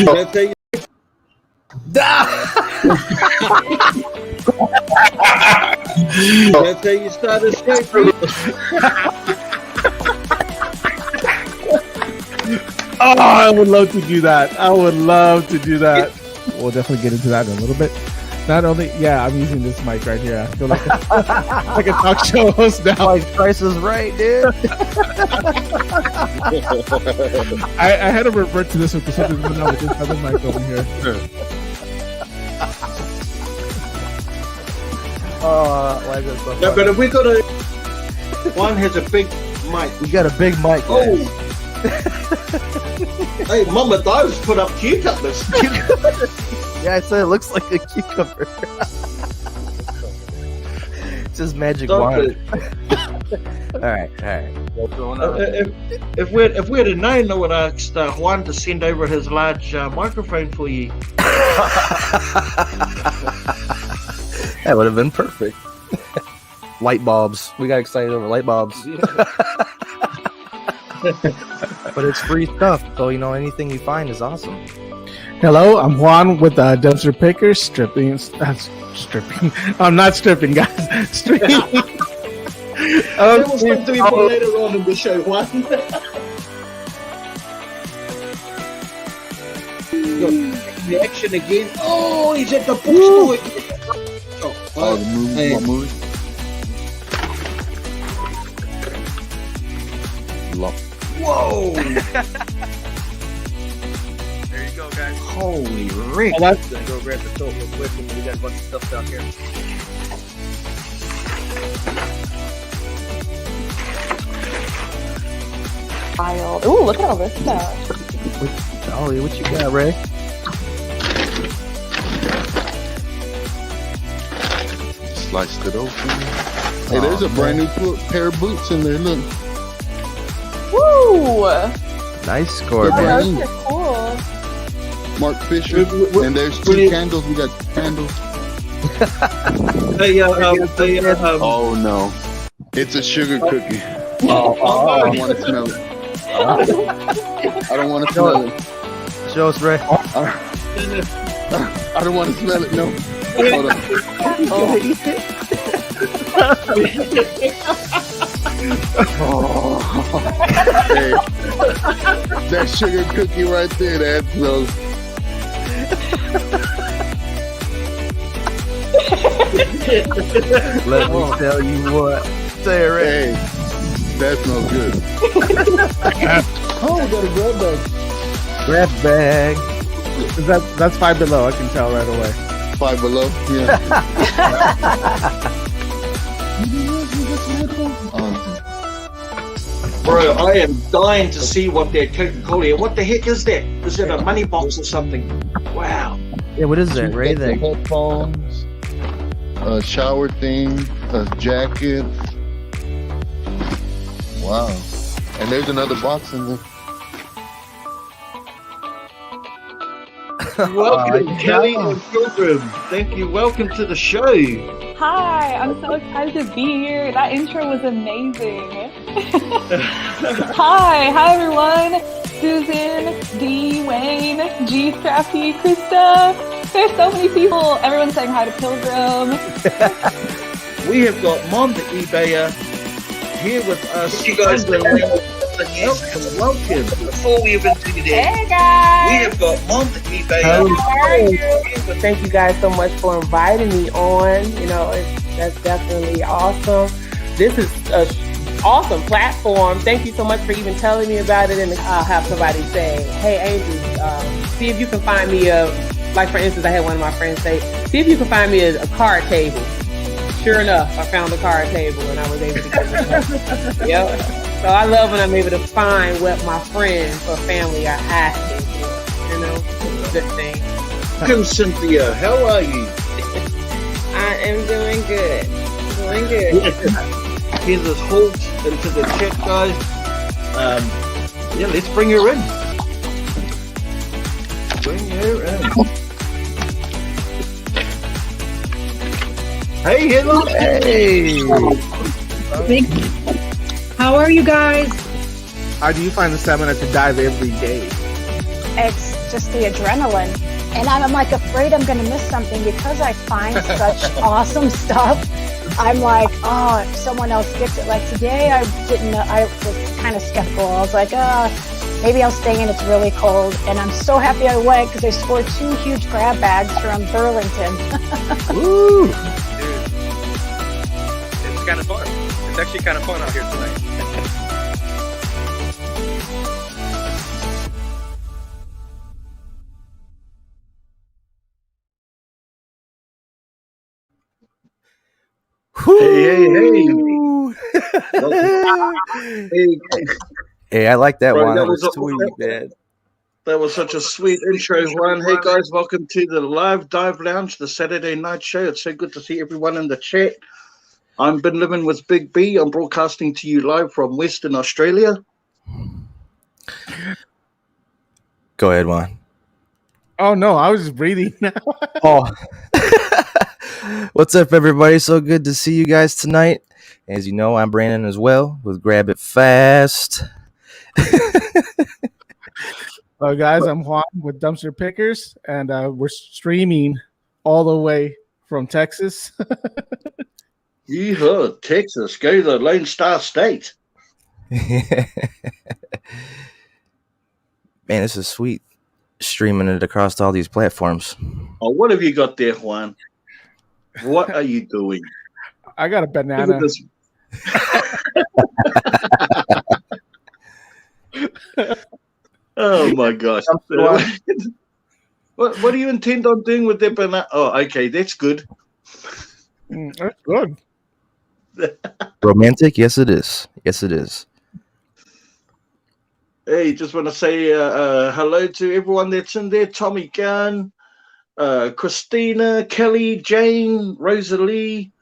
That's how you. That's how you start a straight. Oh, I would love to do that. I would love to do that. We'll definitely get into that in a little bit. Not only, yeah, I'm using this mic right here. I feel like like a talk show host now. Like Price is Right, dude. I had to revert to this one because something's going on with this other mic over here. Why is it so No, but if we got a one has a big mic. We got a big mic. Oh. Hey, Mama Dives put up cucumbers. Yeah, I said it looks like a cucumber. Just magic wand. All right. What's going on? If we'd have known, I would have asked Juan to send over his large microphone for you. That would have been perfect. Light bulbs. We got excited over light bulbs. But it's free stuff, so anything you find is awesome. Hello, I'm Juan with Dumpster Pickers, stripping. I'm not stripping, guys. Streaming. That was going to be for later on in the show, Juan. The action again. Oh, he's at the bookstore. Oh, the movie. Hey. What movie? Whoa! There you go, guys. Holy Rick! Oh, that's Gonna go grab the tote real quick, and we got a bunch of stuff down here. Wild. Ooh, look at all this stuff. Oh, what you got, Ray? Sliced it open. Hey, there's a brand new pair of boots in there. Look. Woo! Nice score, Oh, man. those are cool. Mark Fisher. And there's two candles. We got candles. Oh no. It's a sugar cookie. I don't want to smell it. I don't want to smell it. Show us, Ray. I don't want to smell it. No. Hold on. Hey, that sugar cookie right there, that smells. Let me tell you what. Say it, Ray. Hey, that smells good. Oh, we got a grab bag. Grab bag. That's Five Below. I can tell right away. Five Below. Yeah. Bro, I am dying to see what they're Coca-Cola. What the heck is that? Is it a money box or something? Wow. Yeah, what is that, Ray? The headphones, a shower thing, a jacket. Wow. And there's another box in there. Welcome, Kelly and Pilgrim. Thank you. Welcome to the show. Hi, I'm so excited to be here. That intro was amazing. Hi everyone. Susan, D, Wayne, G, Scrappy, Krista. There's so many people. Everyone's saying hi to Pilgrim. We have got Mom the eBayer here with us. You guys welcome. Before we even do that, Hey guys. we have got Mom the eBayer. How are you? Well, thank you guys so much for inviting me on. That's definitely awesome. This is an awesome platform. Thank you so much for even telling me about it. And I'll have somebody say, hey, Angel, see if you can find me like for instance, I had one of my friends say, see if you can find me a card table. Sure enough, I found a card table and I was able to get it. Yep. So I love when I'm able to find what my friends or family are asking for. Good thing. Welcome, Cynthia. How are you? I am doing good. Doing good. Here's this halt into the chat, guys. Yeah, let's bring her in. Bring her in. Hey, hello. Hey. How are you guys? How do you find the stamina to dive every day? just the adrenaline. And I'm like afraid I'm going to miss something because I find such awesome stuff. I'm like, oh, if someone else gets it. Like today, I didn't know, I was kind of skeptical. I was like, maybe I'll stay in, it's really cold. And I'm so happy I went because I scored 2 huge grab bags from Burlington. Woo! Dude, it's kind of fun. It's actually kind of fun out here tonight. Hey. Hey, I like that Bro, one. that That was was sweet, man. That was such a sweet intro, Juan. Hey guys, welcome to the Live Dive Lounge, the Saturday night show. It's so good to see everyone in the chat. I'm Been Living with Big B. I'm broadcasting to you live from Western Australia. Go ahead, Juan. Oh no, I was just breathing now. Oh. What's up, everybody? So good to see you guys tonight. As you know, I'm Brandon as well with Grab It Fast. Hello, guys. I'm Juan with Dumpster Pickers, and we're streaming all the way from Texas. Yeehaw, Texas. Go to the Lone Star State. Man, this is sweet. Streaming it across all these platforms. Oh, what have you got there, Juan? What are you doing? I got a Look banana. at this. Oh my gosh. What do you intend on doing with that banana? Oh, okay, that's good. That's good. Romantic? Yes, it is. Yes, it is. Hey, just want to say hello to everyone that's in there. Tommy Gunn, Christina, Kelly, Jane, Rosalie,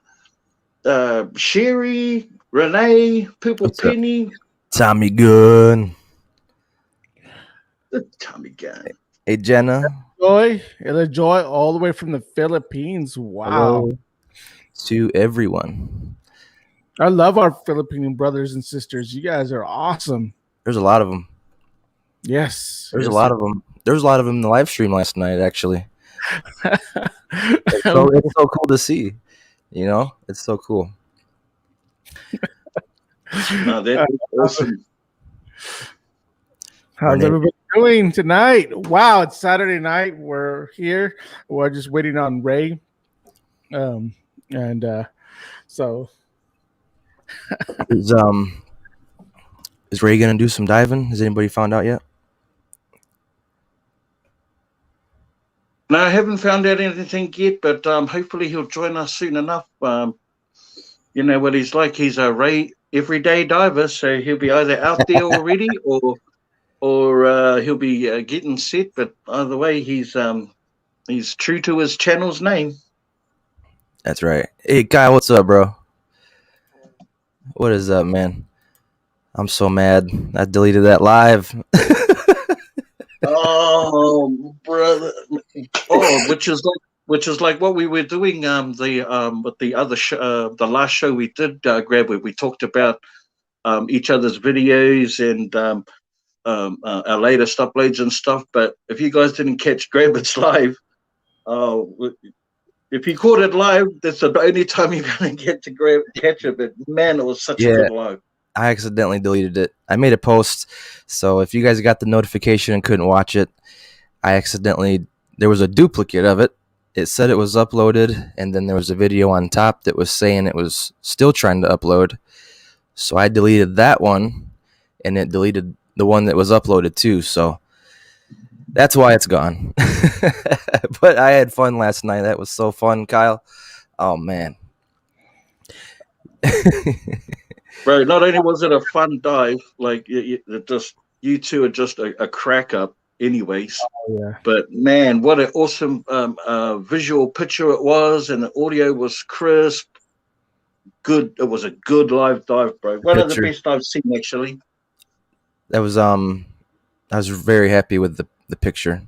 Sherry, Renee, Purple What's up? Penny. Tommy Gunn. Tommy Gunn. Hey, Jenna. Joy, Joy, all the way from the Philippines. Wow. Hello to everyone. I love our Filipino brothers and sisters. You guys are awesome. There's a lot of them. Yes. There's yes. a lot of them. There was a lot of them in the live stream last night, actually. It's so cool to see. You know, it's so cool. No, that's awesome. How's everybody doing tonight? Wow, it's Saturday night. We're here. We're just waiting on Ray. So Is Ray gonna do some diving? Has anybody found out yet? No, I haven't found out anything yet, but hopefully he'll join us soon enough. You know what he's like. He's a Ray everyday diver, so he'll be either out there already or he'll be getting set. But either way, he's true to his channel's name. That's right. Hey, Kyle, what's up, bro? What is up, man? I'm so mad. I deleted that live. Oh, brother! Oh, which is like what we were doing. With the other the last show we did, Grab, where we talked about each other's videos and our latest uploads and stuff. But if you guys didn't catch Grab It's live, if you caught it live, that's the only time you're gonna get to catch it. But man, it was such a good live. I accidentally deleted it. I made a post, so if you guys got the notification and couldn't watch it, there was a duplicate of it. It said it was uploaded, and then there was a video on top that was saying it was still trying to upload. So I deleted that one, and it deleted the one that was uploaded too. So that's why it's gone. But I had fun last night. That was so fun, Kyle. Oh, man. Bro, not only was it a fun dive, like you two are just a crack up anyways. Oh, yeah. But man, what an awesome visual picture it was, and the audio was crisp. Good. It was a good live dive, bro. One of the best I've seen, actually. That was I was very happy with the picture.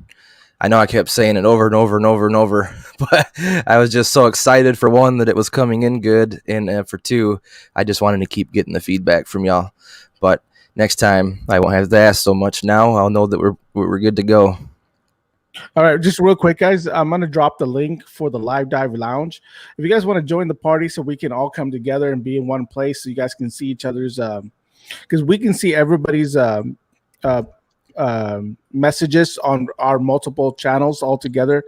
I know I kept saying it over and over and over and over, but I was just so excited for one that it was coming in good, and for two, I just wanted to keep getting the feedback from y'all. But next time, I won't have to ask so much. Now I'll know that we're good to go. All right, just real quick, guys. I'm gonna drop the link for the Live Dive Lounge. If you guys want to join the party, so we can all come together and be in one place, so you guys can see each other's, because we can see everybody's uh, messages on our multiple channels all together.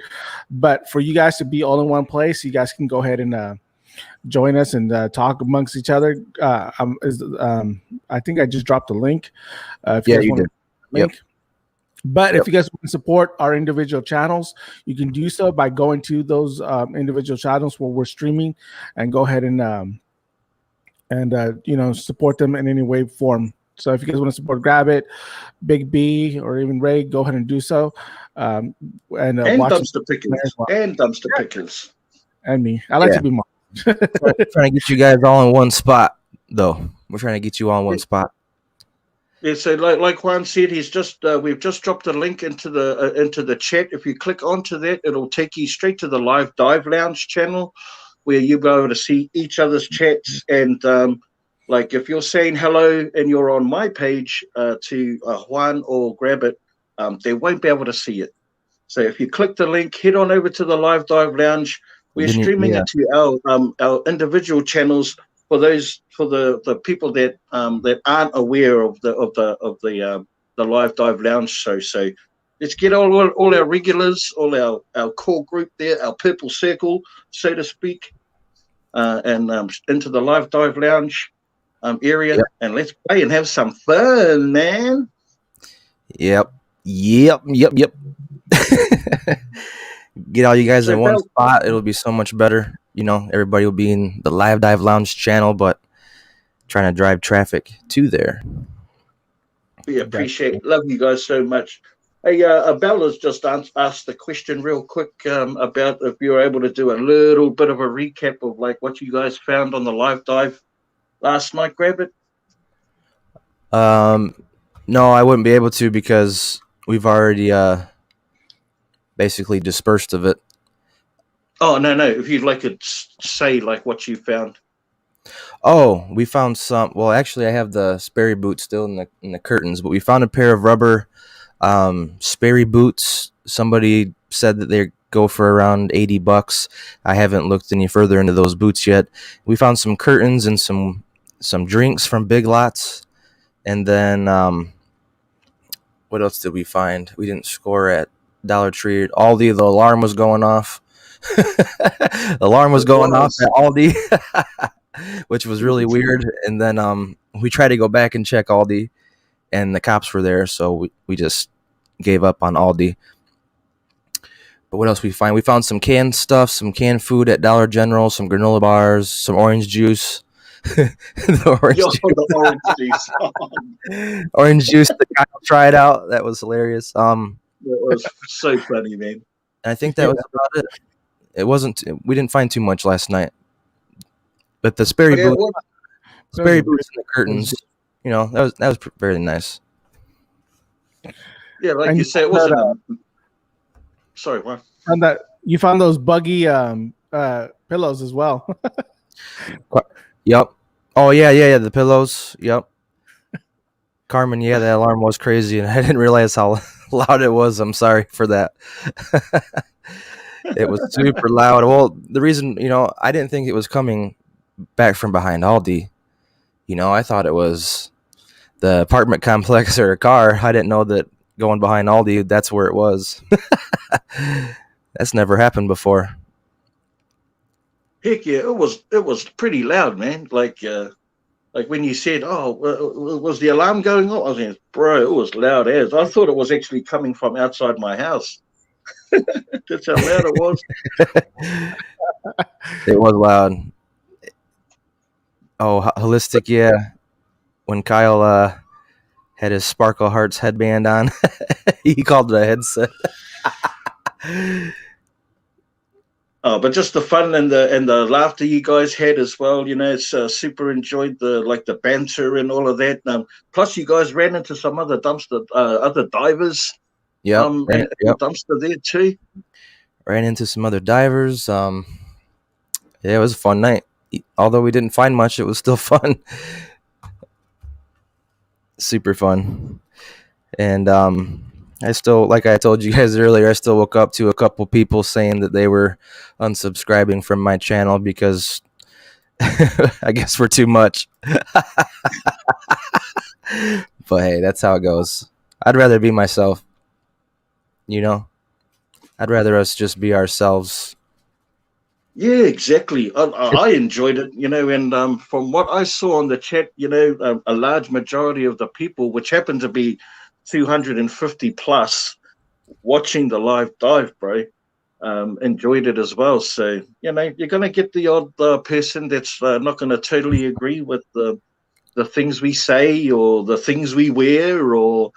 But for you guys to be all in one place, you guys can go ahead and join us and talk amongst each other. I think I just dropped the link. If Yeah, guys you want did. link. Yep. But if you guys want to support our individual channels, you can do so by going to those individual channels where we're streaming, and go ahead and support them in any way, form. So if you guys want to support Grab It, Big B, or even Ray, go ahead and do so. And And watch dumpster pickers. And dumpster pickers. and me. I like Yeah. to be more. We're trying to get you guys all in one spot, though. We're trying to get you all in one spot. Yeah, so like Juan said, we've just dropped a link into the chat. If you click onto that, it'll take you straight to the Live Dive Lounge channel, where you'll be able to see each other's chats. And like if you're saying hello and you're on my page to Juan or Grab It, they won't be able to see it. So if you click the link, head on over to the Live Dive Lounge. We're streaming it to our individual channels. For the people that aren't aware of the Live Dive Lounge show, so let's get all our regulars, all our core group there, our purple circle, so to speak, and into the Live Dive Lounge area, and let's play and have some fun, man. Yep. Get all you guys in one spot. It'll be so much better. Everybody will be in the Live Dive Lounge channel, but trying to drive traffic to there. We appreciate, love you guys so much. Hey, Bella's just asked the question real quick about if you were able to do a little bit of a recap of like what you guys found on the Live Dive last night. Grab It. No, I wouldn't be able to because we've already basically dispersed of it. Oh, no. If you'd like to say like what you found. Oh, we found some. Well, actually, I have the Sperry boot still in the curtains, but we found a pair of rubber Sperry boots. Somebody said that they go for around $80. I haven't looked any further into those boots yet. We found some curtains and some drinks from Big Lots, and then what else did we find? We didn't score at Dollar Tree. Aldi, the alarm was going off. The alarm was going off at Aldi, which was really weird. And then we tried to go back and check Aldi, and the cops were there, so we just gave up on Aldi. But what else we find? We found some canned stuff, some canned food at Dollar General, some granola bars, some orange juice. The orange juice. Orange juice that Kyle tried out. That was hilarious. It was so funny, man. And I think that was about it. It wasn't. We didn't find too much last night. But the Sperry boots and the curtains, that was very nice. Yeah, like you say, it wasn't. Sorry, what? And that you found those buggy pillows as well. Yep. Oh yeah, the pillows. Yep. Carmen, yeah, that alarm was crazy, and I didn't realize how loud it was. I'm sorry for that. It was super loud. Well, the reason, I didn't think it was coming back from behind Aldi. I thought it was the apartment complex or a car. I didn't know that going behind Aldi, that's where it was. That's never happened before. Heck yeah, it was pretty loud, man. Like when you said, "Oh, was the alarm going off?" I was like, "Bro, it was loud as." I thought it was actually coming from outside my house. That's how loud it was. It was loud. Oh, holistic, yeah. When Kyle had his Sparkle Hearts headband on, he called it a headset. Oh, but just the fun and the laughter you guys had as well. It's super enjoyed the banter and all of that. Plus, you guys ran into some other other divers. Yeah, dumpster there too. Ran into some other divers. Yeah, it was a fun night. Although we didn't find much, it was still fun. Super fun. And I I still, like I told you guys earlier, I still woke up to a couple people saying that they were unsubscribing from my channel because I guess we're too much. But hey, that's how it goes. I'd rather be myself. You know, I'd rather us just be ourselves. Yeah, exactly. I enjoyed it, you know, and from what I saw on the chat, you know, a large majority of the people, which happened to be 250 plus, watching the live dive, bro, enjoyed it as well. So, you know, you're going to get the odd person that's not going to totally agree with the things we say or the things we wear or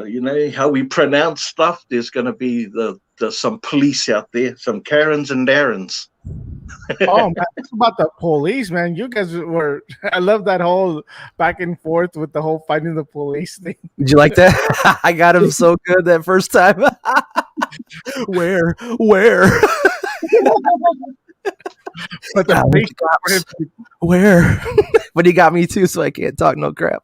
you know, how we pronounce stuff. There's going to be some police out there, some Karens and Darrens. Oh man, it's about the police, man. You guys were. I love that whole back and forth with the whole fighting the police thing. Did you like that? I got him so good that first time. Where? But the police got him. Where? But he got me too, so I can't talk no crap.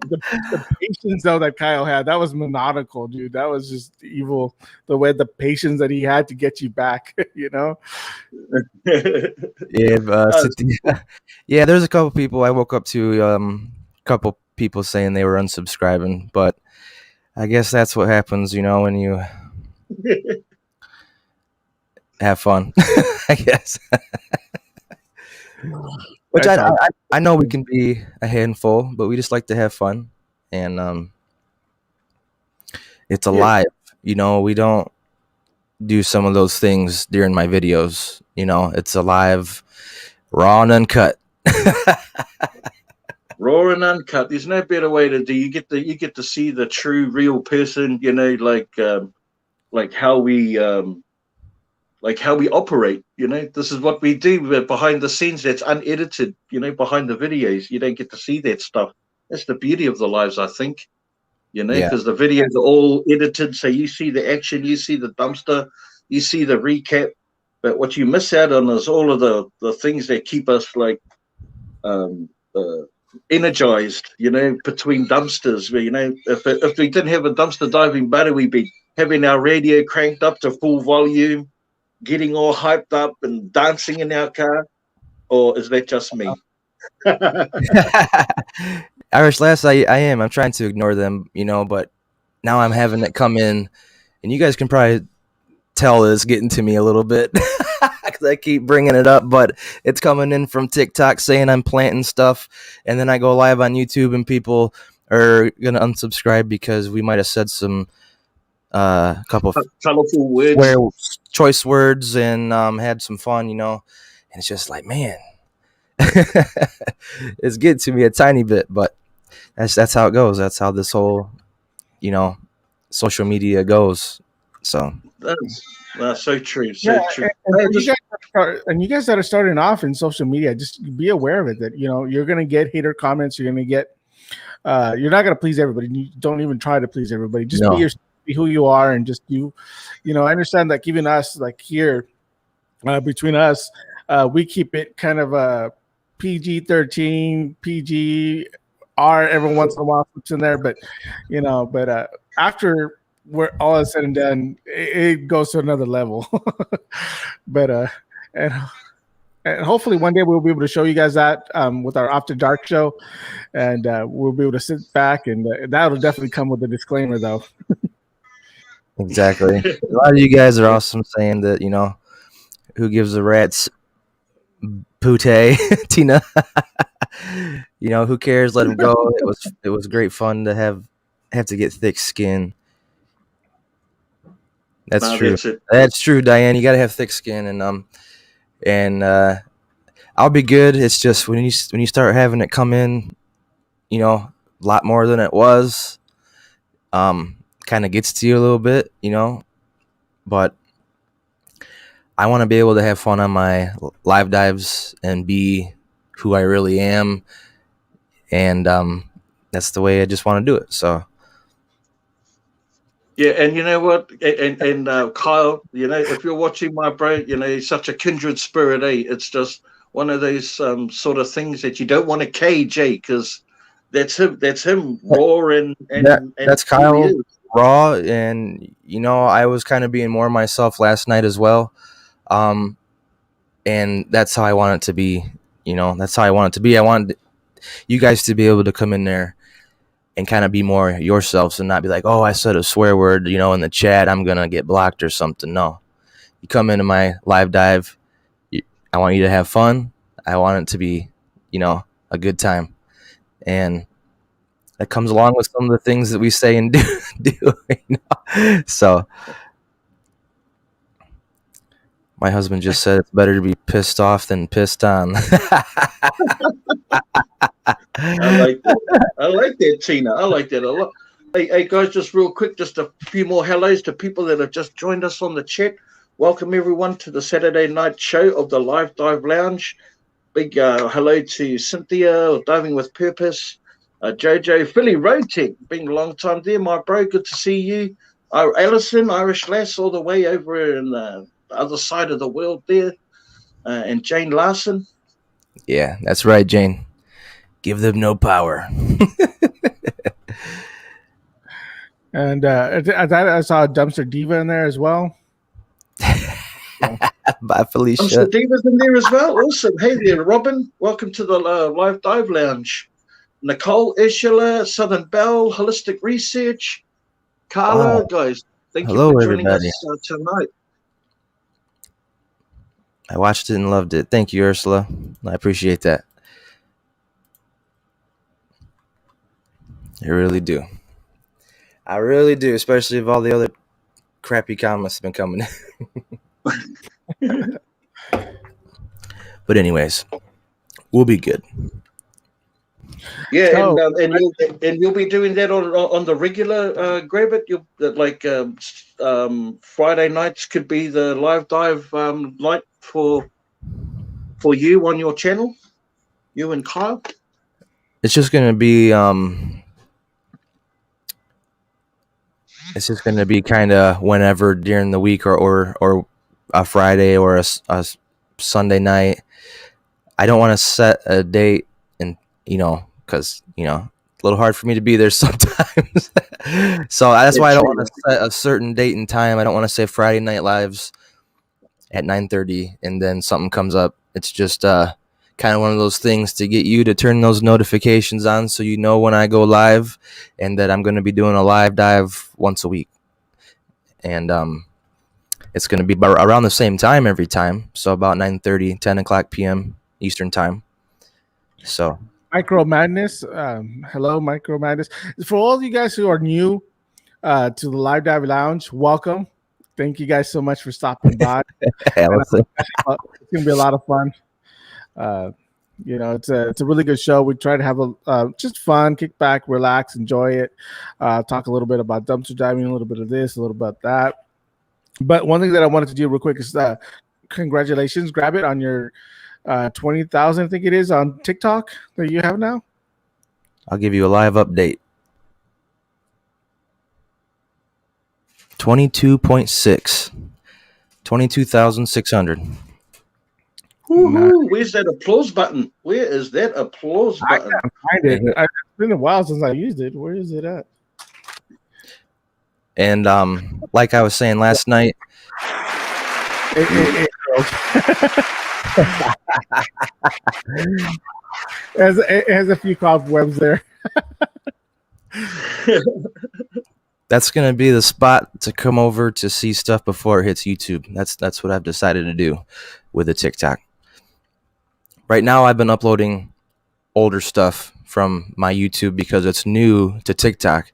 The patience though that Kyle had, that was maniacal, dude. That was just evil. The patience that he had to get you back, you know. Yeah, there's a couple people I woke up to. A couple people saying they were unsubscribing, but I guess that's what happens, you know, when you have fun. I guess. Which I know we can be a handful, but we just like to have fun, and it's alive. You know, we don't do some of those things during my videos. You know, it's alive, raw and uncut. Raw and uncut. There's no better way to do. You get to see the true, real person. You know, like how we operate. You know, this is what we do behind the scenes. That's unedited. You know, behind the videos, you don't get to see that stuff. That's the beauty of the lives, I think. You know, because the videos are all edited, so you see the action, you see the dumpster, you see the recap. But what you miss out on is all of the things that keep us like energized. You know, between dumpsters. Where, you know, if we didn't have a dumpster diving buddy, we'd be having our radio cranked up to full volume, getting all hyped up and dancing in our car. Or is that just me? Irish Lass, I am. I'm trying to ignore them, you know, but now I'm having it come in, and you guys can probably tell it's getting to me a little bit because I keep bringing it up, but it's coming in from TikTok saying I'm planting stuff, and then I go live on YouTube, and people are going to unsubscribe because we might have said some couple of colorful words, choice words, and had some fun, you know, and it's just like, man. It's getting to me a tiny bit, but that's how it goes. That's how this whole, you know, social media goes. So that's so true. So true. And you guys that are starting off in social media, just be aware of it. That, you know, you're gonna get hater comments. You're gonna get. You're not gonna please everybody. You don't even try to please everybody. Just be who you are, and just you know. I understand that even us, like here, between us, we keep it kind of PG-13, PG-R every once in a while it's in there, but you know, after we're all is said and done, it goes to another level. But and hopefully one day we'll be able to show you guys that with our After Dark show, and we'll be able to sit back, and that'll definitely come with a disclaimer though. Exactly. A lot of you guys are awesome saying that, you know, who gives a rat's pute, Tina. You know, who cares? Let him go. It was great fun to have to get thick skin. That's true. That's true, Diane. You gotta have thick skin, and I'll be good. It's just when you start having it come in, you know, a lot more than it was, kind of gets to you a little bit, you know, but I want to be able to have fun on my live dives and be who I really am. And that's the way I just want to do it. So. Yeah, and you know what? And Kyle, you know, if you're watching my bro, you know, he's such a kindred spirit, eh? It's just one of those sort of things that you don't want to cage, eh? Because that's him raw and that's Kyle. raw, and you know, I was kind of being more myself last night as well. And that's how I want it to be. You know, that's how I want it to be. I want you guys to be able to come in there and kind of be more yourselves and not be like, oh, I said a swear word, you know, in the chat, I'm gonna get blocked or something. No, you come into my live dive, I want you to have fun. I want it to be, you know, a good time, and that comes along with some of the things that we say and do. You know? So my husband just said it's better to be pissed off than pissed on. I like that, Tina. I like that a lot. Hey, guys, just real quick, just a few more hellos to people that have just joined us on the chat. Welcome, everyone, to the Saturday night show of the Live Dive Lounge. Big hello to Cynthia, Diving with Purpose, Jojo, Philly Road Tech, been a long time there, my bro. Good to see you. Alison, Irish Lass, all the way over in the other side of the world there, and Jane Larson. Yeah, that's right, Jane. Give them no power. And I saw a Dumpster Diva in there as well. Bye, Felicia. Dumpster Diva's in there as well. Awesome. Hey there, Robin. Welcome to the Live Dive Lounge. Nicole, Ursula, Southern Belle, Holistic Research, Carla, guys. Thank you for joining us tonight. I watched it and loved it. Thank you, Ursula. I appreciate that. I really do. I really do, especially if all the other crappy comments have been coming in. But anyways, we'll be good. Yeah, and you'll be doing that on the regular Grab It. You'll like Friday nights could be the live dive night for you on your channel, you and Kyle. It's just gonna be it's just gonna be kind of whenever during the week or a Friday or a Sunday night. I don't want to set a date, and you know, because you know it's a little hard for me to be there sometimes. So that's why I don't want to set a certain date and time. I don't want to say Friday night lives at 9:30 and then something comes up. It's just kind of one of those things to get you to turn those notifications on so you know when I go live and that I'm going to be doing a live dive once a week. And it's going to be around the same time every time. So about 9:30, 10 o'clock p.m. Eastern time. So Micro Madness. Hello, Micro Madness. For all of you guys who are new to the Live Dive Lounge, welcome. Thank you guys so much for stopping by. It's going to be a lot of fun. You know, it's a really good show. We try to have a just fun, kick back, relax, enjoy it. Talk a little bit about dumpster diving, a little bit of this, a little bit of that. But one thing that I wanted to do real quick is congratulations, Grab It, on your 20,000, I think it is, on TikTok that you have now. I'll give you a live update. 22.6. 22,600. Where's that applause button? Where is that applause button? I can't find it. It's been a while since I used it. Where is it at? And like I was saying last night, it has a few cobwebs there. that's gonna be the spot to come over to see stuff before it hits YouTube. That's what I've decided to do with the TikTok. Right now, I've been uploading older stuff from my YouTube because it's new to TikTok,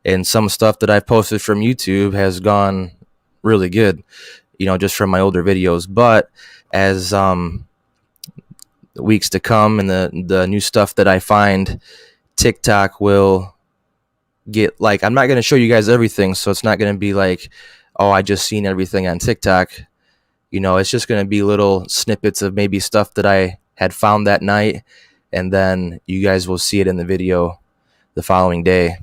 and some stuff that I've posted from YouTube has gone really good, you know, just from my older videos. But as the weeks to come and the new stuff that I find, TikTok will get, like, I'm not going to show you guys everything, so it's not going to be like, oh, I just seen everything on TikTok. You know, it's just going to be little snippets of maybe stuff that I had found that night, and then you guys will see it in the video the following day.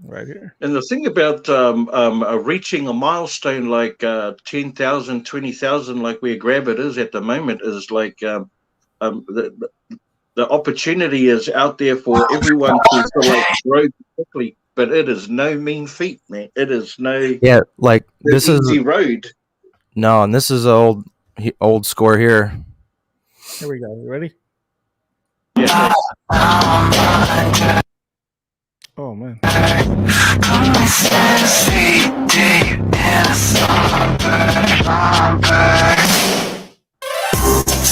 Right here. And the thing about reaching a milestone like 10,000, 20,000, like where Grab It is at the moment, is like the opportunity is out there for everyone to like grow quickly, but it is no mean feat, man. It is no like this easy is road. no, and this is an old score here. Here we go. You ready? Yeah. Oh man.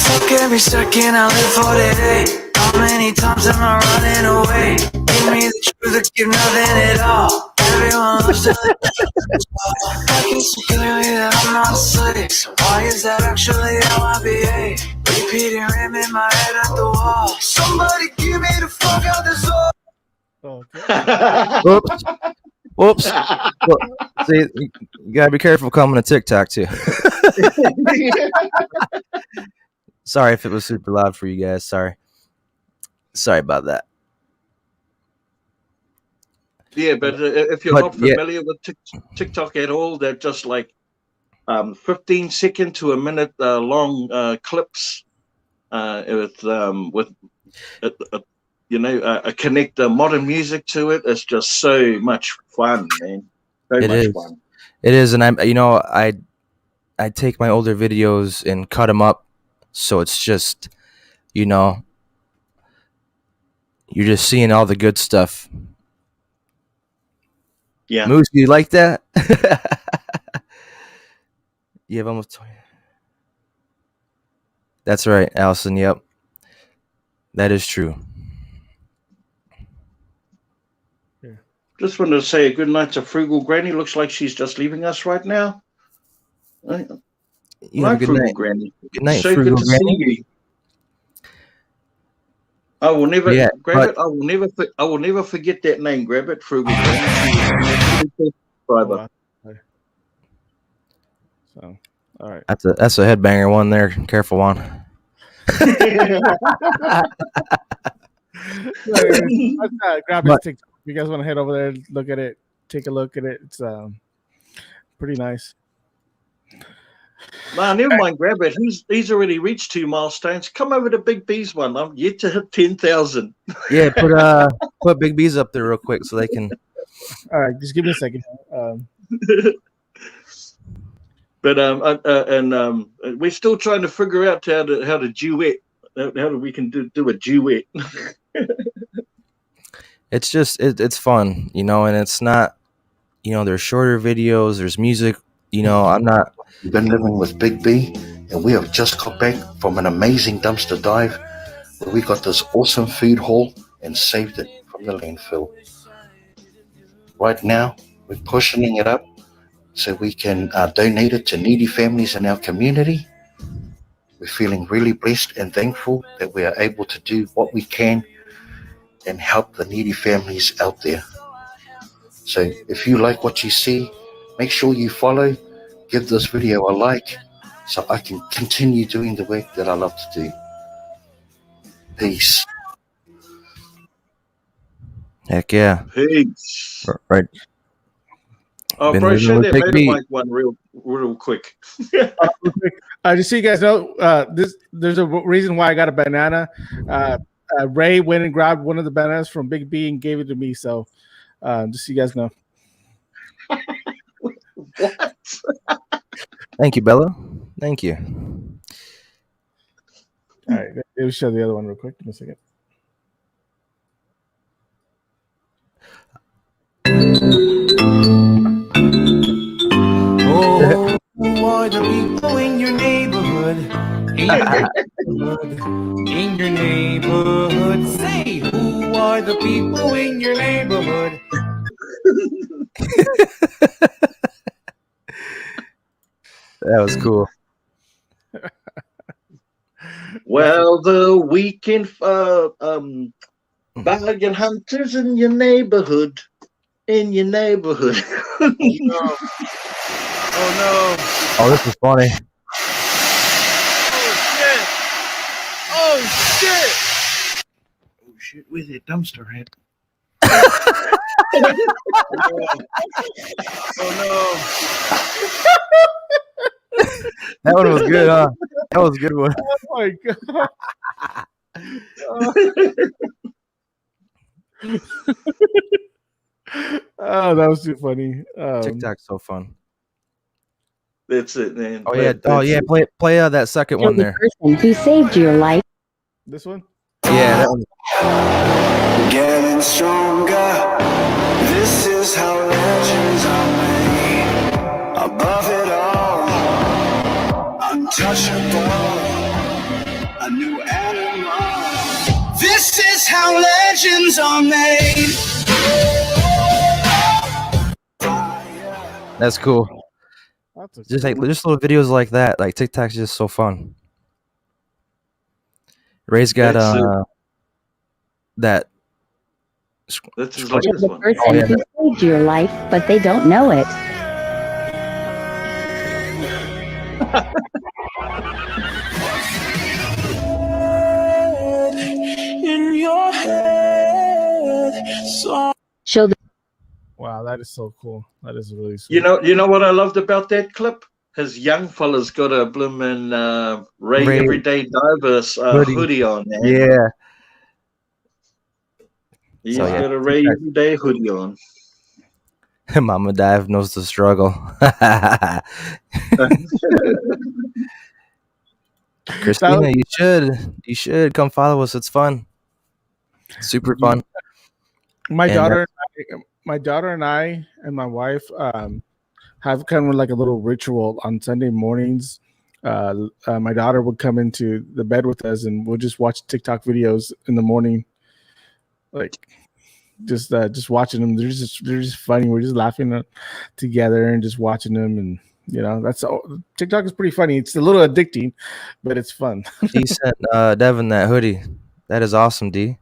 Fuck every second I live for today. How many times am I running away? Give me the truth or give nothing at all. Everyone loves to live. I can see clearly that I'm not a slave. So why is that actually how I behave? Repeating rim in my head at the wall. Somebody give me the fuck out this hole. Okay. Whoops. See, you gotta be careful coming to TikTok too. Sorry if it was super loud for you guys. Sorry about that. Yeah, but if you're not familiar with TikTok at all, they're just like 15-second to a minute long clips with connect modern music to it. It's just so much fun, man. Fun. It is, and I take my older videos and cut them up, so it's just, you're just seeing all the good stuff. Yeah. Moose, you like that? You have almost 20. That's right, Allison. Yep. That is true. Yeah. Just wanted to say a good night to Frugal Granny. Looks like she's just leaving us right now. You have a good Frugal night. Granny. Good night, so Frugal good to Granny. see you. I will never Grabbit. I will never forget that name, Grabbit. Frugal Granny. Oh, so, all right. That's a headbanger one there. Careful one. Grab it. If you guys want to head over there, look at it, take a look at it. It's pretty nice. Man, never mind, Grabbit. He's already reached 2 milestones. Come over to Big B's one. I'm yet to hit 10,000. Yeah, put Big B's up there real quick so they can. All right, just give me a second. But we're still trying to figure out how to duet. How we can do a duet. It's just it's fun, and it's not, there's shorter videos, there's music, I'm not. We've been living with Big B, and we have just got back from an amazing dumpster dive where we got this awesome food haul and saved it from the landfill. Right now, we're pushing it up so we can donate it to needy families in our community. We're feeling really blessed and thankful that we are able to do what we can and help the needy families out there. So if you like what you see, make sure you follow, give this video a like, so I can continue doing the work that I love to do. Peace. Heck yeah. Peace. Right. Oh, Been bro, living show with that Big B. motorbike one real quick. Just so you guys know, there's a reason why I got a banana. Ray went and grabbed one of the bananas from Big B and gave it to me. So just so you guys know. What? Thank you, Bella. Thank you. All right, let me show the other one real quick. Give me a second. Oh, who are the people in your neighborhood? In your neighborhood. Say, who are the people in your neighborhood? That was cool. Well, the weekend bargain hunters in your neighborhood. In your neighborhood. Oh no. Oh, this is funny. Oh shit. Oh shit, where's that dumpster at? Oh no. That one was good, huh? That was a good one. Oh my god. Oh, that was too funny. TikTok's so fun. That's it, man. Oh yeah, play that second one there. Person who saved your life. This one? Yeah, that one. Getting stronger. This is how legends are made. Above it all, untouchable. A new animal. This is how legends are made. That's cool. Just little videos like that. Like TikTok's just so fun. Ray's got that. That's his You're latest the one. person who saved your life, but they don't know it. In your head, so Show the Wow, that is so cool. That is really sweet. You know what I loved about that clip? His young fella's got a bloomin' Ray Everyday Divers hoodie on, man. Yeah. He's So, yeah. got a Ray Everyday hoodie on. Mama Dive knows the struggle. Christina, you should come follow us. It's fun. Super fun. My And, daughter and I and my wife have kind of like a little ritual on Sunday mornings. My daughter would come into the bed with us and we'll just watch TikTok videos in the morning. Like just watching them. They're just funny. We're just laughing together and just watching them, and that's all. TikTok is pretty funny. It's a little addicting, but it's fun. he sent Devin that hoodie. That is awesome, D.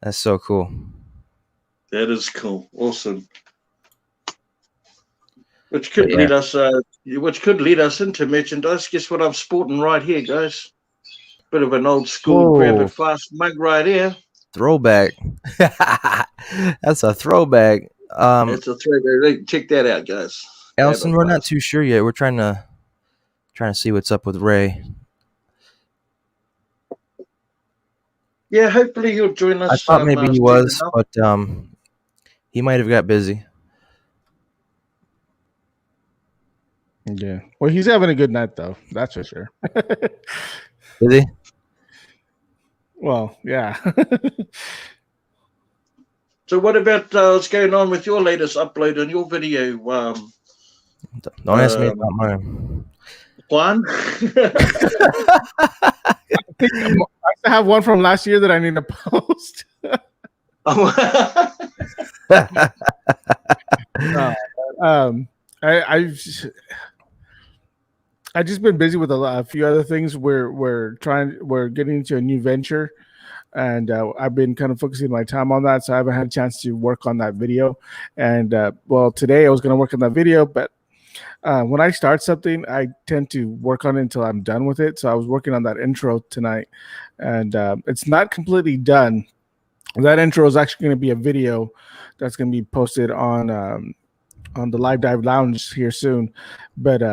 That's so cool. That is cool. Awesome. Which could lead us into merchandise. Guess what I'm sporting right here, guys? Bit of an old school grab it fast mug right here. Throwback. That's a throwback. It's a throwback. Check that out, guys. Allison, we're not too sure yet. We're trying to see what's up with Ray. Yeah, hopefully he'll join us. I thought maybe he was, but he might have got busy. Yeah. Well, he's having a good night though. That's for sure. Is he? Well, yeah. So what about what's going on with your latest upload on your video? Don't ask me about mine. Juan? I still have one from last year that I need to post. I've just been busy with a few other things. We're getting into a new venture, and I've been kind of focusing my time on that, so I haven't had a chance to work on that video. And today I was going to work on that video, but when I start something, I tend to work on it until I'm done with it. So I was working on that intro tonight, and it's not completely done. That intro is actually going to be a video that's going to be posted on the Live Dive Lounge here soon, but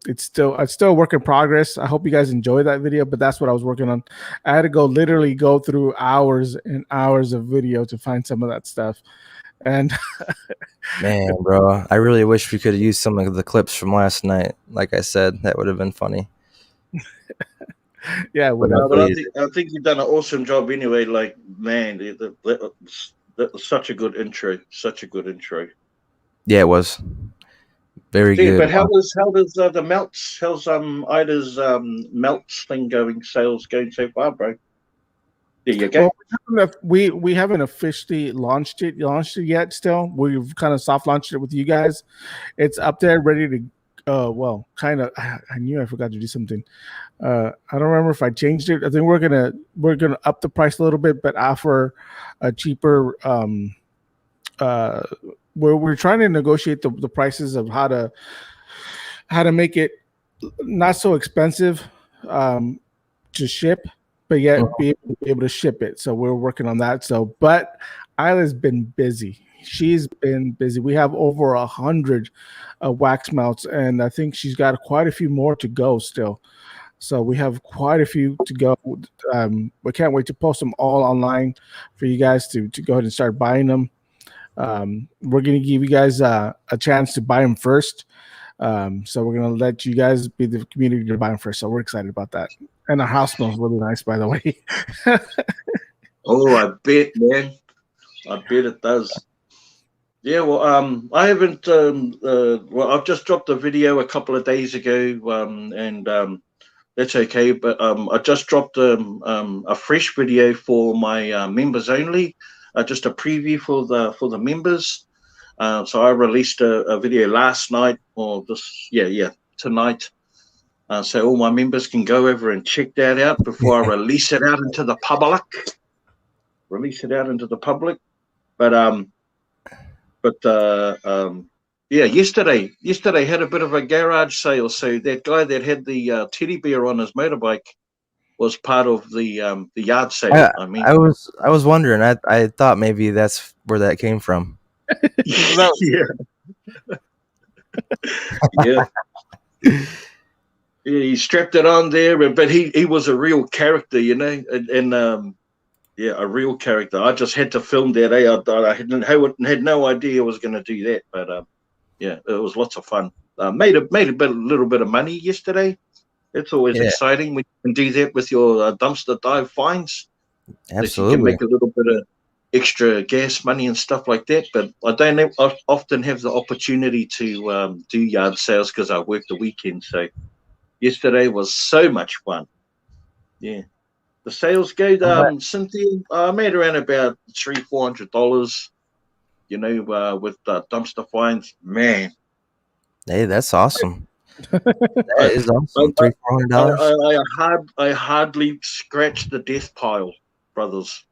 it's still a work in progress. I hope you guys enjoy that video, but that's what I was working on. I had to literally go through hours and hours of video to find some of that stuff. And man, bro, I really wish we could have used some of the clips from last night. Like I said, that would have been funny. Yeah, but I think you've done an awesome job anyway. Like, man, that was such a good intro. Such a good intro. Yeah, it was very good. But how's the melts? How's Ida's melts thing going? Sales going so far, bro? There you go. Well, we haven't officially launched it yet. Still, we've kind of soft launched it with you guys. It's up there, ready to. Kind of. I knew I forgot to do something. I don't remember if I changed it. I think we're gonna up the price a little bit, but offer a cheaper. We're trying to negotiate the prices of how to make it not so expensive to ship, but yet be able to ship it. So we're working on that. So, but Isla's been busy. She's been busy. We have over 100 wax melts, and I think she's got quite a few more to go still. So we have quite a few to go. We can't wait to post them all online for you guys to go ahead and start buying them. We're going to give you guys a chance to buy them first. So we're going to let you guys be the community to buy them first. So we're excited about that. And our house smells really nice, by the way. Oh, I bet, man. I bet it does. Yeah, well, I haven't. Well, I've just dropped a video a couple of days ago, and that's okay. But I just dropped a fresh video for my members only, just a preview for the members. So I released a video last night, or tonight. So all my members can go over and check that out before I release it out into the public. Yesterday had a bit of a garage sale. So that guy that had the teddy bear on his motorbike was part of the yard sale. I was wondering. I thought maybe that's where that came from. Yeah. Yeah. Yeah, he strapped it on there, but he was a real character, and a real character. I just had to film that. I had no idea I was going to do that, but it was lots of fun. Made a little bit of money yesterday. It's always exciting when you can do that with your dumpster dive finds. Absolutely, you can make a little bit of extra gas money and stuff like that. But I don't often have the opportunity to do yard sales because I work the weekend. So yesterday was so much fun. Yeah. The sales go down, Cynthia. I made around about $300-400, with dumpster finds. Man, hey, that's awesome. That is awesome. $300-400. I hardly scratched the death pile, brothers.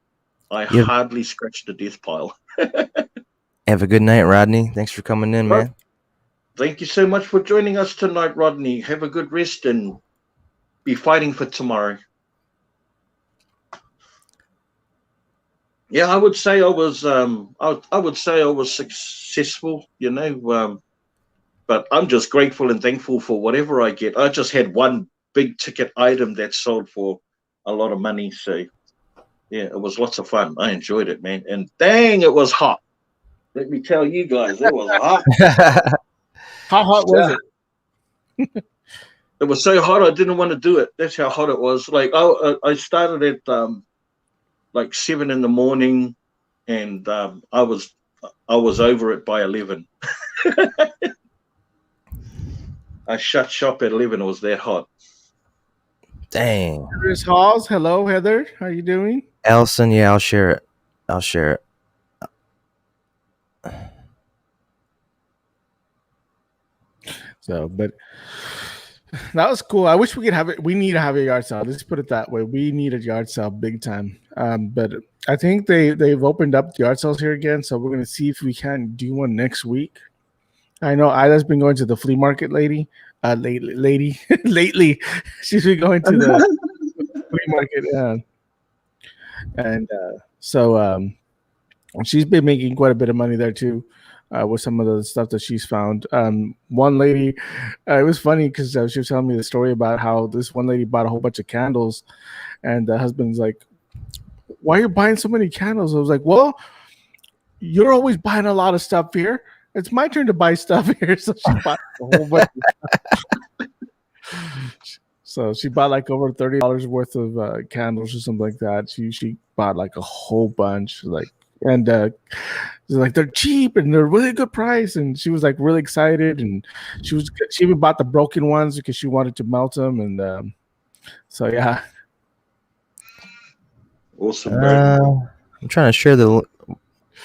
Hardly scratched the death pile. Have a good night, Rodney. Thanks for coming in, man. Thank you so much for joining us tonight, Rodney. Have a good rest and be fighting for tomorrow. Yeah, I would say I was. I would say I was successful, but I'm just grateful and thankful for whatever I get. I just had one big ticket item that sold for a lot of money, so yeah, it was lots of fun. I enjoyed it, man, and dang, it was hot. Let me tell you guys, it was hot. How hot was it? It was so hot I didn't want to do it. That's how hot it was. Like I started at like 7 a.m, and I was over it by 11. I shut shop at 11. It was that hot. Dang. Heather's Halls. Hello, Heather. How are you doing? Allison, yeah, I'll share it. So, but that was cool. I wish we could have it. We need to have a yard sale. Let's put it that way. We need a yard sale big time. But I think they've opened up the yard sales here again. So we're going to see if we can do one next week. I know Ida's been going to the flea market lately. She's been going to the flea market. So she's been making quite a bit of money there too. With some of the stuff that she's found. One lady, it was funny because she was telling me the story about how this one lady bought a whole bunch of candles, and the husband's like, "Why are you buying so many candles?" I was like, "Well, you're always buying a lot of stuff here. It's my turn to buy stuff here." So she bought a whole bunch. So she bought like over $30 worth of candles or something like that. She bought like a whole bunch, and they're cheap and they're really good price, and she was like really excited, and she even bought the broken ones because she wanted to melt them, and so yeah. Awesome. I'm trying to share the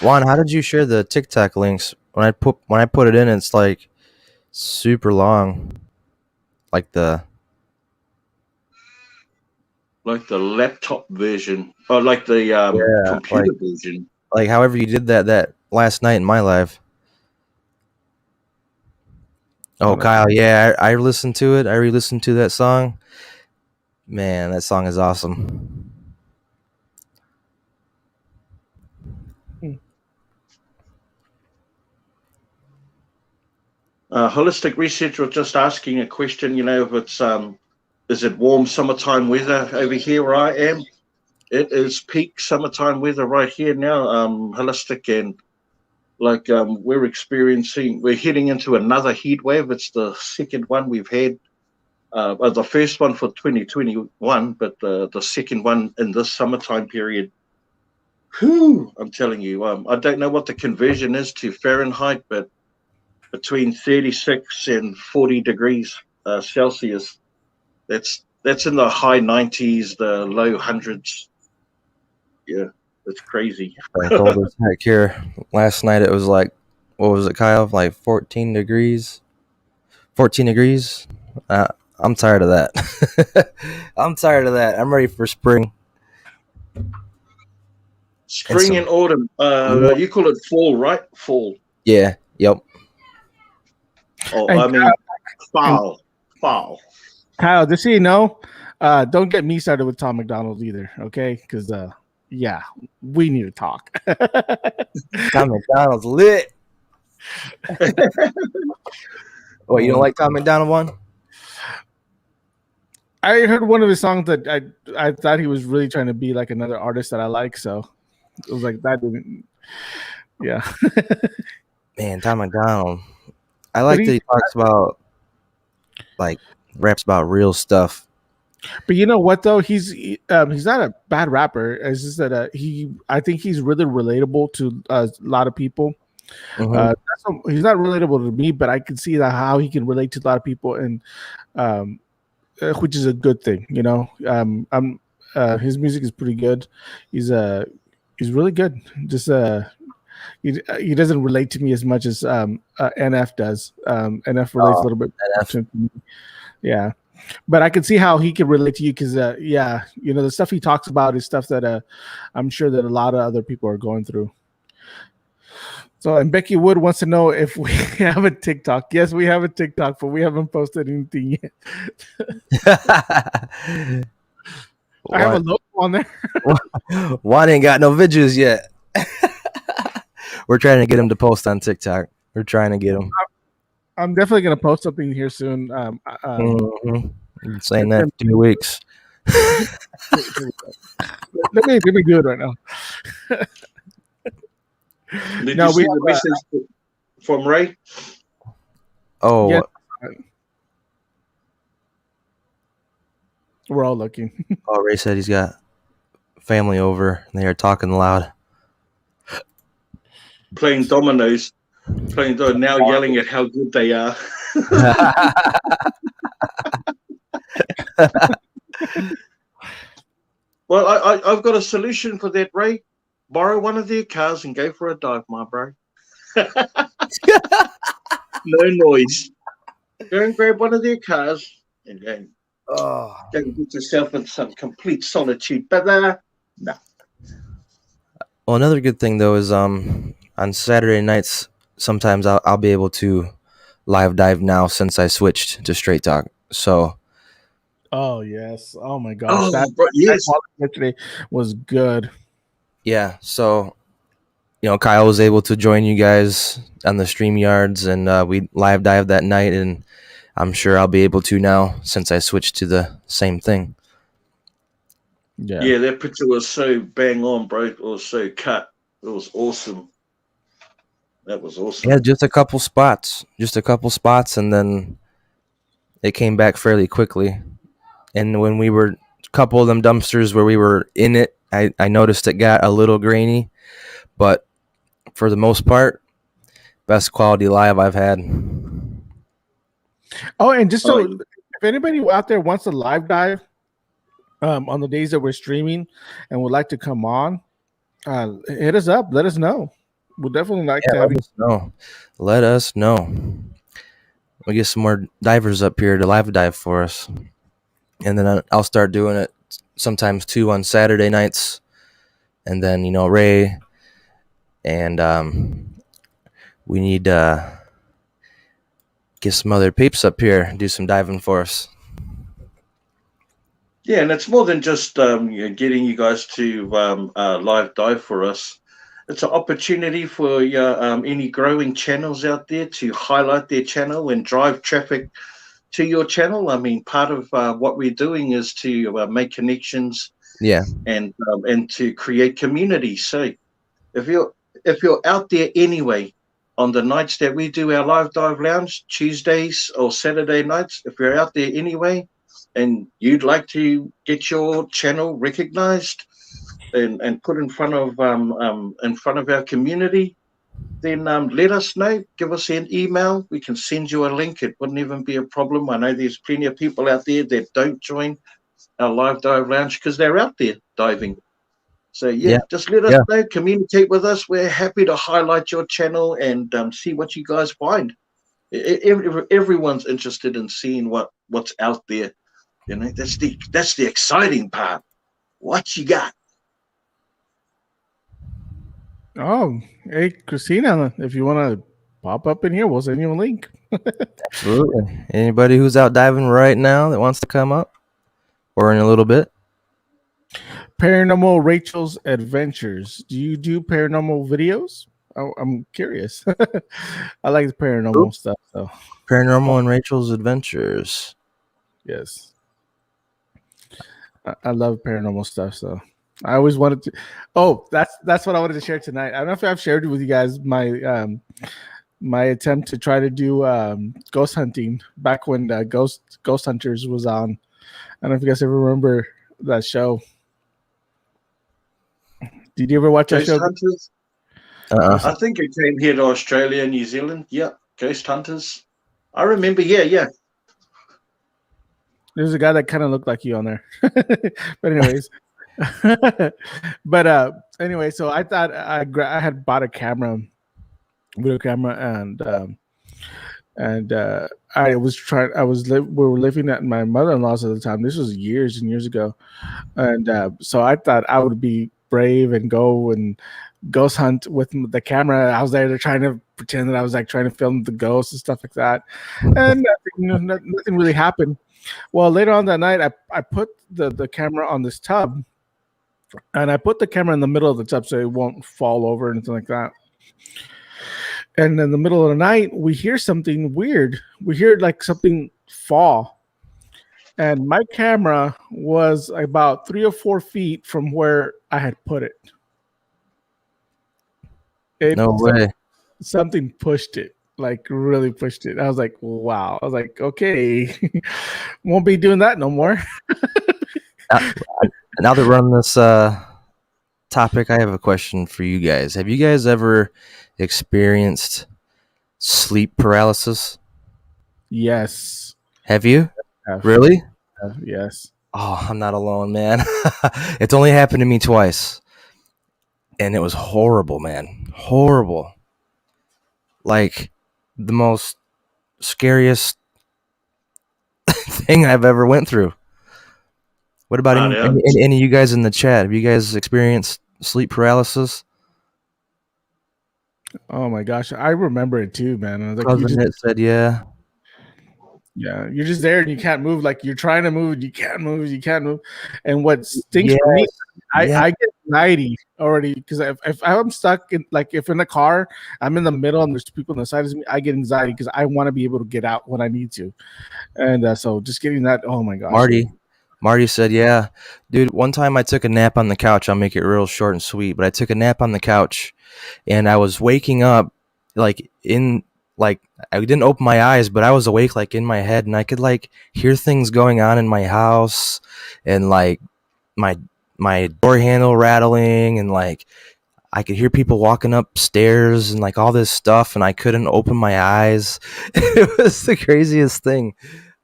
Juan. How did you share the TikTok links? When I put it in, it's like super long, like the laptop version, or like the computer version. Like however you did that last night in my live. Oh, Kyle, yeah, I listened to it. I re-listened to that song. Man, that song is awesome. Holistic Research was just asking a question, if it's is it warm summertime weather over here where I am. It is peak summertime weather right here now, Holistic, and like we're heading into another heat wave. It's the second one we've had. The first one for 2021, but the second one in this summertime period. Whew, I'm telling you, I don't know what the conversion is to Fahrenheit, but between 36 and 40 degrees Celsius, that's in the high 90s, the low hundreds. Yeah, it's crazy. Cold as heck here. Last night it was like, what was it, Kyle? Like 14 degrees. 14 degrees. I'm tired of that. I'm tired of that. I'm ready for spring. Spring and autumn. You call it fall, right? Fall. Yeah. Yep. Oh, And I mean, fall. Kyle, just so you know, don't get me started with Tom McDonald either, okay? Because yeah, we need to talk. Tom McDonald's lit. What, you don't like Tom McDonald one? I heard one of his songs that I thought he was really trying to be like another artist that I like, so it was like that didn't. Yeah. Man, Tom McDonald. I like that he talks about, like, raps about real stuff. But you know what though, he's not a bad rapper. It's just that I think he's really relatable to a lot of people. Mm-hmm. He's not relatable to me, but I can see that how he can relate to a lot of people, and which is a good thing, you know. His music is pretty good. He's really good. Just he doesn't relate to me as much as NF does. NF relates a little bit to me. Yeah. But I can see how he can relate to you because, yeah, you know, the stuff he talks about is stuff that I'm sure that a lot of other people are going through. So, and Becky Wood wants to know if we have a TikTok. Yes, we have a TikTok, but we haven't posted anything yet. I have a logo on there. Juan ain't got no videos yet. We're trying to get him to post on TikTok. We're trying to get him. I'm definitely going to post something here soon. I'm saying that in 2 weeks. Let me do it right now. Did you see the message from Ray? Oh, yeah. We're all looking. Oh, Ray said he's got family over and they are talking loud. Playing dominoes. Now yelling at how good they are. Well, I've got a solution for that, Ray. Borrow one of their cars and go for a dive, my bro. No noise. Go and grab one of their cars and go and get yourself in some complete solitude. But no. Well, another good thing though is on Saturday nights sometimes I'll be able to live dive now since I switched to Straight Talk. So. Oh yes! Oh my gosh! That yesterday was good. Yeah, so Kyle was able to join you guys on the StreamYards, and we live dived that night, and I'm sure I'll be able to now since I switched to the same thing. Yeah, that picture was so bang on, bro. It was so cut. It was awesome. That was awesome. Yeah, just a couple spots, and then it came back fairly quickly. And when we were a couple of them dumpsters where we were in it, I noticed it got a little grainy, but for the most part, best quality live I've had. Oh, and just so if anybody out there wants to live dive on the days that we're streaming and would like to come on, hit us up. Let us know. We'll definitely like to have you. Let us know. We'll get some more divers up here to live dive for us. And then I'll start doing it sometimes too on Saturday nights. And then, Ray and we need to get some other peeps up here and do some diving for us. Yeah, and it's more than just getting you guys to live dive for us. It's an opportunity for any growing channels out there to highlight their channel and drive traffic to your channel. I mean, part of what we're doing is to make connections, and to create community. So if you're out there anyway, on the nights that we do our live dive lounge, Tuesdays or Saturday nights, if you're out there anyway, and you'd like to get your channel recognized and put in front of our community, then let us know. Give us an email. We can send you a link. It wouldn't even be a problem. I know there's plenty of people out there that don't join our live dive lounge because they're out there diving. So just let us know. Communicate with us. We're happy to highlight your channel and see what you guys find. Everyone's interested in seeing what's out there. You know, that's the exciting part. What you got? Oh, hey, Christina, if you want to pop up in here, we'll send you a link. Absolutely. Anybody who's out diving right now that wants to come up, or in a little bit. Paranormal Rachel's Adventures. Do you do paranormal videos? I'm curious. I like the paranormal stuff. So Paranormal and Rachel's Adventures. Yes, I love paranormal stuff. So I always wanted to. Oh, that's what I wanted to share tonight. I don't know if I've shared with you guys my my attempt to try to do ghost hunting back when Ghost Hunters was on. I don't know if you guys ever remember that show. Did you ever watch that show? Hunters? I think it came here to Australia and New Zealand. Yeah, Ghost Hunters. I remember. Yeah. There's a guy that kind of looked like you on there. But anyways. Anyway, so I thought I had bought a video camera, and we were living at my mother-in-law's at the time. This was years and years ago, and so I thought I would be brave and go and ghost hunt with the camera. I was there trying to pretend that I was like trying to film the ghosts and stuff like that, and nothing really happened. Well, later on that night, I put the camera on this tub, and I put the camera in the middle of the tub so it won't fall over or anything like that. And in the middle of the night, we hear something weird. We hear like something fall. And my camera was about 3 or 4 feet from where I had put it. No way. Something pushed it, like really pushed it. I was like, wow. I was like, okay, won't be doing that no more. Now that we're on this topic, I have a question for you guys. Have you guys ever experienced sleep paralysis? Yes. Have you? Really? Yes. Oh, I'm not alone, man. It's only happened to me twice. And it was horrible, man. Horrible. Like the most scariest thing I've ever went through. What about any of you guys in the chat? Have you guys experienced sleep paralysis? Oh my gosh, I remember it too, man. I was like, said, yeah. Yeah, you're just there and you can't move. Like you're trying to move, you can't move. And what stinks for me, I get anxiety already because if I'm stuck in, like if in a car, I'm in the middle and there's people on the side of me, I get anxiety because I want to be able to get out when I need to. And so just getting that, oh my gosh. Marty said, yeah, dude, one time I took a nap on the couch. I'll make it real short and sweet, but I took a nap on the couch and I was waking up I didn't open my eyes, but I was awake like in my head and I could like hear things going on in my house and like my door handle rattling and like I could hear people walking upstairs and like all this stuff and I couldn't open my eyes. It was the craziest thing.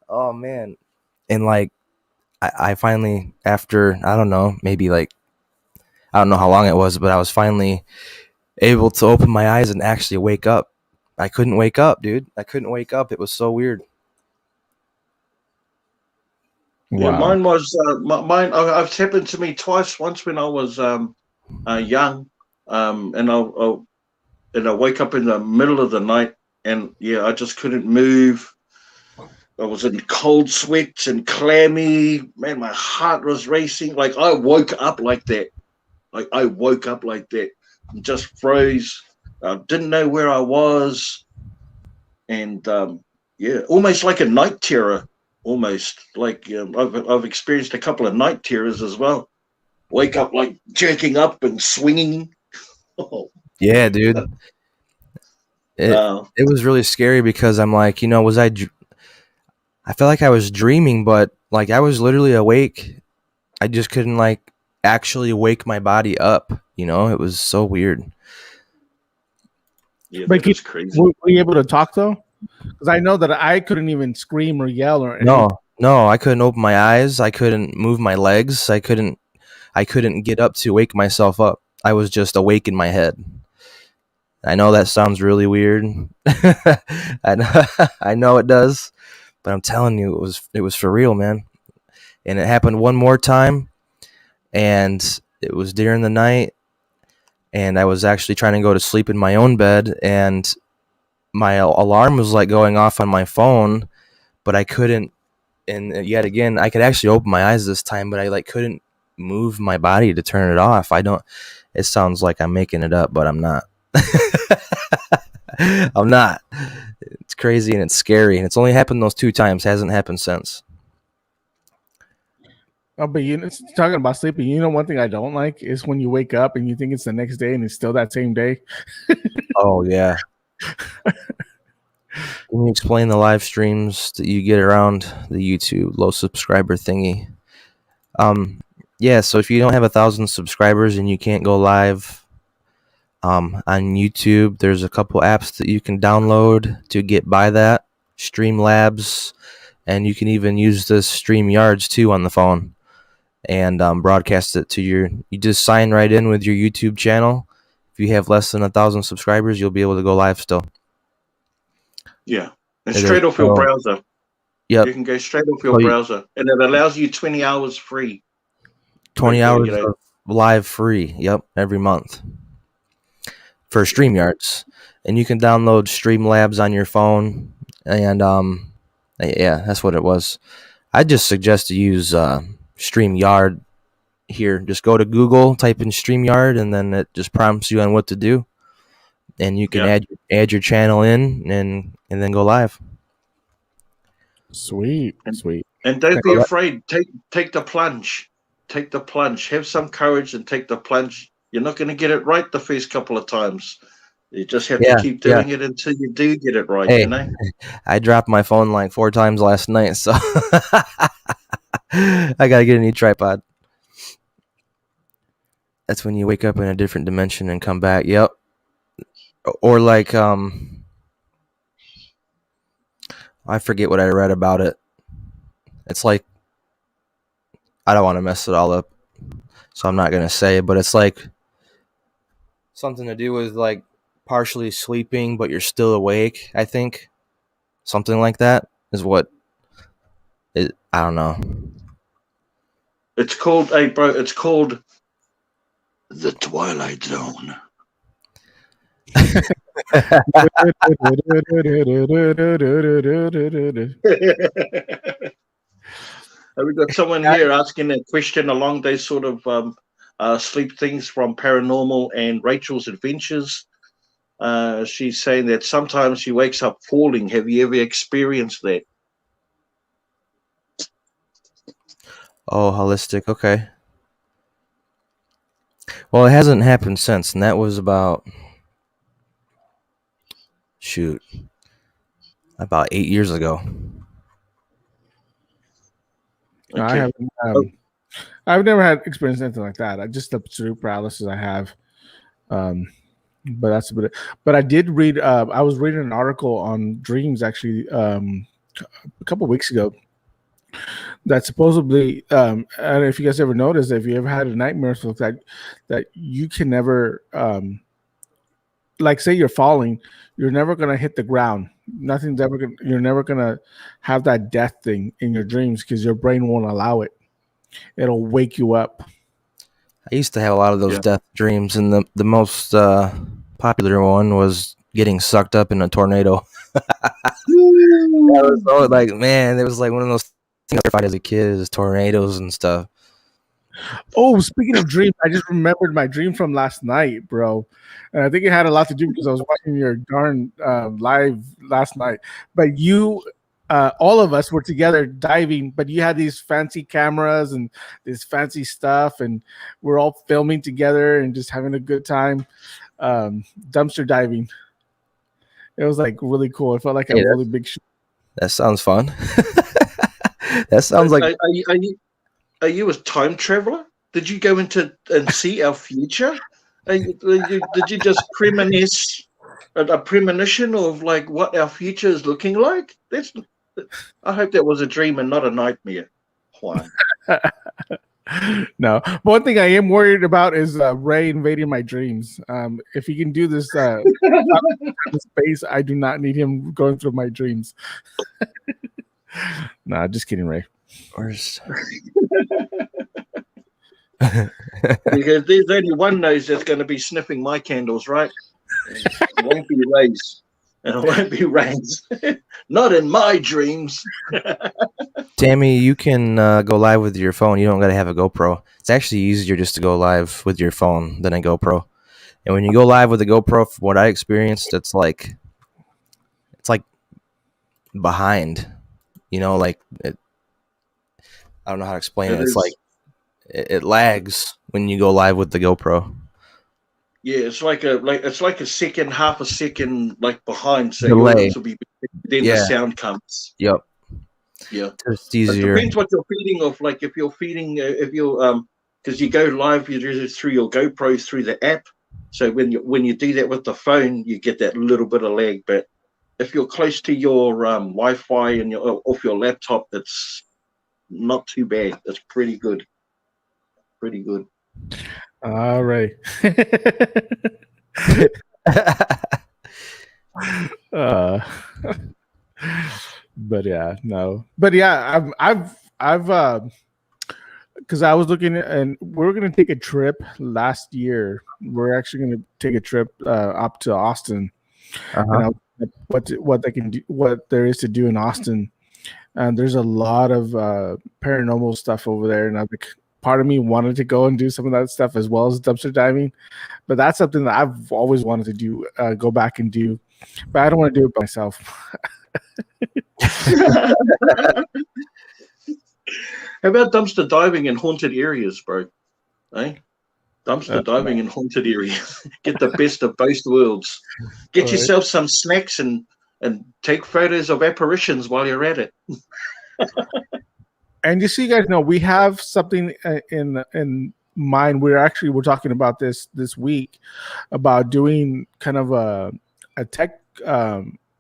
Oh man. And like I finally, after, I don't know, maybe like, I don't know how long it was, but I was finally able to open my eyes and actually wake up. I couldn't wake up, dude. I couldn't wake up. It was so weird. Wow. Yeah, mine was, it's happened to me twice. Once when I was young, and I wake up in the middle of the night and yeah, I just couldn't move. I was in cold sweats and clammy. Man, my heart was racing. Like I woke up like that. And just froze. I didn't know where I was. And Yeah, almost like a night terror. Almost like I've experienced a couple of night terrors as well. Wake up like jerking up and swinging. Oh, Yeah, dude. It wow. it was really scary because I'm like, I felt like I was dreaming, but like I was literally awake. I just couldn't like actually wake my body up. It was so weird. Yeah, But that is crazy. were you able to talk though? Because I know that I couldn't even scream or yell or anything. No, I couldn't open my eyes. I couldn't move my legs. I couldn't get up to wake myself up. I was just awake in my head. I know that sounds really weird. I know it does, but I'm telling you, it was for real, man. And it happened one more time, and it was during the night, and I was actually trying to go to sleep in my own bed, and my alarm was like going off on my phone, but I couldn't. And yet again, I could actually open my eyes this time, but I like couldn't move my body to turn it off. It sounds like I'm making it up, but I'm not. I'm not. It's crazy and it's scary, and it's only happened those 2 times. Hasn't happened since. Oh, but talking about sleeping, one thing I don't like is when you wake up and you think it's the next day and it's still that same day. Oh yeah. Can you explain the live streams that you get around the YouTube low subscriber thingy? Yeah, so if you don't have 1,000 subscribers and you can't go live on YouTube, there's a couple apps that you can download to get by that. Streamlabs, and you can even use this StreamYards too on the phone and broadcast it to you just sign right in with your YouTube channel. If you have less than 1,000 subscribers, you'll be able to go live still. Yeah, and straight off your browser. Yep. You can go straight off your browser, and it allows you 20 hours free. 20 hours of live free. Yep, every month for StreamYards, and you can download Streamlabs on your phone. And yeah, that's what it was. I just suggest to use StreamYard here. Just go to Google, type in StreamYard, and then it just prompts you on what to do. And you can add your channel in and then go live. Sweet. And don't be afraid. Take the plunge. Take the plunge. Have some courage and take the plunge. You're not going to get it right the first couple of times. You just have to keep doing it until you do get it right. Hey, I dropped my phone like 4 times last night, so I gotta get a new tripod. That's when you wake up in a different dimension and come back. Yep. Or like I forget what I read about it. It's like, I don't want to mess it all up, so I'm not gonna say it, but it's like something to do with like partially sleeping but you're still awake. I think something like that is what it, I don't know. It's called, hey bro, it's called the Twilight Zone. We've got someone here asking a question along those sort of sleep things from Paranormal and Rachel's Adventures. She's saying that sometimes she wakes up falling. Have you ever experienced that? Oh, holistic. Okay. Well, it hasn't happened since, and that was about about 8 years ago. Okay. I've never had experienced anything like that. I just the sleep paralysis I have, but that's a bit. But I did read. I was reading an article on dreams actually a couple of weeks ago. That supposedly, and if you guys ever noticed, if you ever had a nightmare like that you can never, like say you're falling, you're never gonna hit the ground. Nothing's ever gonna. You're never gonna have that death thing in your dreams because your brain won't allow it. It'll wake you up. I used to have a lot of those death dreams, and the most popular one was getting sucked up in a tornado. That was so, like, man, it was like one of those things I tried as a kid, is tornadoes and stuff. Oh, speaking of dreams, I just remembered my dream from last night, bro. And I think it had a lot to do because I was watching your darn live last night. But you, all of us were together diving, but you had these fancy cameras and this fancy stuff, and we're all filming together and just having a good time dumpster diving. It was like really cool. It felt like a really big show. That sounds fun. That sounds like. Are you a time traveler? Did you go into and see our future? Did you just reminisce a premonition of like what our future is looking like? I hope that was a dream and not a nightmare. Juan. No, one thing I am worried about is Ray invading my dreams. If he can do this space, I do not need him going through my dreams. Nah, just kidding, Ray. Because there's only one nose that's going to be sniffing my candles, right? It won't be Ray's. And it won't be Ray's. Not in my dreams. Tammy, you can go live with your phone. You don't got to have a GoPro. It's actually easier just to go live with your phone than a GoPro. And when you go live with a GoPro, from what I experienced, it's like behind. You know, like I don't know how to explain it. It's like it lags when you go live with the GoPro. Yeah, it's like a second, half a second, like behind. So delay. Will be then the sound comes. Yep. Yeah, it's easier. It depends what you're feeding off. Like if you're feeding, because you go live, you do it through your GoPro through the app. So when you do that with the phone, you get that little bit of lag. But if you're close to your Wi-Fi and off your laptop, that's not too bad. That's pretty good. Pretty good. All right. But yeah, no. But yeah, I've because I was looking and we were gonna take a trip last year. We're actually gonna take a trip up to Austin. And what they can do, what there is to do in Austin. And there's a lot of paranormal stuff over there, and I think part of me wanted to go and do some of that stuff as well as dumpster diving, but that's something that I've always wanted to do, go back and do, but I don't want to do it by myself. How about dumpster diving in haunted areas, bro? Eh? Dumpster diving in haunted areas. Get the best of both worlds. Get yourself some snacks and take photos of apparitions while you're at it. And just so you guys know, we have something in mind. We're talking about this week about doing kind of a tech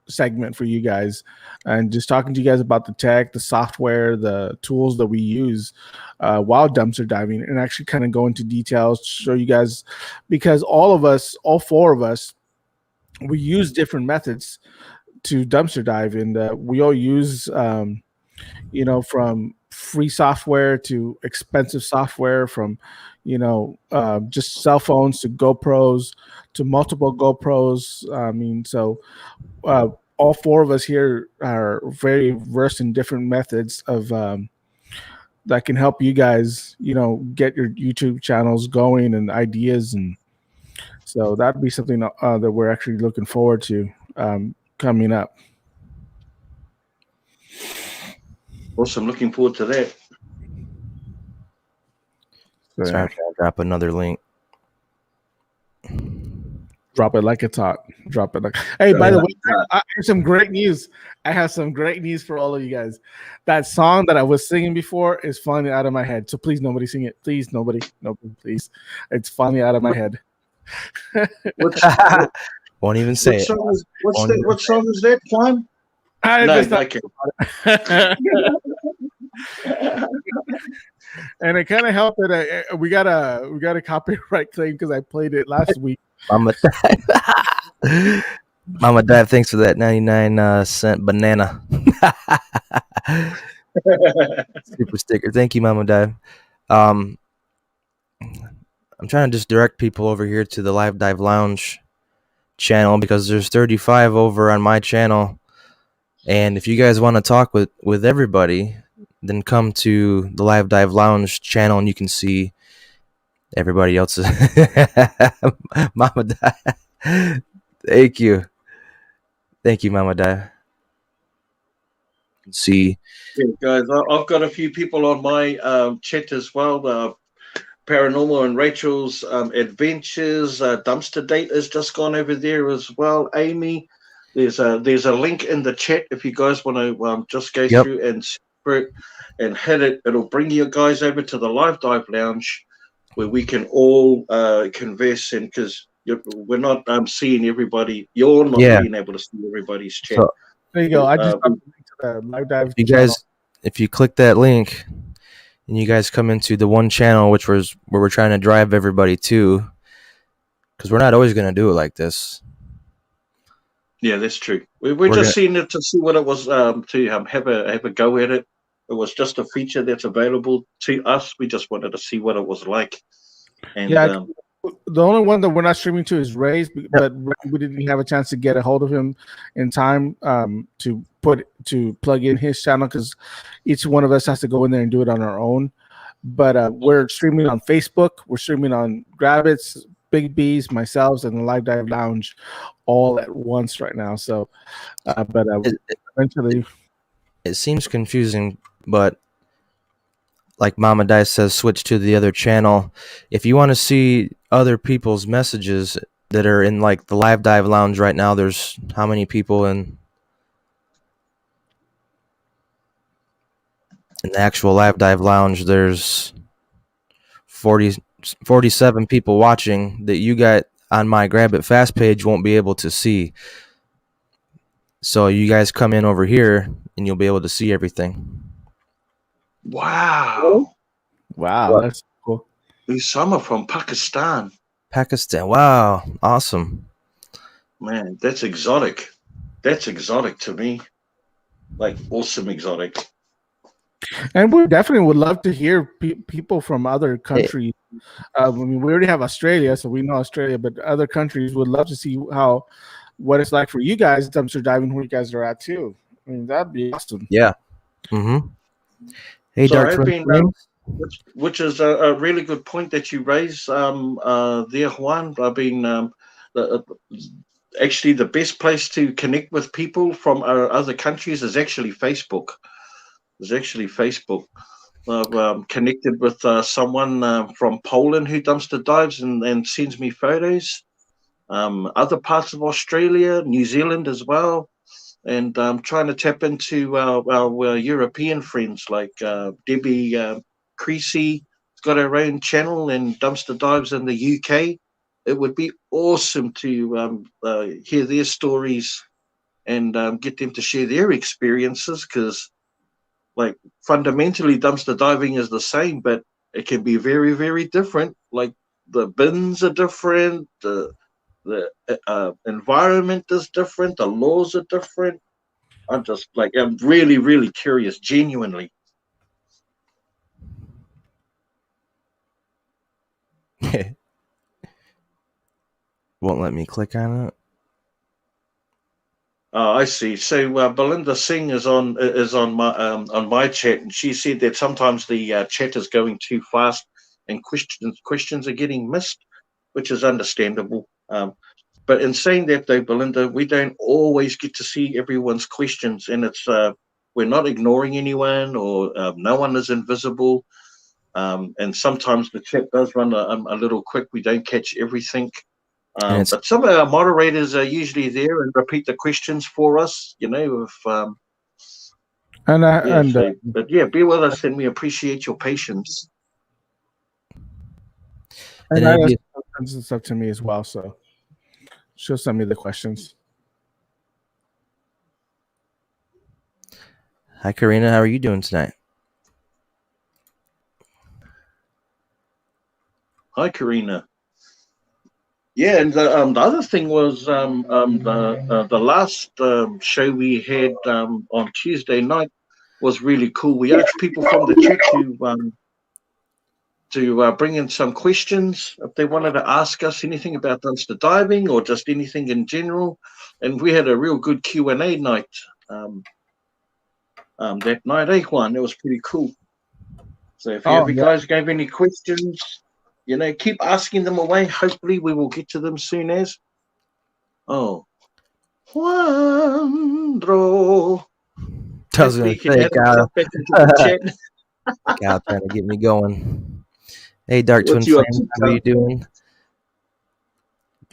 segment for you guys, and just talking to you guys about the tech, the software, the tools that we use while dumpster diving, and actually kind of go into details to show you guys, because all four of us, we use different methods to dumpster dive, and we all use from free software to expensive software, from just cell phones to GoPros to multiple GoPros. I mean, so all four of us here are very versed in different methods of that can help you guys, get your YouTube channels going and ideas, and so that'd be something that we're actually looking forward to coming up. Awesome, looking forward to that. Sorry, I'm trying to drop another link. Drop it like it's hot. Drop it like. Hey, by the way, I have some great news. I have some great news for all of you guys. That song that I was singing before is finally out of my head. So please, nobody sing it. Please, nobody, please. It's finally out of my head. Won't even say it. What song is that, Juan? And it kind of helped that we got a copyright claim because I played it last week. Mama Dive, thanks for that 99-cent banana super sticker. Thank you, Mama Dive. I'm trying to just direct people over here to the Live Dive Lounge channel because there's 35 over on my channel. And if you guys want to talk with everybody, then come to the Live Dive Lounge channel and you can see everybody else's. Mama Dive. Thank you, Mama Dive. You can see. Yeah, guys, I've got a few people on my chat as well. Paranormal and Rachel's Adventures. Dumpster Date has just gone over there as well. Amy, there's a link in the chat if you guys want to just go through and hit it. It'll bring you guys over to the Live Dive Lounge where we can all converse, and because we're not seeing everybody, you're not being able to see everybody's chat. So, there you go. I just to the Live Dive. You guys, if you click that link and you guys come into the one channel, which was where we're trying to drive everybody to, because we're not always going to do it like this. Yeah, that's true. We're just seeing it to see what it was, to have a go at it. It was just a feature that's available to us. We just wanted to see what it was like. And the only one that we're not streaming to is Ray's, but we didn't have a chance to get a hold of him in time to plug in his channel, because each one of us has to go in there and do it on our own. But we're streaming on Facebook, we're streaming on Grabbits, Big B's, myself, and the Live Dive Lounge all at once right now. So, but eventually, it seems confusing, but like Mama Dice says, switch to the other channel. If you want to see other people's messages that are in like the Live Dive Lounge right now, there's how many people in the actual Live Dive Lounge? There's 47 people watching that you got on my Grab It Fast page won't be able to see. So you guys come in over here and you'll be able to see everything. Wow. That's cool. Usama from Pakistan. Wow. Awesome. Man, that's exotic. That's exotic to me. Like, awesome exotic. And we definitely would love to hear people from other countries. I mean, we already have Australia, so we know Australia, but other countries would love to see what it's like for you guys dumpster diving where you guys are at too. I mean, that'd be awesome. Yeah. Mm-hmm. Hey, so which is a really good point that you raise there, Juan. I've been actually the best place to connect with people from other countries is actually Facebook. I've connected with someone from Poland who dumpster dives and sends me photos. Other parts of Australia, New Zealand as well. And I'm trying to tap into our European friends like Debbie Creasy. Has got her own channel and dumpster dives in the UK. It would be awesome to hear their stories and get them to share their experiences, because like fundamentally dumpster diving is the same, but it can be very, very different. Like the bins are different, the environment is different, the laws are different. I'm really, really curious, genuinely. Won't let me click on it. Oh, I see. So Belinda Singh is on my chat, and she said that sometimes the chat is going too fast and questions are getting missed, which is understandable. But in saying that, though, Belinda, we don't always get to see everyone's questions, and it's we're not ignoring anyone, or no one is invisible. And sometimes the chat does run a little quick. We don't catch everything. But some of our moderators are usually there and repeat the questions for us, you know. But yeah, bear with us, and we appreciate your patience. And that sends stuff to me as well, so she'll send me the questions. Hi, Karina. How are you doing tonight? Hi, Karina. Yeah, and the other thing was the last show we had on Tuesday night was really cool. We asked people from the chat to bring in some questions if they wanted to ask us anything about dumpster diving or just anything in general, and we had a real good Q&A night. that night, Juan. It was pretty cool. So if you Oh, ever yeah. guys have any questions, keep asking them away. Hopefully we will get to them soon as. Oh. Juandro. I was gonna Hopefully he can say, add himself back into the chat. Kyle trying to get me going. Hey, Dark Twin What's you up Flame, to, how are you doing?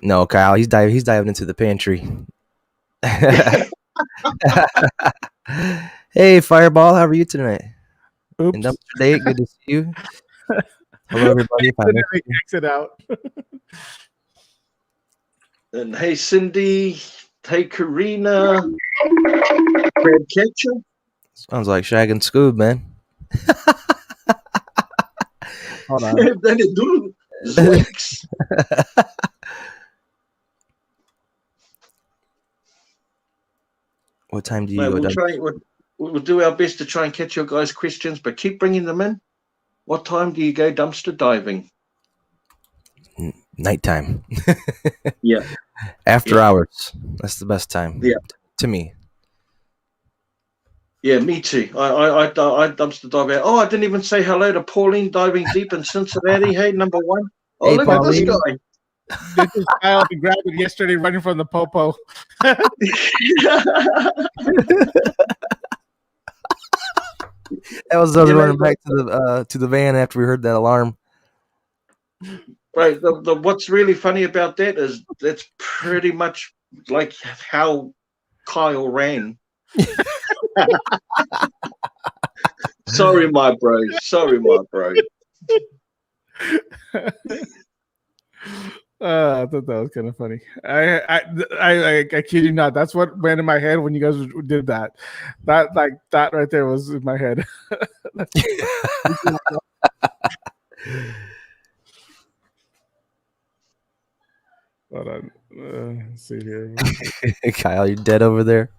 No, Kyle, he's diving into the pantry. Hey, Fireball, how are you tonight? Oops. And Dumpster Date, good to see you. Hello, everybody. If I missed you. Exit out. And hey, Cindy. Hey, Karina. Crab Catcher. Sounds like Shag and Scoob, man. Hold on. Then it do. Zlex. What time do you No, go we'll, down? we'll do our best to try and catch your guys' questions, but keep bringing them in. What time do you go dumpster diving? Nighttime. Yeah. After hours. That's the best time. Yeah. To me. Yeah, me too. I dumpster dive out. Oh, I didn't even say hello to Pauline diving deep in Cincinnati. Hey, number one. Oh, Hey, look Pauline. at this This is Kyle. I grabbed it yesterday running from the popo. guy. That was us You know, running back to the van after we heard that alarm. Right. What's really funny about that is that's pretty much like how Kyle ran. Sorry, my bro. I thought that was kind of funny. I kid you not. That's what went in my head when you guys did that. That right there was in my head. Hold on. Let's see here. Kyle, you're dead over there.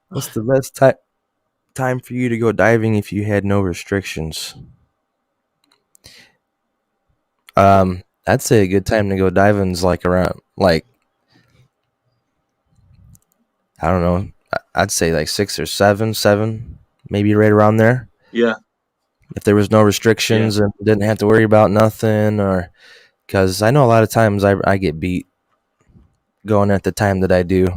What's the best time for you to go diving if you had no restrictions? I'd say a good time to go diving is around I don't know. I'd say 6 or 7, maybe right around there. Yeah. If there was no restrictions and didn't have to worry about nothing, or because I know a lot of times I get beat going at the time that I do,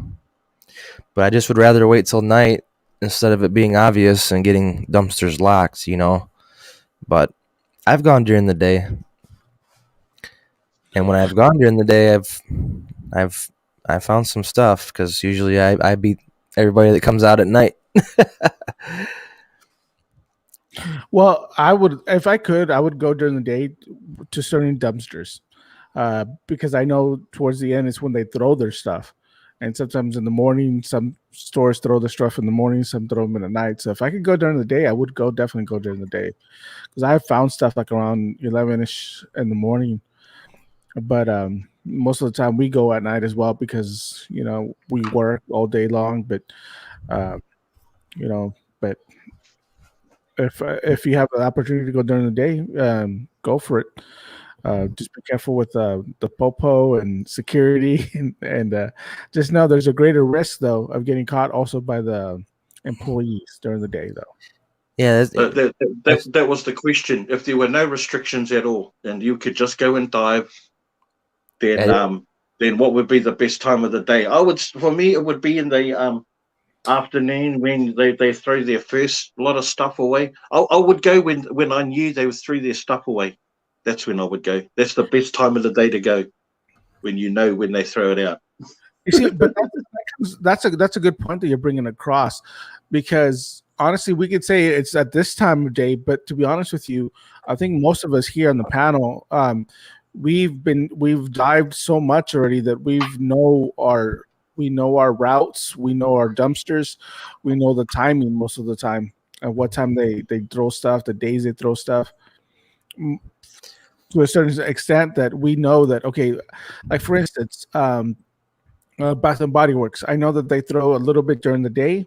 but I just would rather wait till night instead of it being obvious and getting dumpsters locked, But I've gone during the day, and when I've gone during the day, I've found some stuff because usually I beat everybody that comes out at night. Well, if I could, I would go during the day to certain dumpsters, because I know towards the end is when they throw their stuff, and sometimes in the morning, some stores throw their stuff in the morning, some throw them in the night. So if I could go during the day, I would definitely go during the day, because I have found stuff around 11ish in the morning, but most of the time we go at night as well because we work all day long, but but if you have the opportunity to go during the day, go for it. Just be careful with the popo and security, and just know there's a greater risk though of getting caught also by the employees during the day though. Yeah, that was the question. If there were no restrictions at all, and you could just go and dive, then what would be the best time of the day? For me, it would be in the afternoon when they throw their first lot of stuff away. I would go when I knew they threw their stuff away. That's when I would go. That's the best time of the day to go, when they throw it out. You see, but that's a good point that you're bringing across, because honestly, we could say it's at this time of day, but to be honest with you, I think most of us here on the panel, we've dived so much already that we know our routes, we know our dumpsters, we know the timing most of the time, and what time they throw stuff, the days they throw stuff, to a certain extent that we know that, okay, like for instance, Bath and Body Works, I know that they throw a little bit during the day,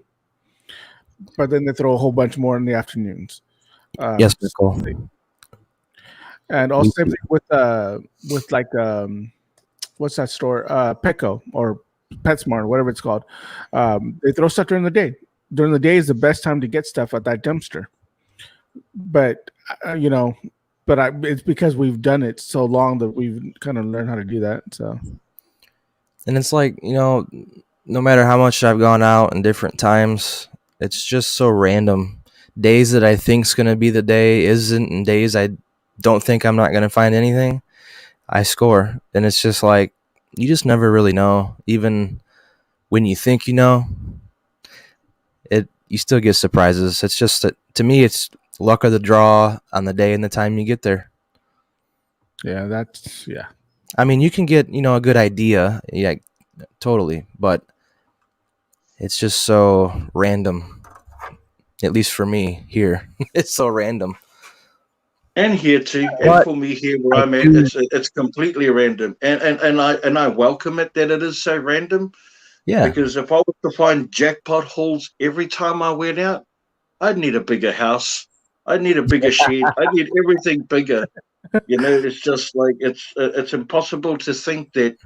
but then they throw a whole bunch more in the afternoons. Yes, Nicole. And also same thing with what's that store? Petco or PetSmart, whatever it's called. They throw stuff during the day. during the day is the best time to get stuff at that dumpster. But it's because we've done it so long that we've kind of learned how to do that. So, and it's like, no matter how much I've gone out in different times, it's just so random. Days that I think's gonna be the day isn't, and days I don't think I'm not gonna find anything, I score. And it's just like, you just never really know. Even when you think you know, you still get surprises. It's just that, to me, it's luck of the draw on the day and the time you get there. Yeah, I mean, you can get, a good idea. Yeah, totally. But it's just so random. At least for me here. It's so random. And here too, and for me here where I'm at, it's completely random. And I welcome it that it is so random. Yeah. Because if I was to find jackpot holes every time I went out, I'd need a bigger house. I'd need a bigger shed. I'd need everything bigger. It's just like it's impossible to think that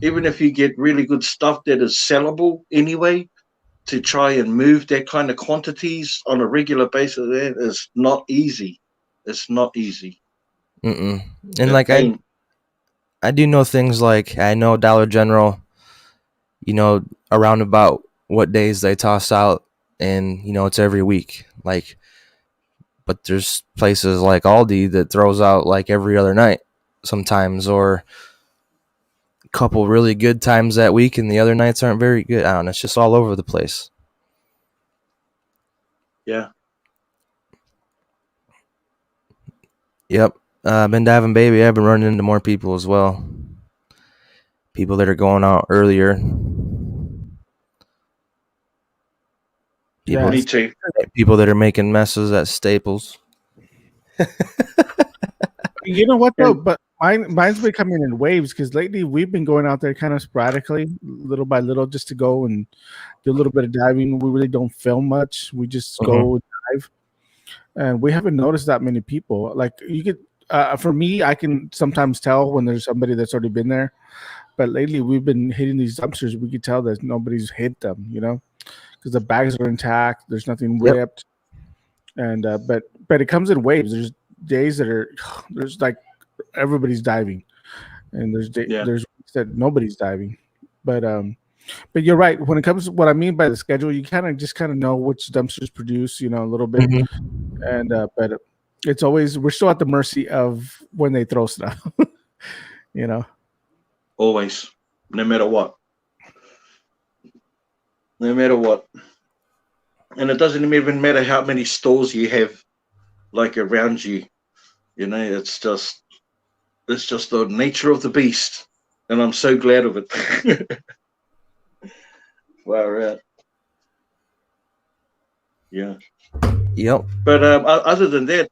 even if you get really good stuff that is sellable anyway, to try and move that kind of quantities on a regular basis, that is not easy. It's not easy. And like I do know things like, I know Dollar General, around about what days they toss out, and it's every week. Like, but there's places like Aldi that throws out like every other night sometimes, or a couple really good times that week, and the other nights aren't very good. I don't know. It's just all over the place. Yeah. Yep. Been diving, baby. I've been running into more people as well. People that are going out earlier. Me too. People that are making messes at Staples. You know what though? But mine's been coming in waves, because lately we've been going out there kind of sporadically, little by little, just to go and do a little bit of diving. We really don't film much. We just go dive, and we haven't noticed that many people. Like, you could, for me, I can sometimes tell when there's somebody that's already been there. But lately we've been hitting these dumpsters. We could tell that nobody's hit them, because the bags are intact. There's nothing ripped, and but it comes in waves. There's days there's like everybody's diving, and there's weeks that nobody's diving. But you're right. When it comes to what I mean by the schedule, you kind of know which dumpsters produce, a little bit, and but it's always, we're still at the mercy of when they throw stuff, Always, no matter what. No matter what. And it doesn't even matter how many stores you have like around you. It's just the nature of the beast. And I'm so glad of it. Wow, right. Yeah. Yep. But other than that,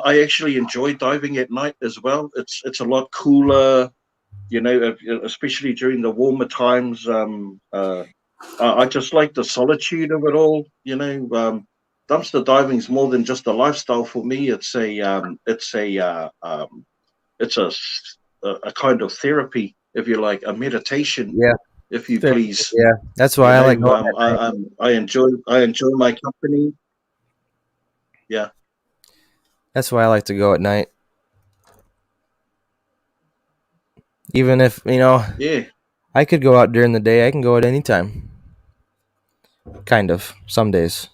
I actually enjoy diving at night as well. It's a lot cooler, especially during the warmer times. I just like the solitude of it all. Dumpster diving is more than just a lifestyle for me. It's a kind of therapy, if you like, a meditation. Yeah. If you please. Yeah, that's why I like. I enjoy my company. Yeah. That's why I like to go at night. Even if, yeah, I could go out during the day, I can go at any time. Kind of, some days.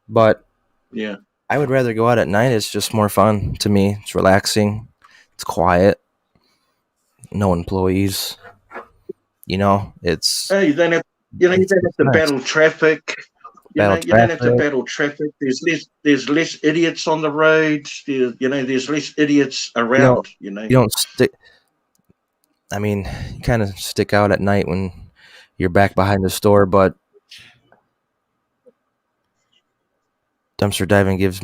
But yeah, I would rather go out at night. It's just more fun to me. It's relaxing. It's quiet. No employees. It's... You don't have to battle traffic. You don't have to battle traffic. There's less idiots on the roads. There's less idiots around. You don't stick. I mean, you kind of stick out at night when you're back behind the store, but dumpster diving gives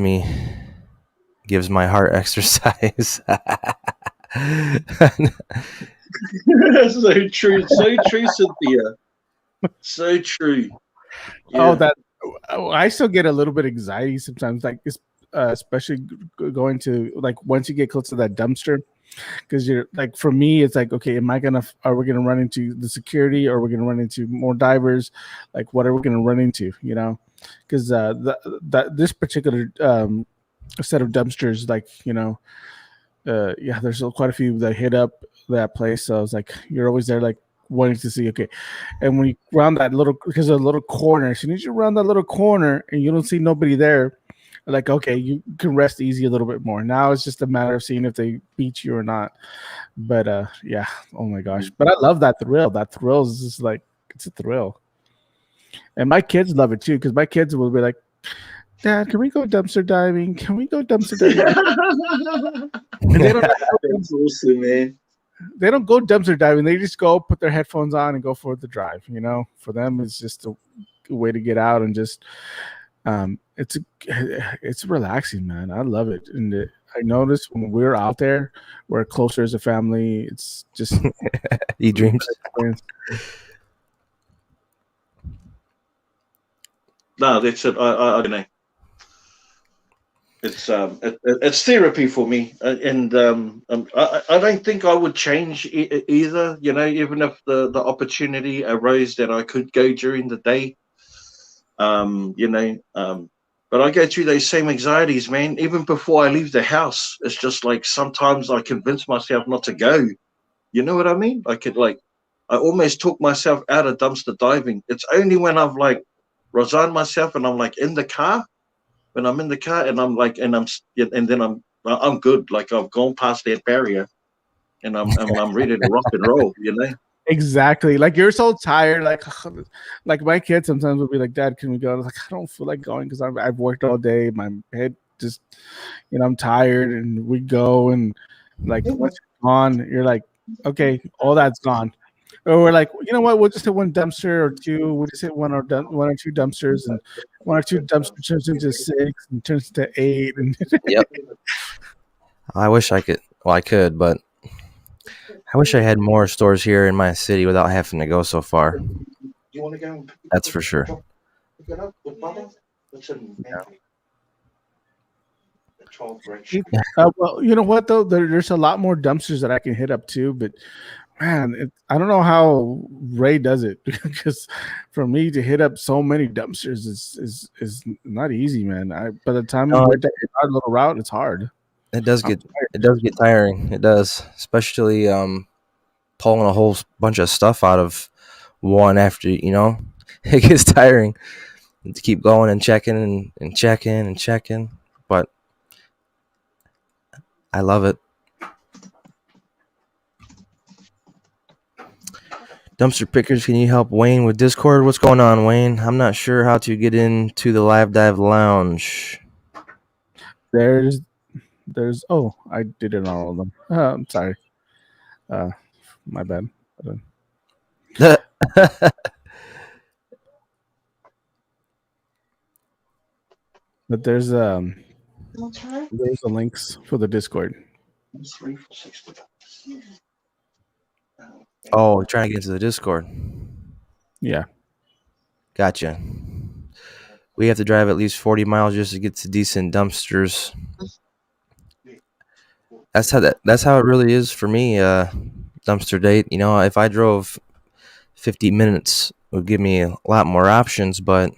my heart exercise. So true, Cynthia. So true. Yeah. I still get a little bit of anxiety sometimes, like especially going to, like, once you get close to that dumpster, because you're like, for me, it's like, okay, are we gonna run into the security, or are we gonna run into more divers? Like, what are we gonna run into? Because this particular set of dumpsters, like, yeah, there's quite a few that hit up that place. So I was like, you're always there, like, wanting to see, okay. And when you round that little, because of a little corner, as soon as you round that little corner and you don't see nobody there, like, okay, you can rest easy a little bit more. Now it's just a matter of seeing if they beat you or not. But yeah, oh my gosh. But I love that thrill. That thrill is just like, it's a thrill. And my kids love it too, because my kids will be like, Dad, can we go dumpster diving? Can we go dumpster diving? And they don't That's awesome, man. They don't go dumpster diving. They just go put their headphones on and go for the drive. For them, it's just a way to get out and just it's relaxing, man. I love it. And I noticed when we're out there, we're closer as a family. It's just E-Dreams. No, that's it. I don't know. It's therapy for me, and I don't think I would change either. Even if the opportunity arose that I could go during the day, but I go through those same anxieties, man. Even before I leave the house, it's just like sometimes I convince myself not to go. You know what I mean? I almost talk myself out of dumpster diving. It's only when I've like resigned myself and I'm like in the car. When I'm in the car and I'm like, and then I'm good. Like I've gone past that barrier, and I'm ready to rock and roll. Exactly. Like you're so tired. Like my kids sometimes will be like, Dad, can we go? I was like, I don't feel like going because I've worked all day. My head just, I'm tired. And we go and like once you're gone, you're like, okay, all that's gone. Or we're like, you know what? We'll just hit one dumpster or two. We'll just hit one or two dumpsters, and one or two dumpsters turns into 6 and turns into 8. And Yep. I wish I could. Well, I could, but I wish I had more stores here in my city without having to go so far. You want to go? That's for sure. Pick it up with Bubba? It's in well, you know what though? There's a lot more dumpsters that I can hit up too, but man, I don't know how Ray does it, because for me to hit up so many dumpsters is not easy, man. By the time we went that little route, it's hard. It does get tiring. It does, especially pulling a whole bunch of stuff out of one after it gets tiring to keep going and checking and checking and checking. But I love it. Dumpster Pickers, can you help Wayne with Discord? What's going on, Wayne? I'm not sure how to get into the Live Dive Lounge. There's oh, I did it on all of them. I'm sorry. My bad. But there's the links for the Discord. Oh, trying to get into the Discord. Yeah. Gotcha. We have to drive at least 40 miles just to get to decent dumpsters. That's how it really is for me. Dumpster date. If I drove 50 minutes, it would give me a lot more options, but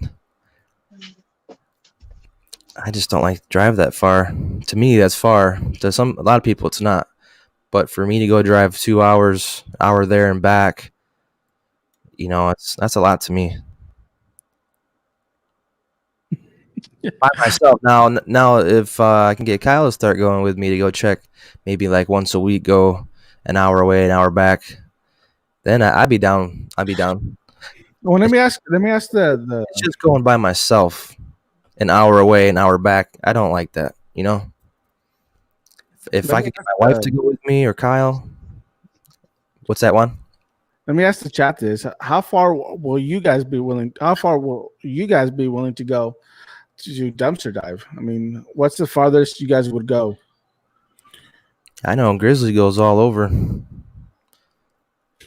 I just don't like to drive that far. To me, that's far. To a lot of people, it's not. But for me to go drive 2 hours, hour there and back, that's a lot to me. By myself now, if I can get Kyle to start going with me to go check, maybe like once a week, go an hour away, an hour back, then I'd be down. Well, let me ask the. It's just going by myself, an hour away, an hour back. I don't like that. If I could get my wife to go with me or Kyle. What's that one? Let me ask the chat this: How far will you guys be willing to go to dumpster dive? I mean, what's the farthest you guys would go? I know Grizzly goes all over.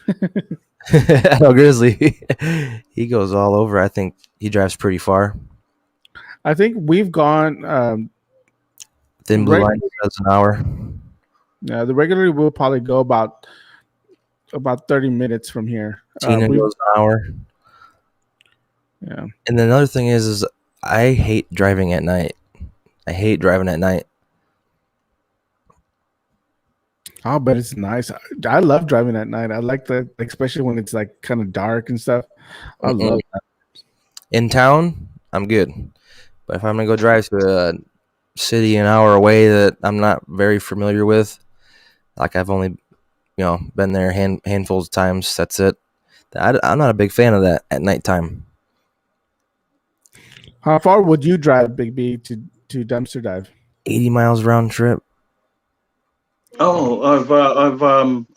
I know Grizzly. He goes all over. I think he drives pretty far. I think we've gone. Thin Blue Line does an hour. Yeah, the regular will probably go about 30 minutes from here. Tina goes an hour. Yeah. And another thing is I hate driving at night. I hate driving at night. Oh, but it's nice. I love driving at night. I like especially when it's like kind of dark and stuff. I love that. In town, I'm good. But if I'm gonna go drive to a city an hour away that I'm not very familiar with, like I've only, been there handfuls of times. That's it. I'm not a big fan of that at nighttime. How far would you drive, Big B, to dumpster dive? 80 miles round trip. Oh,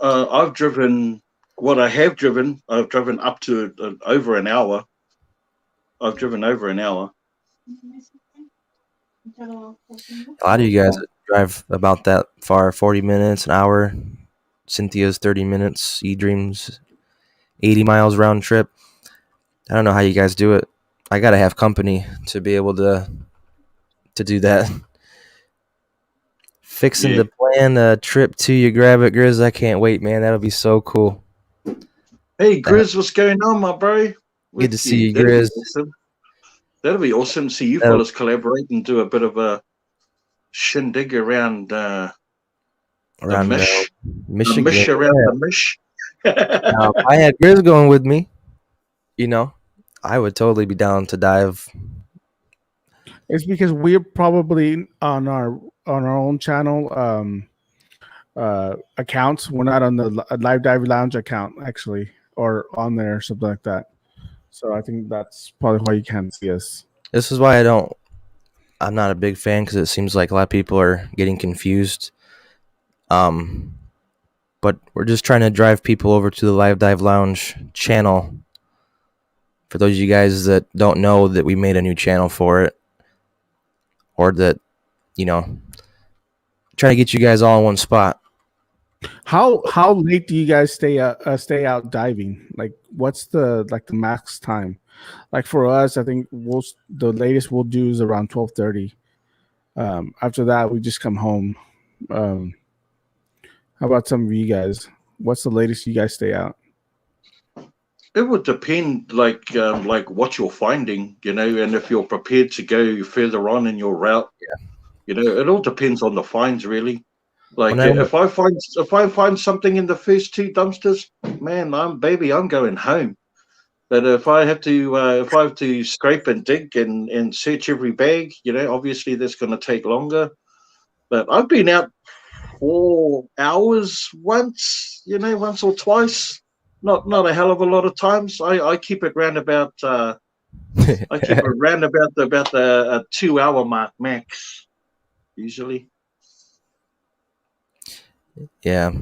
I've driven. What I have driven, I've driven up to over an hour. I've driven over an hour. A lot of you guys drive about that far, 40 minutes, an hour. Cynthia's 30 minutes. eDreams, 80 miles round trip. I don't know how you guys do it. I gotta have company to be able to do that. Fixing to plan a trip to you, grab it, Grizz. I can't wait, man. That'll be so cool. Hey, Grizz, what's going on, my bro? Good to see you, Grizz. That'll be awesome to see you fellas collaborate and do a bit of a shindig around Michigan. Around the Mish. Now, if I had Grizz going with me, I would totally be down to dive. It's because we're probably on our own channel accounts. We're not on the Live Dive Lounge account actually, or on there, something like that. So I think that's probably why you can't see us. This is why I'm not a big fan, because it seems like a lot of people are getting confused. But we're just trying to drive people over to the Live Dive Lounge channel. For those of you guys that don't know that we made a new channel for it, or that, trying to get you guys all in one spot. How late do you guys stay out diving? Like, what's the max time? Like for us, I think the latest we'll do is around 12:30. After that, we just come home. How about some of you guys? What's the latest you guys stay out? It would depend, like what you're finding, and if you're prepared to go further on in your route. Yeah. It all depends on the finds, really. Like if I find something in the first two dumpsters, man, I'm going home. But if I have to scrape and dig and search every bag, obviously that's going to take longer. But I've been out 4 hours once or twice. Not a hell of a lot of times. I keep it round about the 2 hour mark max, usually. Yeah.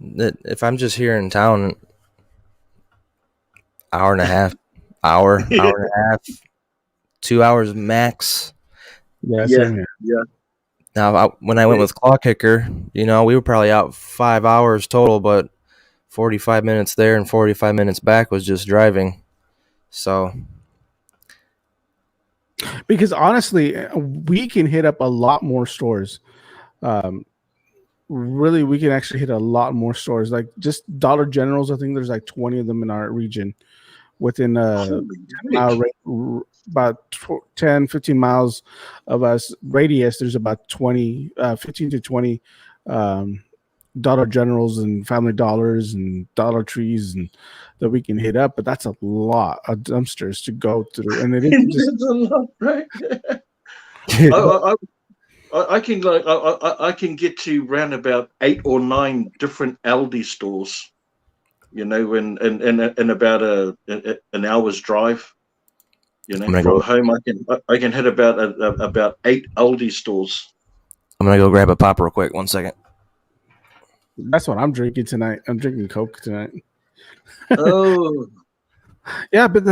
If I'm just here in town, hour and a half, 2 hours max. Yeah, same here. Yeah. Now, when I went with Claw Kicker, we were probably out 5 hours total, but 45 minutes there and 45 minutes back was just driving. So, because honestly, we can hit up a lot more stores. Really, we can actually hit a lot more stores. Like just Dollar Generals, I think there's like 20 of them in our region. Within about 10, 15 miles of us radius, there's about 15 to 20 Dollar Generals and Family Dollars and Dollar Trees and that we can hit up, but that's a lot of dumpsters to go through, and it is just a lot, right? I can get to round about 8 or 9 different Aldi stores, in about an hour's drive. From home, I can hit about 8 Aldi stores. I'm gonna go grab a pop real quick. 1 second. That's what I'm drinking tonight. I'm drinking Coke tonight. Oh, yeah, but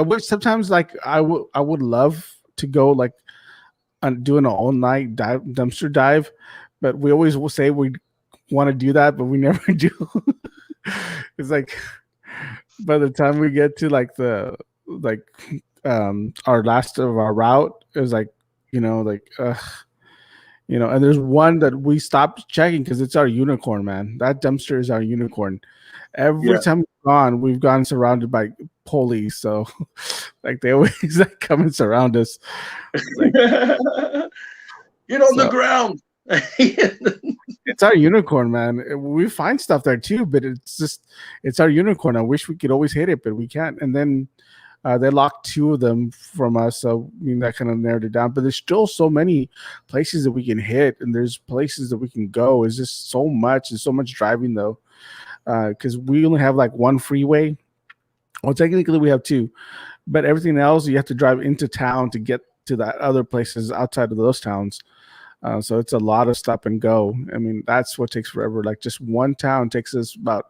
which sometimes like I would love to go like doing an all-night dumpster dive, but we always will say we want to do that, but we never do. It's like by the time we get to our last of our route, it was like You know, and there's one that we stopped checking because it's our unicorn, man. That dumpster is our unicorn. Every Yeah. time we've gone surrounded by police. So, like, they always like come and surround us. Like, Get on the so- ground. it's our unicorn, man. We find stuff there too, but it's our unicorn. I wish we could always hit it, but we can't. And then they locked 2 of them from us, so I mean that kind of narrowed it down. But there's still so many places that we can hit, and there's places that we can go. It's just so much. There's so much driving though, because we only have like 1 freeway. Well, technically we have 2, but everything else you have to drive into town to get to that other places outside of those towns. So it's a lot of stop and go. I mean, that's what takes forever. Like just one town takes us about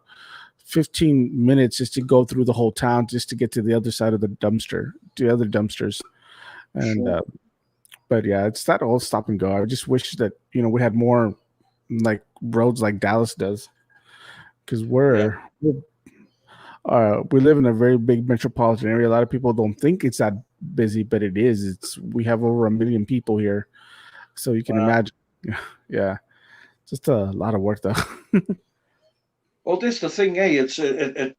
15 minutes just to go through the whole town just to get to the other side of the dumpster, to the other dumpsters. And but yeah, it's that whole stop and go. I just wish that we had more like roads like Dallas does, because we live in a very big metropolitan area. A lot of people don't think it's that busy, but it is. We have over 1 million people here. So you can imagine, yeah, just a lot of work though. Well, that's the thing, eh? It's when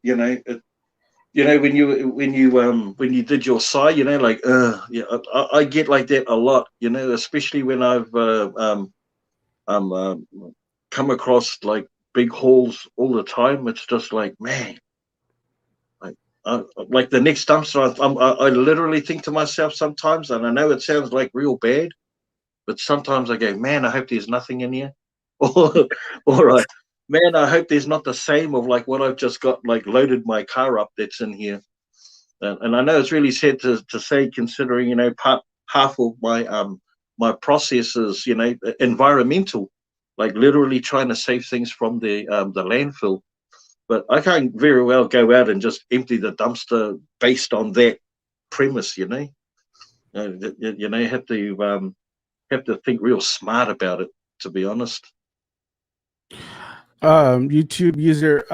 you did your side, like I get like that a lot, especially when I've come across like big hauls all the time. It's just like, man, like the next dumpster, I literally think to myself sometimes, and I know it sounds like real bad. But sometimes I go, man, I hope there's nothing in here. Or man, I hope there's not the same of like what I've just got like loaded my car up that's in here. And I know it's really sad to say, considering half of my process is environmental, like literally trying to save things from the landfill. But I can't very well go out and just empty the dumpster based on that premise, You have to think real smart about it, to be honest. YouTube user,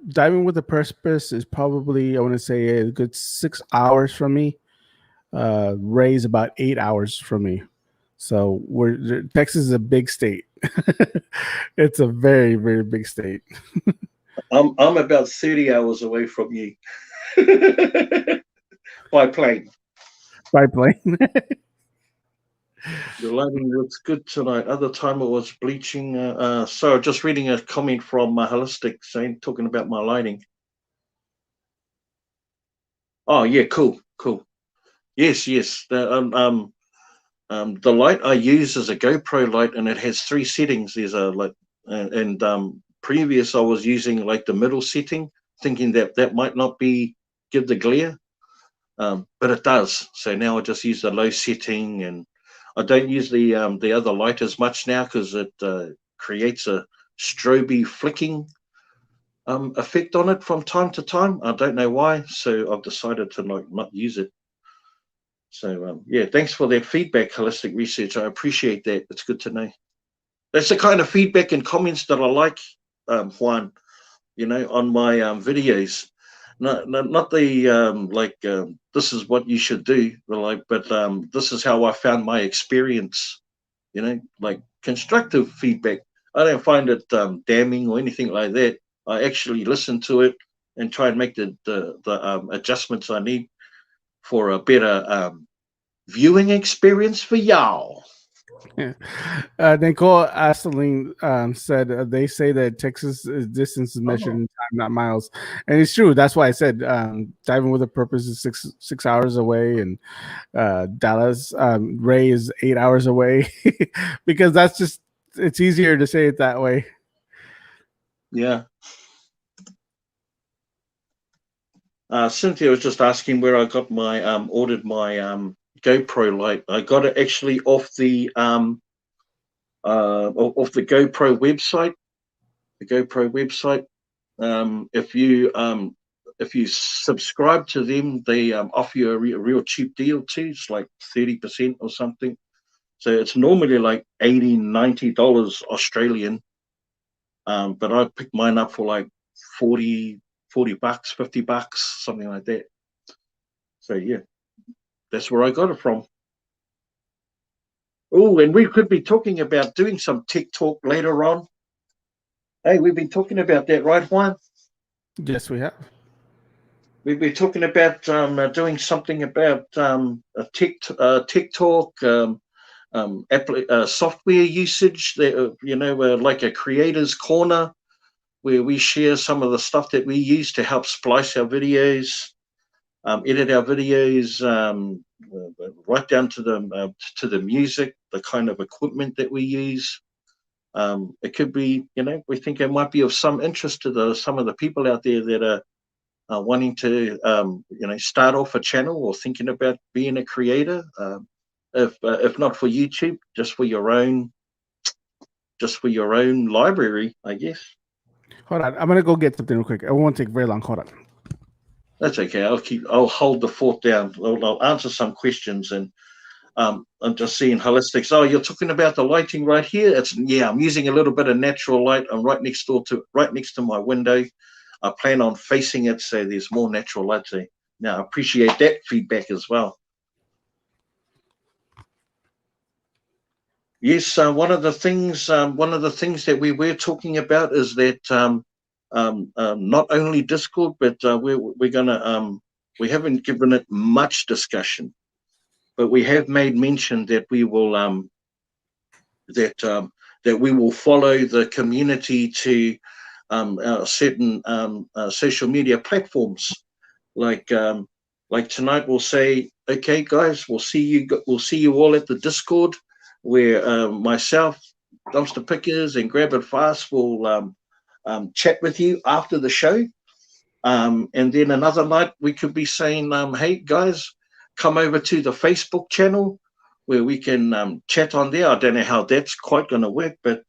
diving with a purpose is probably, I want to say, a good 6 hours from me. Ray's about 8 hours from me. So Texas is a big state. It's a very, very big state. I'm about 30 hours away from you. By plane. By plane. The lighting looks good tonight. Other time it was bleaching. So just reading a comment from Holistic saying, talking about my lighting. Oh yeah, cool. Yes. The light I use is a GoPro light, and it has 3 settings. There's a like, and previous I was using like the middle setting, thinking that might not give the glare, but it does. So now I just use the low setting, and I don't use the other light as much now because it creates a strobe flicking effect on it from time to time. I don't know why, so I've decided to not use it. So yeah, thanks for that feedback, Holistic Research. I appreciate that. It's good to know. That's the kind of feedback and comments that I like, Juan. On my videos. Not the this is what you should do, but this is how I found my experience. Like constructive feedback. I don't find it damning or anything like that. I actually listen to it and try and make the adjustments I need for a better viewing experience for y'all. Nicole Asteline said they say that Texas distance is measured in time, not miles, and it's true. That's why I said diving with a purpose is six hours away, and Dallas Ray is 8 hours away because it's easier to say it that way. Yeah. Cynthia was just asking where I got my ordered my GoPro light. I got it actually off the GoPro website. The GoPro website. If you subscribe to them, they offer you a real cheap deal too. It's like 30% or something. So it's normally like $80-90 Australian. But I picked mine up for like $40, $50, something like that. So yeah, that's where I got it from. Oh, and we could be talking about doing some TikTok later on. Hey, we've been talking about that, right, Juan? Yes, we have. We've been talking about doing something about TikTok, software usage. That, like a creator's corner, where we share some of the stuff that we use to help splice our videos, edit our videos, right down to the music, the kind of equipment that we use. It could be, we think it might be of some interest to some of the people out there that are wanting to, start off a channel or thinking about being a creator. If not for YouTube, just for your own library, I guess. Hold on, I'm gonna go get something real quick. It won't take very long. Hold on. That's okay. I'll hold the fort down. I'll answer some questions, and I'm just seeing holistics. Oh, you're talking about the lighting right here. I'm using a little bit of natural light. I'm right next to my window. I plan on facing it so there's more natural light there. Now, I appreciate that feedback as well. Yes, one of the things that we were talking about is that not only Discord, but we're gonna we haven't given it much discussion, but we have made mention that we will that we will follow the community to certain social media platforms, like tonight we'll say, okay, guys, we'll see you all at the Discord, where myself, Dumpster Pickers, and Grab It Fast will chat with you after the show. And then another night we could be saying, hey guys, come over to the Facebook channel where we can chat on there. I don't know how that's quite going to work, but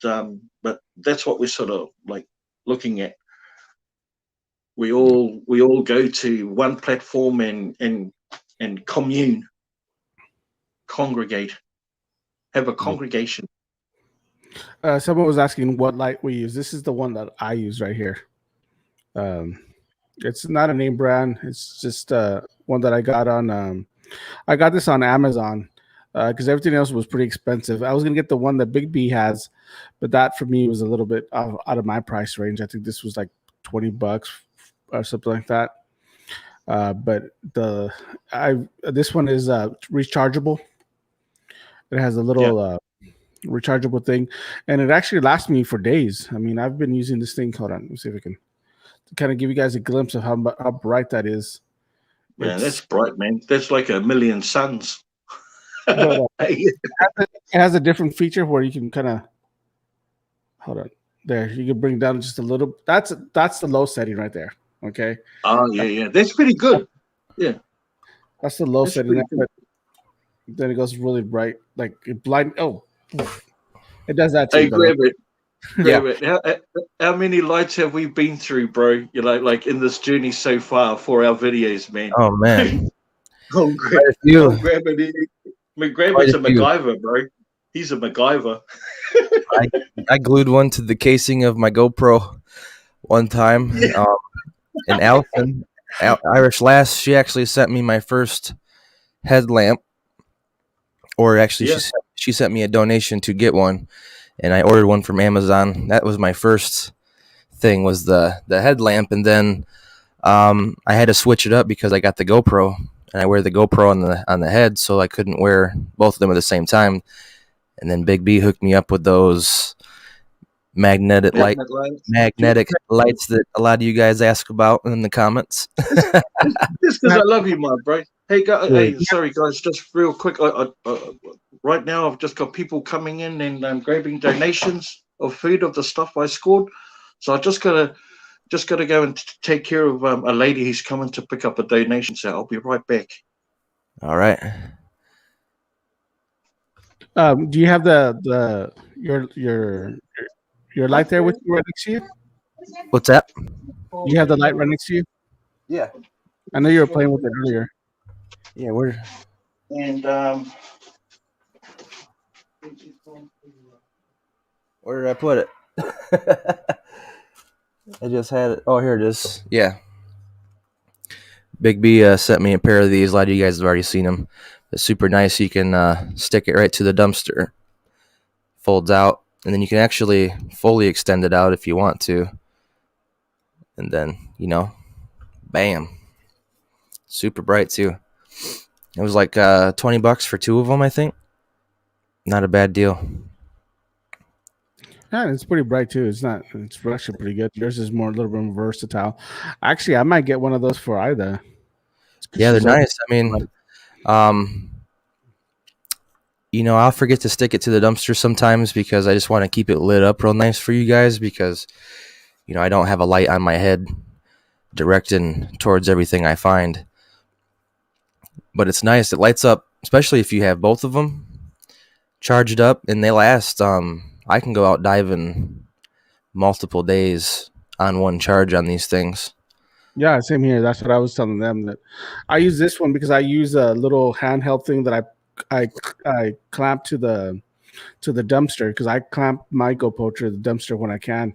that's what we're sort of like looking at. We all go to one platform and congregate, have a congregation. Someone was asking what light we use. This is the one that I use right here. It's not a name brand. It's just one that I got on. I got this on Amazon because everything else was pretty expensive. I was gonna get the one that Big B has, but that for me was a little bit out of my price range. I think this was like $20 or something like that. But this one is rechargeable. It has a little rechargeable thing, and it actually lasts me for days. I mean, I've been using this thing. Hold on, let me see if I can kind of give you guys a glimpse of how bright that is. Yeah, that's bright, man. That's like a million suns. But, it has a different feature where you can kind of hold on there. You can bring down just a little. That's the low setting right there. Okay. Oh yeah, that's pretty good. Yeah, that's the low setting. Then it goes really bright, like it blind. Oh, it does that too. Hey, Grab it. How many lights have we been through, bro? Like in this journey so far for our videos, man. Oh man. Grab it. McGraven's a MacGyver, bro. He's a MacGyver. I glued one to the casing of my GoPro one time. And Alison, Irish Lass, she actually sent me my first headlamp. Or actually, she sent me a donation to get one, and I ordered one from Amazon. That was my first thing, was the headlamp, and then I had to switch it up because I got the GoPro, and I wear the GoPro on the head, so I couldn't wear both of them at the same time. And then Big B hooked me up with those magnetic lights that a lot of you guys ask about in the comments. Just because I love you, my bro. Hey, sorry guys, just real quick. Right now, I've just got people coming in and grabbing donations of food of the stuff I scored. So I just gotta go and take care of a lady who's coming to pick up a donation. So I'll be right back. All right. Do you have your light there with you right next to you? What's that? You have the light right next to you? Yeah. I know you were playing with it earlier. Yeah, where did I put it? I just had it. Oh, here it is. Yeah. Big B sent me a pair of these. A lot of you guys have already seen them. It's super nice. You can stick it right to the dumpster. Folds out, and then you can actually fully extend it out if you want to. And then, bam. Super bright too. It was like $20 for 2 of them, I think. Not a bad deal. Yeah, it's pretty bright too. It's actually pretty good. Yours is a little bit more versatile. Actually, I might get one of those for Ida. Yeah, they're nice. I mean, I'll forget to stick it to the dumpster sometimes because I just want to keep it lit up real nice for you guys because, I don't have a light on my head directing towards everything I find. But it's nice. It lights up, especially if you have both of them charged up, and they last. I can go out diving multiple days on one charge on these things. Yeah, same here. That's what I was telling them, that I use this one because I use a little handheld thing that I clamp to the dumpster, because I clamp my GoPro to the dumpster when I can,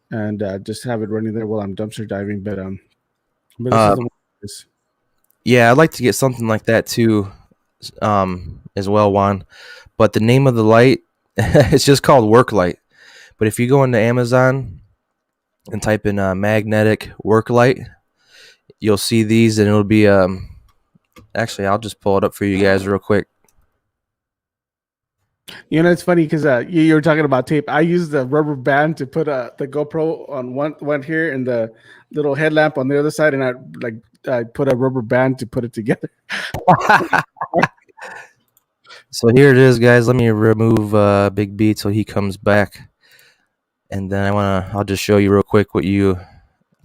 and just have it running there while I'm dumpster diving. But yeah, I'd like to get something like that too, as well, Juan. But the name of the light, it's just called Work Light. But if you go into Amazon and type in magnetic work light, you'll see these, and it'll be actually, I'll just pull it up for you guys real quick. It's funny because you were talking about tape. I use the rubber band to put the GoPro on one here and the little headlamp on the other side, and I put a rubber band to put it together. So here it is, guys. Let me remove Big B till he comes back, and then I'll just show you real quick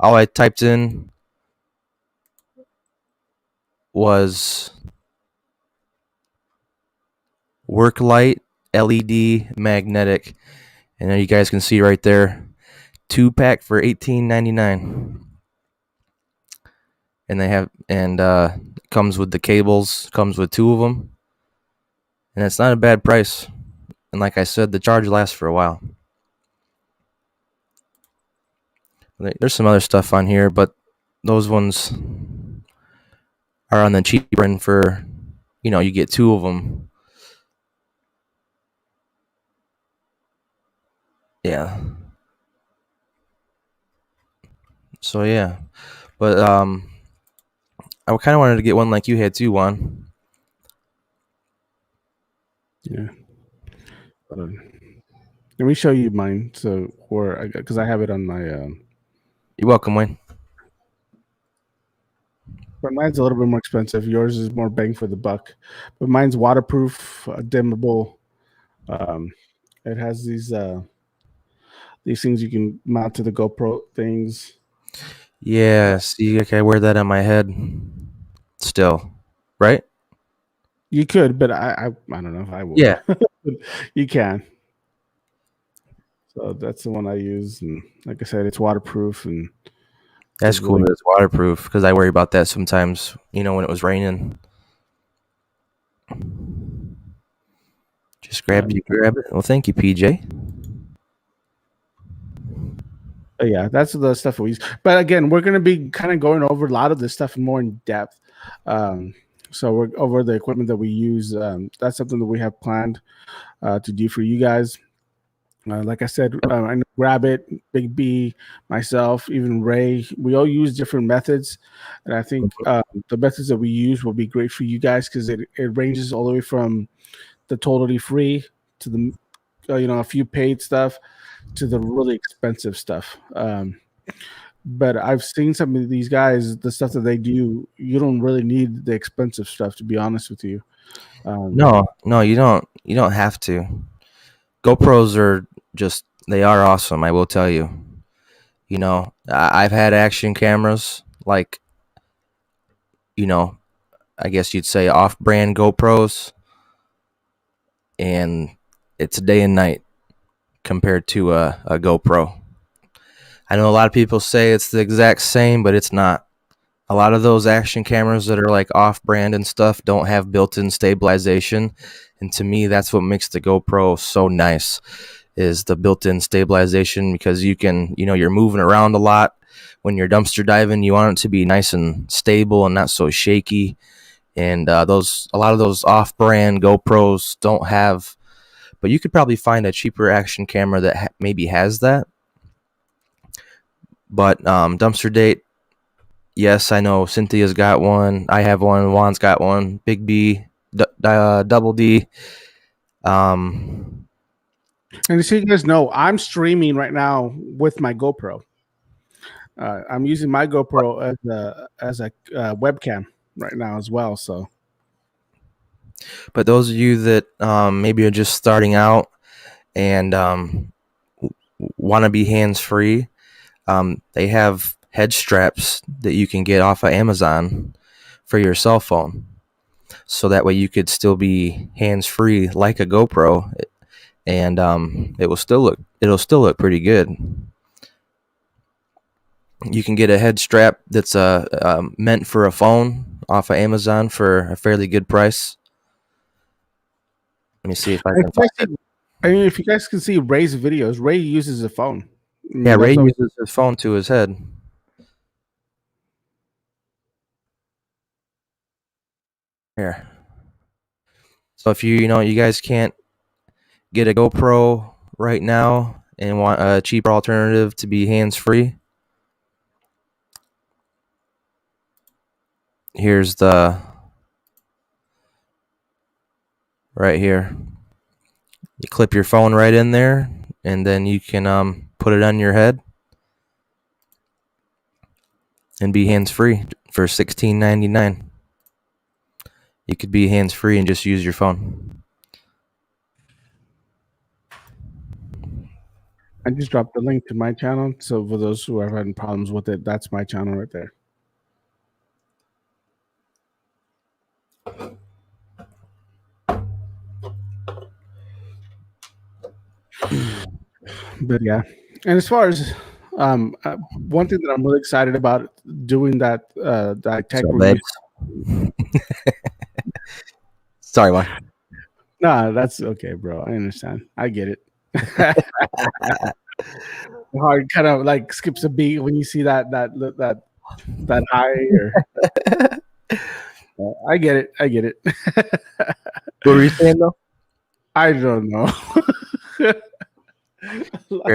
all I typed in was work light LED magnetic, and then you guys can see right there, 2-pack for $18.99, and they have comes with the cables, comes with 2 of them. And it's not a bad price. And like I said, the charge lasts for a while. There's some other stuff on here, but those ones are on the cheaper end for, you get 2 of them. Yeah. So, yeah. But I kind of wanted to get one like you had too, Juan. Yeah. Let me show you mine. So, because I have it on my. You're welcome, Wayne. But mine's a little bit more expensive. Yours is more bang for the buck. But mine's waterproof, dimmable. It has these things you can mount to the GoPro things. Yeah. See, I wear that on my head still, right? You could, but I don't know if I will. Yeah. You can. So that's the one I use, and like I said, it's waterproof, and that's cool that it's waterproof, because I worry about that sometimes, when it was raining. Just grab it. Well, thank you, PJ. Yeah, that's the stuff we use. But again, we're going to be kind of going over a lot of this stuff more in depth. So we're over the equipment that we use. That's something that we have planned to do for you guys. Like I said, I know Rabbit, Big B, myself, even Ray, we all use different methods. And I think the methods that we use will be great for you guys, because it ranges all the way from the totally free to the, a few paid stuff to the really expensive stuff. But I've seen some of these guys, the stuff that they do, you don't really need the expensive stuff, to be honest with you. No, you don't. You don't have to. GoPros are they are awesome, I will tell you. I've had action cameras, like, I guess you'd say off-brand GoPros, and it's day and night compared to a GoPro. I know a lot of people say it's the exact same, but it's not. A lot of those action cameras that are like off-brand and stuff don't have built-in stabilization, and to me, that's what makes the GoPro so nice, is the built-in stabilization, because you can, you're moving around a lot. When you're dumpster diving, you want it to be nice and stable and not so shaky, and a lot of those off-brand GoPros don't have. But you could probably find a cheaper action camera that maybe has that. But Dumpster Date, yes, I know Cynthia's got one. I have one. Juan's got one. Big B, Double D. And so you guys know, I'm streaming right now with my GoPro. I'm using my GoPro as a webcam right now as well. So, but those of you that maybe are just starting out and want to be hands-free, they have head straps that you can get off of Amazon for your cell phone, so that way you could still be hands-free like a GoPro, and it'll still look pretty good. You can get a head strap that's meant for a phone off of Amazon for a fairly good price. Let me see if I can find it. I mean, if you guys can see Ray's videos, Ray uses a phone. Yeah, Ray uses his phone to his head. Here. So if you guys can't get a GoPro right now and want a cheaper alternative to be hands-free, here's the right here. You clip your phone right in there, and then you can put it on your head and be hands-free for $16.99. You could be hands-free and just use your phone. I just dropped the link to my channel. So for those who are having problems with it, that's my channel right there. But yeah, and as far as one thing that I'm really excited about doing that tech review. Sorry, why? Nah, that's okay, bro. I understand. I get it. Hard kind of like skips a beat when you see that high. Or I get it. I get it. What were you saying though? I don't know. Grab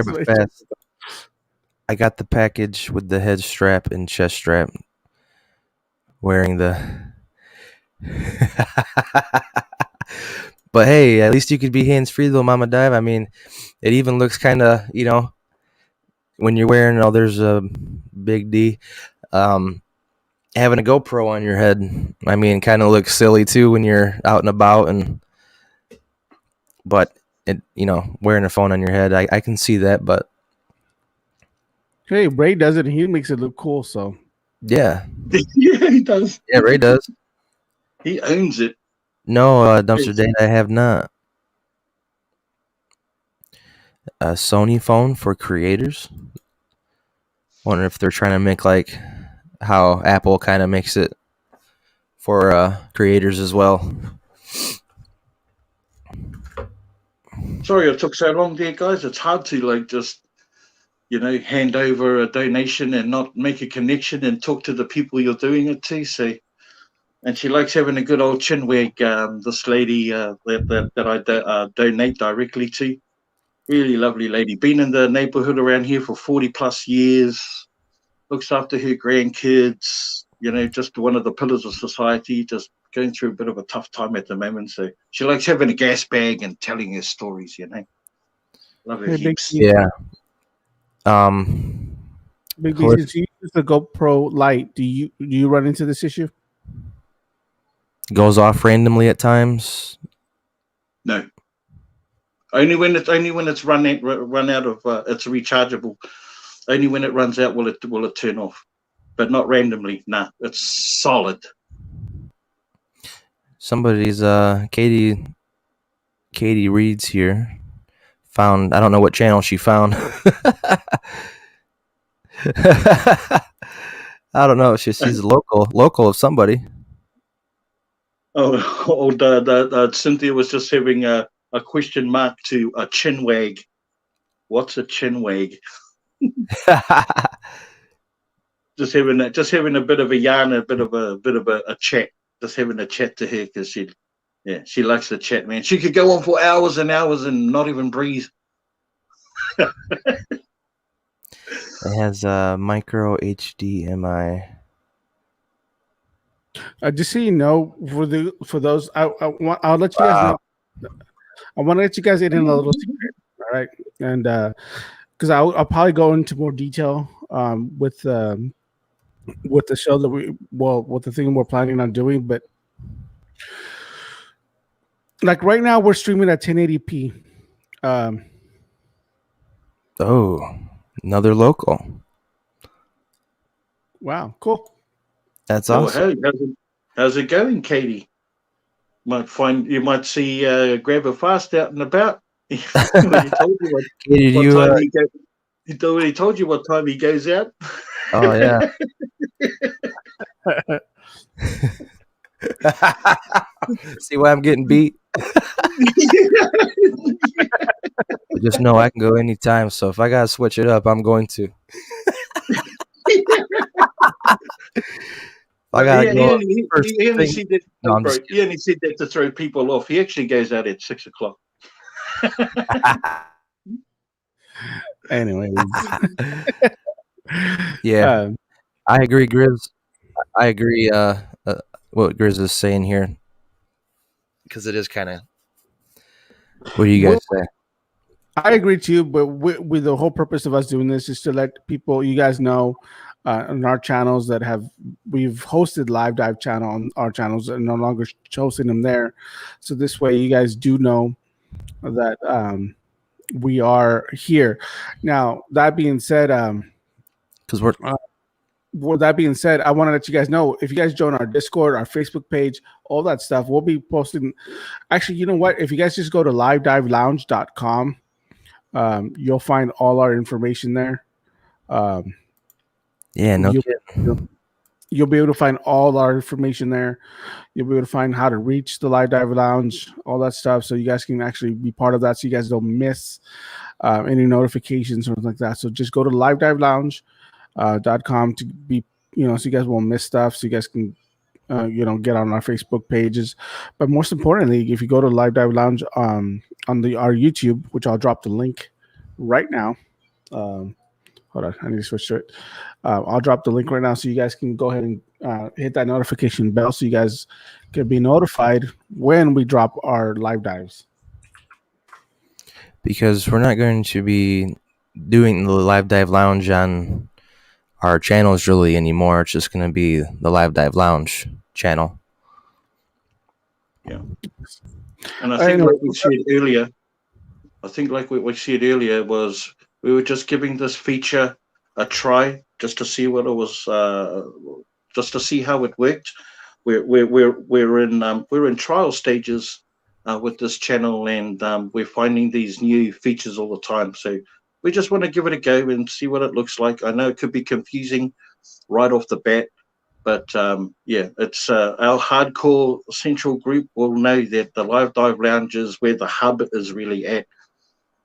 it fast. I got the package with the head strap and chest strap. Wearing the. But hey, at least you could be hands-free though, Mama Dive. I mean, it even looks kind of, when you're wearing, there's a Big D, having a GoPro on your head, I mean, kind of looks silly too when you're out and about, but it, wearing a phone on your head, I can see that, but. Hey, Ray does it, and he makes it look cool, so. Yeah. Yeah, he does. Yeah, Ray does. He owns it. No, Dumpster Date, I have not. A Sony phone for creators. Wonder if they're trying to make like how Apple kind of makes it for creators as well. Sorry it took so long there, guys. It's hard to just hand over a donation and not make a connection and talk to the people you're doing it to. So, and she likes having a good old chin wag. This lady that I donate directly to, really lovely lady. Been in the neighborhood around here for 40 plus years. Looks after her grandkids. Just one of the pillars of society. Just going through a bit of a tough time at the moment. So she likes having a gas bag and telling her stories. Love her heaps. Yeah. Big B, since you use the GoPro Lite, do you run into this issue? Goes off randomly at times. No. Only when it's run out of it's rechargeable. Only when it runs out will it turn off, but not randomly. Nah, it's solid. Somebody's Katie Reeds here found, I don't know what channel she found. I don't know. She's local of somebody. Cynthia was just having a question mark to a chin wag. What's a chin wag? just having a bit of a yarn, a bit of a chat. just having a chat to her because she likes to chat, man. She could go on for hours and hours and not even breathe. It has micro HDMI. Just so you know, for those, I'll let you guys know. I want to let you guys in a little secret, all right? And because I'll probably go into more detail with the show that with the thing we're planning on doing, but like right now we're streaming at 1080p. Oh, another local. Wow, cool. That's Oh, awesome. hey, how's it going, Katie? You might see Grabber Fast out and about. He told you what time he goes out. Oh yeah. See why I'm getting beat? Just know I can go anytime. So if I gotta switch it up, I'm going to. I gotta go. He only said that to throw people off. He actually goes out at 6 o'clock. Anyway. Yeah. I agree, Grizz. I agree what Grizz is saying here. Because it is kind of... What do you guys say? I agree too, but with the whole purpose of us doing this is to let you guys know on our channels that we've hosted Live Dive channel on our channels and no longer hosting them there. So this way you guys do know that we are here. Now, that being said, because we're... with that being said, I want to let you guys know, if you guys join our Discord, our Facebook page, all that stuff, we'll be posting. Actually, you know what? If you guys just go to livedivelounge.com, you'll find all our information there. Yeah, no kidding. You'll be able to find all our information there. You'll be able to find how to reach the Live Dive Lounge, all that stuff, so you guys can actually be part of that, so you guys don't miss any notifications or something like that. So just go to livedivelounge.com to be, so you guys won't miss stuff, so you guys can get on our Facebook pages. But most importantly, if you go to Live Dive Lounge on our YouTube, which I'll drop the link right now. Hold on, I need to switch to it. I'll drop the link right now so you guys can go ahead and hit that notification bell so you guys can be notified when we drop our live dives. Because we're not going to be doing the Live Dive Lounge on our channels really anymore. It's just going to be the Live Dive Lounge channel. Yeah. And I think like we said earlier, was we were just giving this feature a try just to see what it was, just to see how it worked. We're in trial stages with this channel, and we're finding these new features all the time. So we just want to give it a go and see what it looks like. I know it could be confusing right off the bat, but it's our hardcore central group will know that the Live Dive Lounge is where the hub is really at.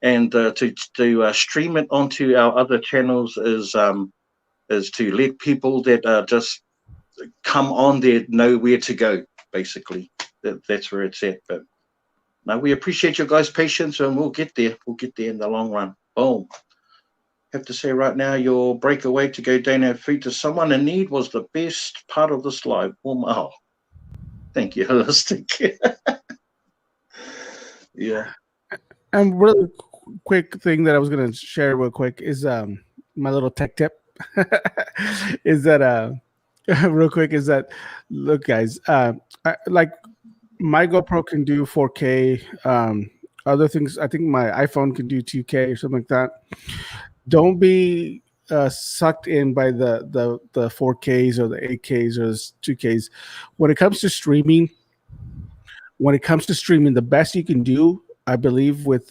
And to stream it onto our other channels is to let people that just come on there know where to go. Basically, that's where it's at. But now we appreciate your guys' patience, and we'll get there. We'll get there in the long run. Boom. Have to say right now, your breakaway to go donate food to someone in need was the best part of this live. Wow. Thank you, Holistic. Yeah. And really quick thing that I was going to share real quick is my little tech tip is that look, guys, like my GoPro can do 4K. Other things, I think my iPhone can do 2K or something like that. Don't be sucked in by the 4Ks or the 8Ks or the 2Ks. When it comes to streaming, the best you can do, I believe, with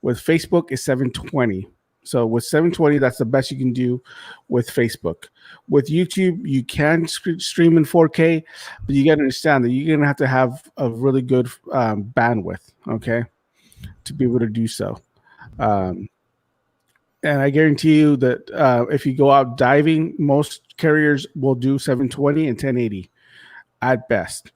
Facebook is 720. So with 720, that's the best you can do with Facebook. With YouTube, you can stream in 4K, but you got to understand that you're going to have a really good bandwidth, okay, to be able to do so. And I guarantee you that if you go out diving, most carriers will do 720 and 1080. at best.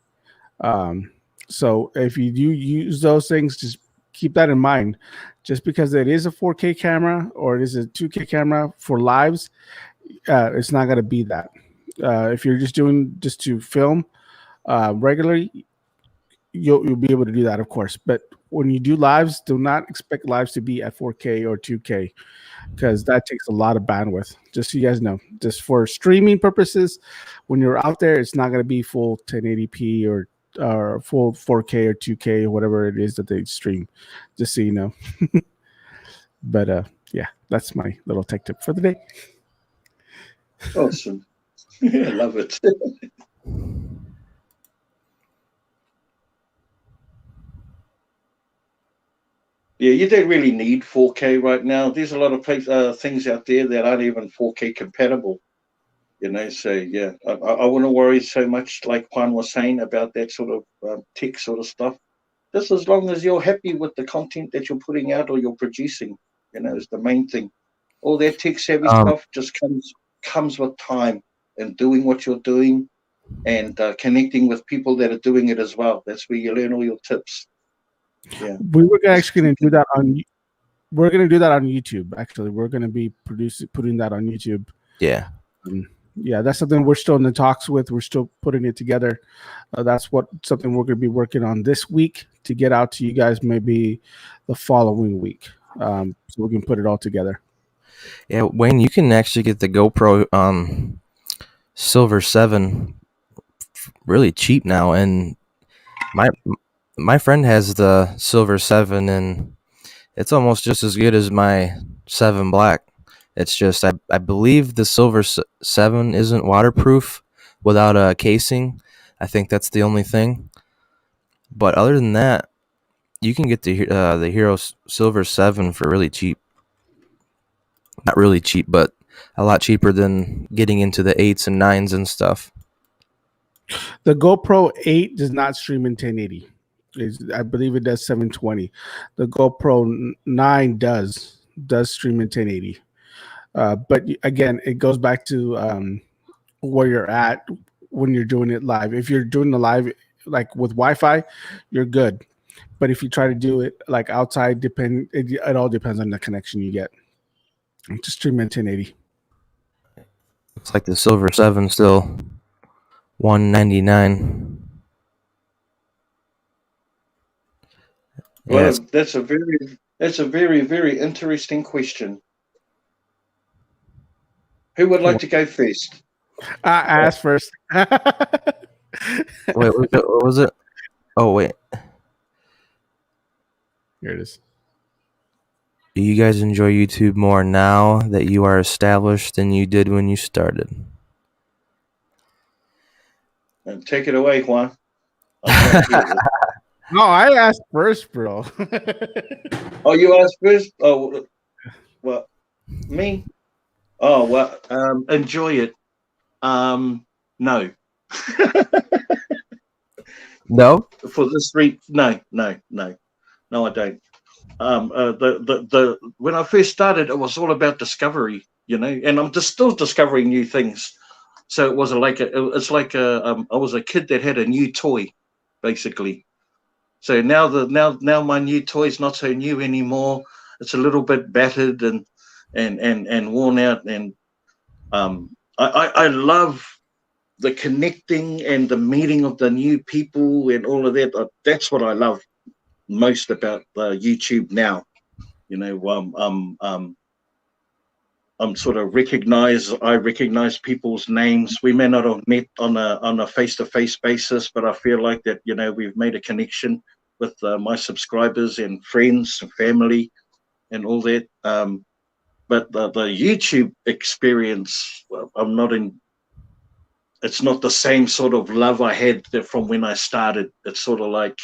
So if you do use those things, just keep that in mind. Just because it is a 4K camera or it is a 2K camera for lives, it's not going to be that. If you're just doing just to film regularly, you'll be able to do that, of course. But when you do lives, do not expect lives to be at 4K or 2K because that takes a lot of bandwidth. Just so you guys know, just for streaming purposes, when you're out there, it's not going to be full 1080p or full 4K or 2K or whatever it is that they stream. Just so you know. But yeah, that's my little tech tip for the day. Awesome. I love it. Yeah, you don't really need 4K right now. There's a lot of things out there that aren't even 4K compatible. You know, so yeah, I wouldn't worry so much, like Juan was saying, about that sort of tech sort of stuff. Just as long as you're happy with the content that you're putting out or you're producing, you know, is the main thing. All that tech savvy stuff just comes with time and doing what you're doing and connecting with people that are doing it as well. That's where you learn all your tips. Yeah, we were actually going to do that on. We're going to do that on YouTube. Actually, we're going to be putting that on YouTube. Yeah. Yeah, that's something we're still in the talks with. We're still putting it together. That's something we're going to be working on this week to get out to you guys maybe the following week, so we can put it all together. Yeah, Wayne, you can actually get the GoPro Silver 7 really cheap now, and my friend has the Silver 7, and it's almost just as good as my 7 Black. It's just I believe the Silver 7 isn't waterproof without a casing. I think that's the only thing. But other than that, you can get the Hero Silver 7 for really cheap. Not really cheap, but a lot cheaper than getting into the 8s and 9s and stuff. The GoPro 8 does not stream in 1080. I believe it does 720. The GoPro 9 does stream in 1080. But again, it goes back to where you're at when you're doing it live. If you're doing the live like with Wi-Fi, you're good. But if you try to do it like outside, it all depends on the connection you get. Just stream in 1080. Looks like the Silver 7 still $199. Well, that's a very, very interesting question. Who would like to go first? I asked first. Wait, what was it? Oh, wait. Here it is. Do you guys enjoy YouTube more now that you are established than you did when you started? And take it away, Juan. No, I asked first, bro. Oh, you asked first? Oh, well, me? Oh, well, enjoy it. No. No? For this week, no, I don't. When I first started, it was all about discovery, you know, and I'm just still discovering new things. So it was I was a kid that had a new toy, basically. So now my new toy's not so new anymore. It's a little bit battered and worn out, and I love the connecting and the meeting of the new people and all of that. That's what I love most about YouTube now. You know, I'm sort of I recognize people's names. We may not have met on a face-to-face basis, but I feel like that, you know, we've made a connection with my subscribers and friends and family and all that. But the YouTube experience, well, it's not the same sort of love I had from when I started. It's sort of like,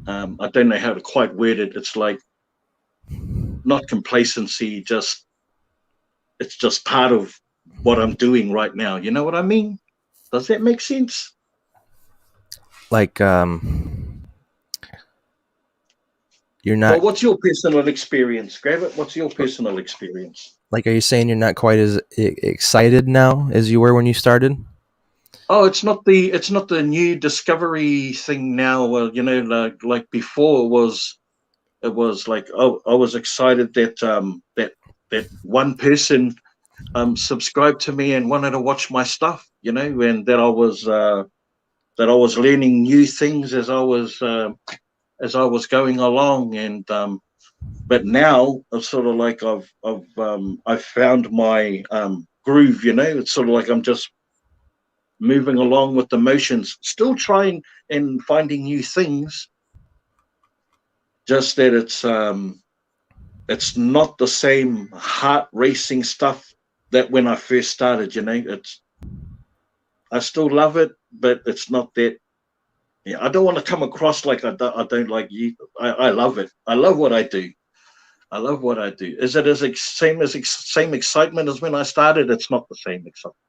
I don't know how to quite word it. It's like not complacency, it's just part of what I'm doing right now. You know what I mean? Does that make sense? Like, you're not. Well, what's your personal experience? Grab it. What's your personal experience? Like, are you saying you're not quite as excited now as you were when you started? Oh, it's not the new discovery thing now. Well, like before it was like, oh, I was excited that that one person subscribed to me and wanted to watch my stuff, and that I was learning new things as I was going along, and but now it's sort of like I've found my groove. It's sort of like I'm just moving along with the motions, still trying and finding new things. Just that it's not the same heart racing stuff that when I first started. I still love it, but it's not that. Yeah, I don't want to come across like I don't like you. I love it. I love what I do. I love what I do. Is it same excitement as when I started? It's not the same excitement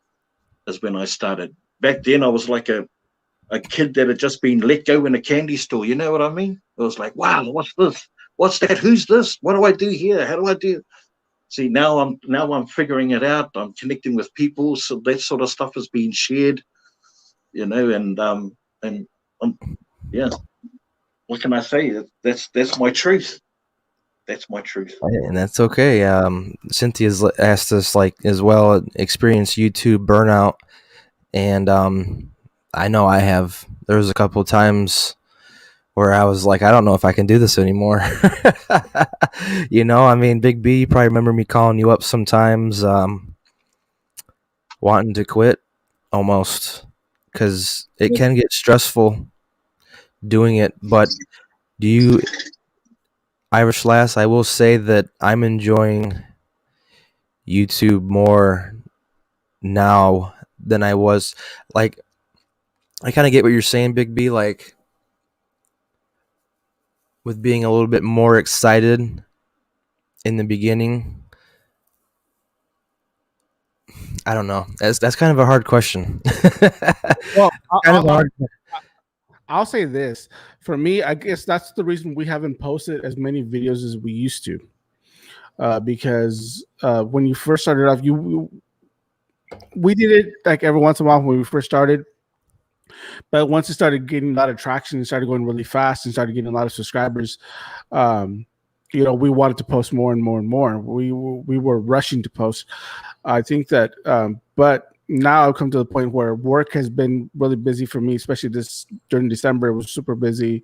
as when I started. Back then, I was like a kid that had just been let go in a candy store. You know what I mean? It was like, wow, what's this? What's that? Who's this? What do I do here? How do I do? See, now I'm figuring it out. I'm connecting with people, so that sort of stuff is being shared. And yeah. What can I say? That's my truth. That's my truth. And that's okay. Cynthia's asked us as well, experience YouTube burnout, and I know I have. There was a couple of times where I was like, I don't know if I can do this anymore. I mean, Big B, you probably remember me calling you up sometimes, wanting to quit almost, because it can get stressful doing it. But Irish Lass, I will say that I'm enjoying YouTube more now than I was. Like, I kind of get what you're saying, Big B, like with being a little bit more excited in the beginning. I don't know. That's kind of a hard question. Well, I'll say this. For me, I guess that's the reason we haven't posted as many videos as we used to. Because when you first started off, we did it like every once in a while when we first started. But once it started getting a lot of traction and started going really fast and started getting a lot of subscribers, we wanted to post more and more and more. We were rushing to post. I think that, but now I've come to the point where work has been really busy for me, especially during December. It was super busy.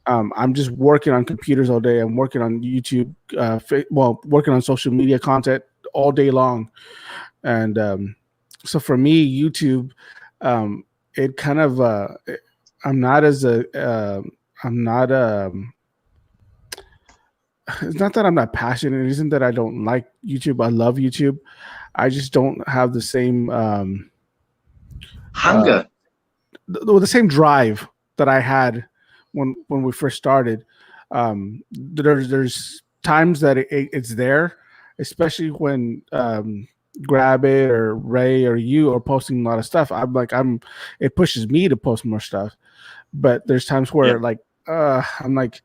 I'm just working on computers all day. I'm working on YouTube, working on social media content all day long. And so for me, YouTube, it kind of, I'm not it's not that I'm not passionate. It isn't that I don't like YouTube. I love YouTube. I just don't have the same hunger, the same drive that I had when we first started. There's times that it's there, especially when Grab It or Ray or you are posting a lot of stuff. It pushes me to post more stuff. But there's times where I'm like,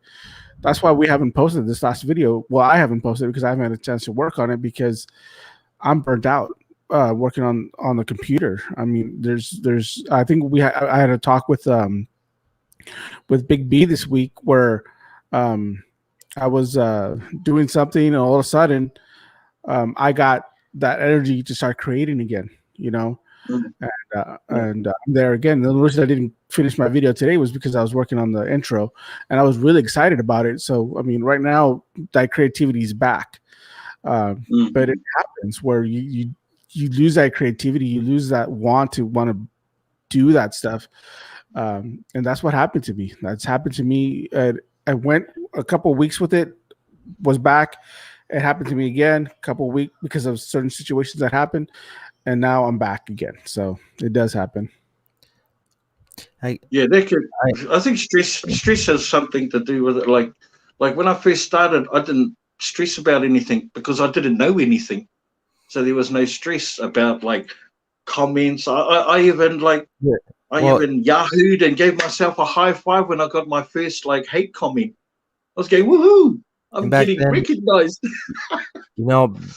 that's why we haven't posted this last video. Well, I haven't posted it because I haven't had a chance to work on it because I'm burnt out working on the computer. I mean, I think I had a talk with Big B this week where I was doing something and all of a sudden I got that energy to start creating again, and I'm there again. The reason I didn't finish my video today was because I was working on the intro and I was really excited about it. So, I mean, right now that creativity is back. But it happens where you lose that creativity, you lose that want to do that stuff. And that's what happened to me. That's happened to me. I went a couple of weeks with it, was back. It happened to me again, a couple of weeks because of certain situations that happened. And now I'm back again. So it does happen. I think stress has something to do with it. Like when I first started, I didn't stress about anything because I didn't know anything. So there was no stress about comments. I even even Yahoo'd and gave myself a high five when I got my first hate comment. I was going, woohoo! I'm getting recognized.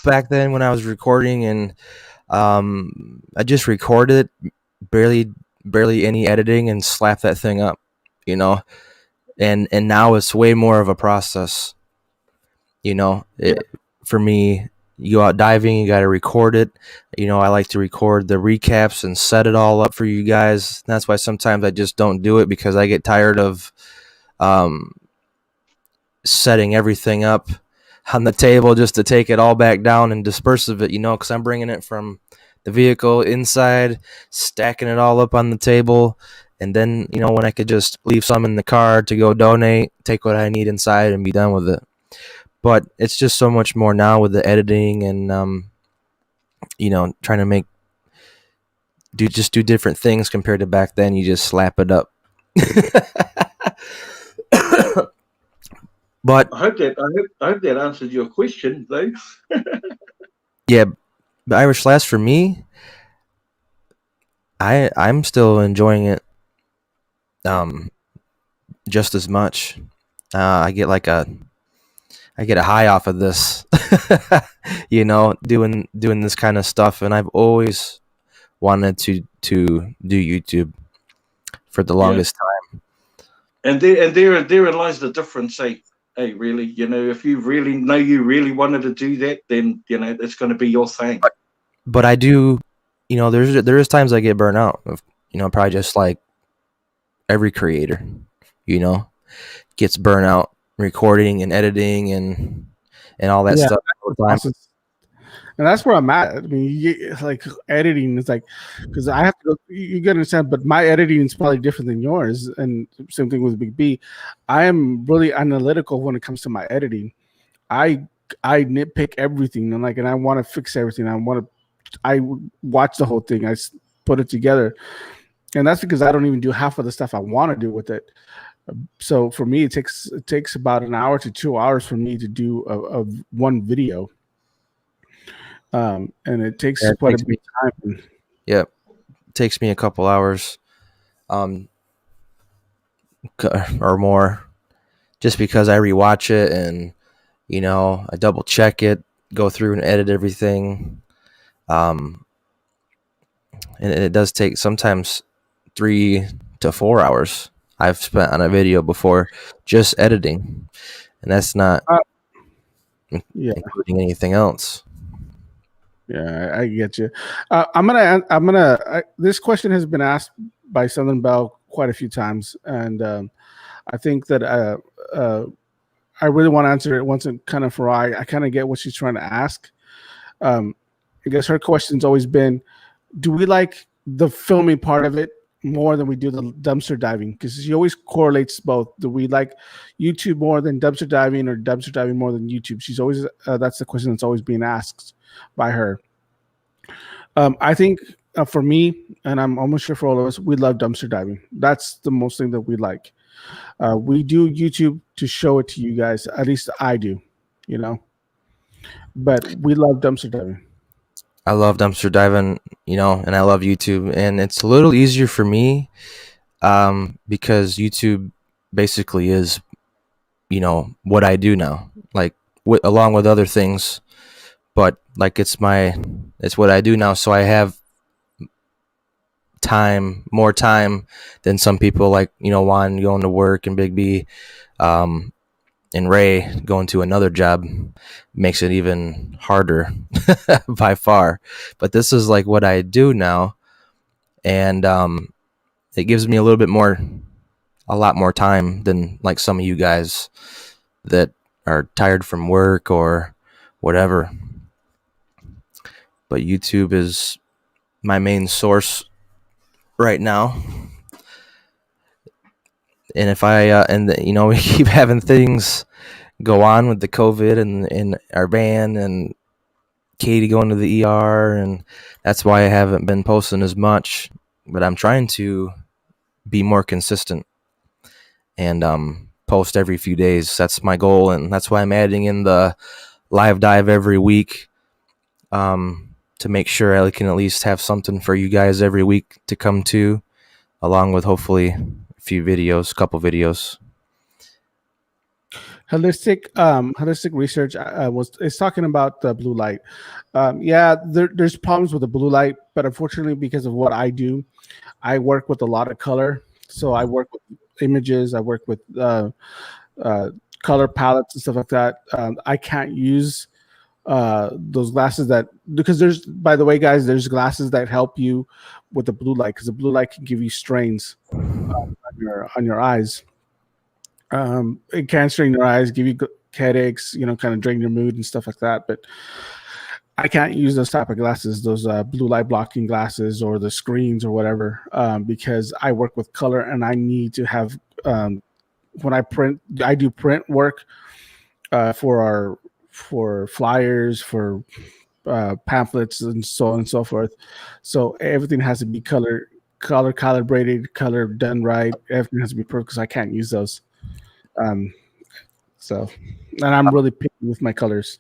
Back then when I was recording and I just recorded barely any editing and slap that thing up, you know. And now it's way more of a process, you know. For me, you go out diving, you got to record it. You know, I like to record the recaps and set it all up for you guys. That's why sometimes I just don't do it, because I get tired of setting everything up on the table just to take it all back down and disperse of it, you know, because I'm bringing it from the vehicle inside, stacking it all up on the table, and then, you know, when I could just leave some in the car to go donate, take what I need inside and be done with it. But it's just so much more now with the editing and you know, trying to do different things compared to back then. You just slap it up. But I hope that answered your question, though. yeah, the Irish Lass, for me, I'm still enjoying it just as much. I get a high off of this, you know, doing this kind of stuff, and I've always wanted to do YouTube for the longest time. And therein lies the difference, Hey, really, you know, if you really wanted to do that, then, you know, it's going to be your thing. But I do, you know, there is times I get burnt out. You know, probably just like every creator, you know, gets burnt out recording and editing and all that stuff all the time. And that's where I'm at. I mean, like editing is like, because I have to go, you gotta understand, but my editing is probably different than yours. And same thing with Big B. I am really analytical when it comes to my editing. I nitpick everything, and I want to fix everything. I watch the whole thing. I put it together, and that's because I don't even do half of the stuff I want to do with it. So for me, it takes about an hour to 2 hours for me to do a one video. And it takes quite a bit of time. Yeah, it takes me a couple hours, or more, just because I rewatch it and, you know, I double check it, go through and edit everything. And it does take sometimes 3 to 4 hours I've spent on a video before just editing, and that's not including anything else. Yeah, I get you. This question has been asked by Southern Belle quite a few times, and I think that I really want to answer it once and kind of for I kind of get what she's trying to ask. I guess her question's always been, do we like the filming part of it more than we do the dumpster diving? Because she always correlates both. Do we like YouTube more than dumpster diving, or dumpster diving more than YouTube? She's always that's the question that's always being asked by her. I think for me, and I'm almost sure for all of us, we love dumpster diving. That's the most thing that we like. We do YouTube to show it to you guys. At least I do, you know. But we love dumpster diving. I love dumpster diving, you know, and I love YouTube, and it's a little easier for me because YouTube basically is, you know, what I do now, like along with other things, but like it's what I do now. So I have more time than some people, like, you know, Juan going to work and Big B, and Ray going to another job makes it even harder by far. But this is like what I do now, and it gives me a lot more time than like some of you guys that are tired from work or whatever. But YouTube is my main source right now. And if you know, we keep having things go on with the COVID and our van and Katie going to the ER, and that's why I haven't been posting as much. But I'm trying to be more consistent and post every few days. That's my goal, and that's why I'm adding in the live dive every week, to make sure I can at least have something for you guys every week to come to, along with hopefully a couple videos. Holistic research was is talking about the blue light. Yeah, there's problems with the blue light, but unfortunately, because of what I do, I work with a lot of color. So I work with images. I work with color palettes and stuff like that. I can't use those glasses that, because there's, by the way, guys, there's glasses that help you with the blue light, because the blue light can give you strains on your eyes. It can strain your eyes, give you headaches, kind of drain your mood and stuff like that. But I can't use those type of glasses, those blue light blocking glasses or the screens or whatever, because I work with color and I need to have, when I do print work for flyers, for pamphlets and so on and so forth. So everything has to be color calibrated, color done right. Everything has to be perfect because I can't use those. And I'm really picky with my colors.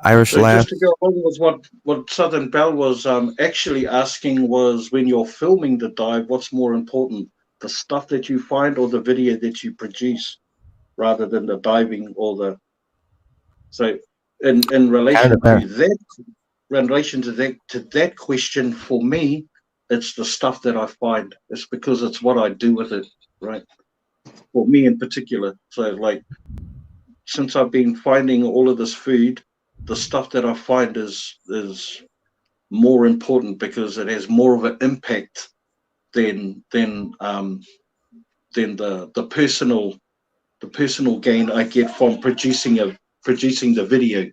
Irish So Lab. just to go along with what Southern Belle was actually asking was, when you're filming the dive, what's more important, the stuff that you find or the video that you produce, rather than the diving or the. So in relation to that question, for me, it's the stuff that I find. It's because it's what I do with it, right? For me in particular. So like, since I've been finding all of this food, the stuff that I find is more important because it has more of an impact than the personal gain I get from producing the video,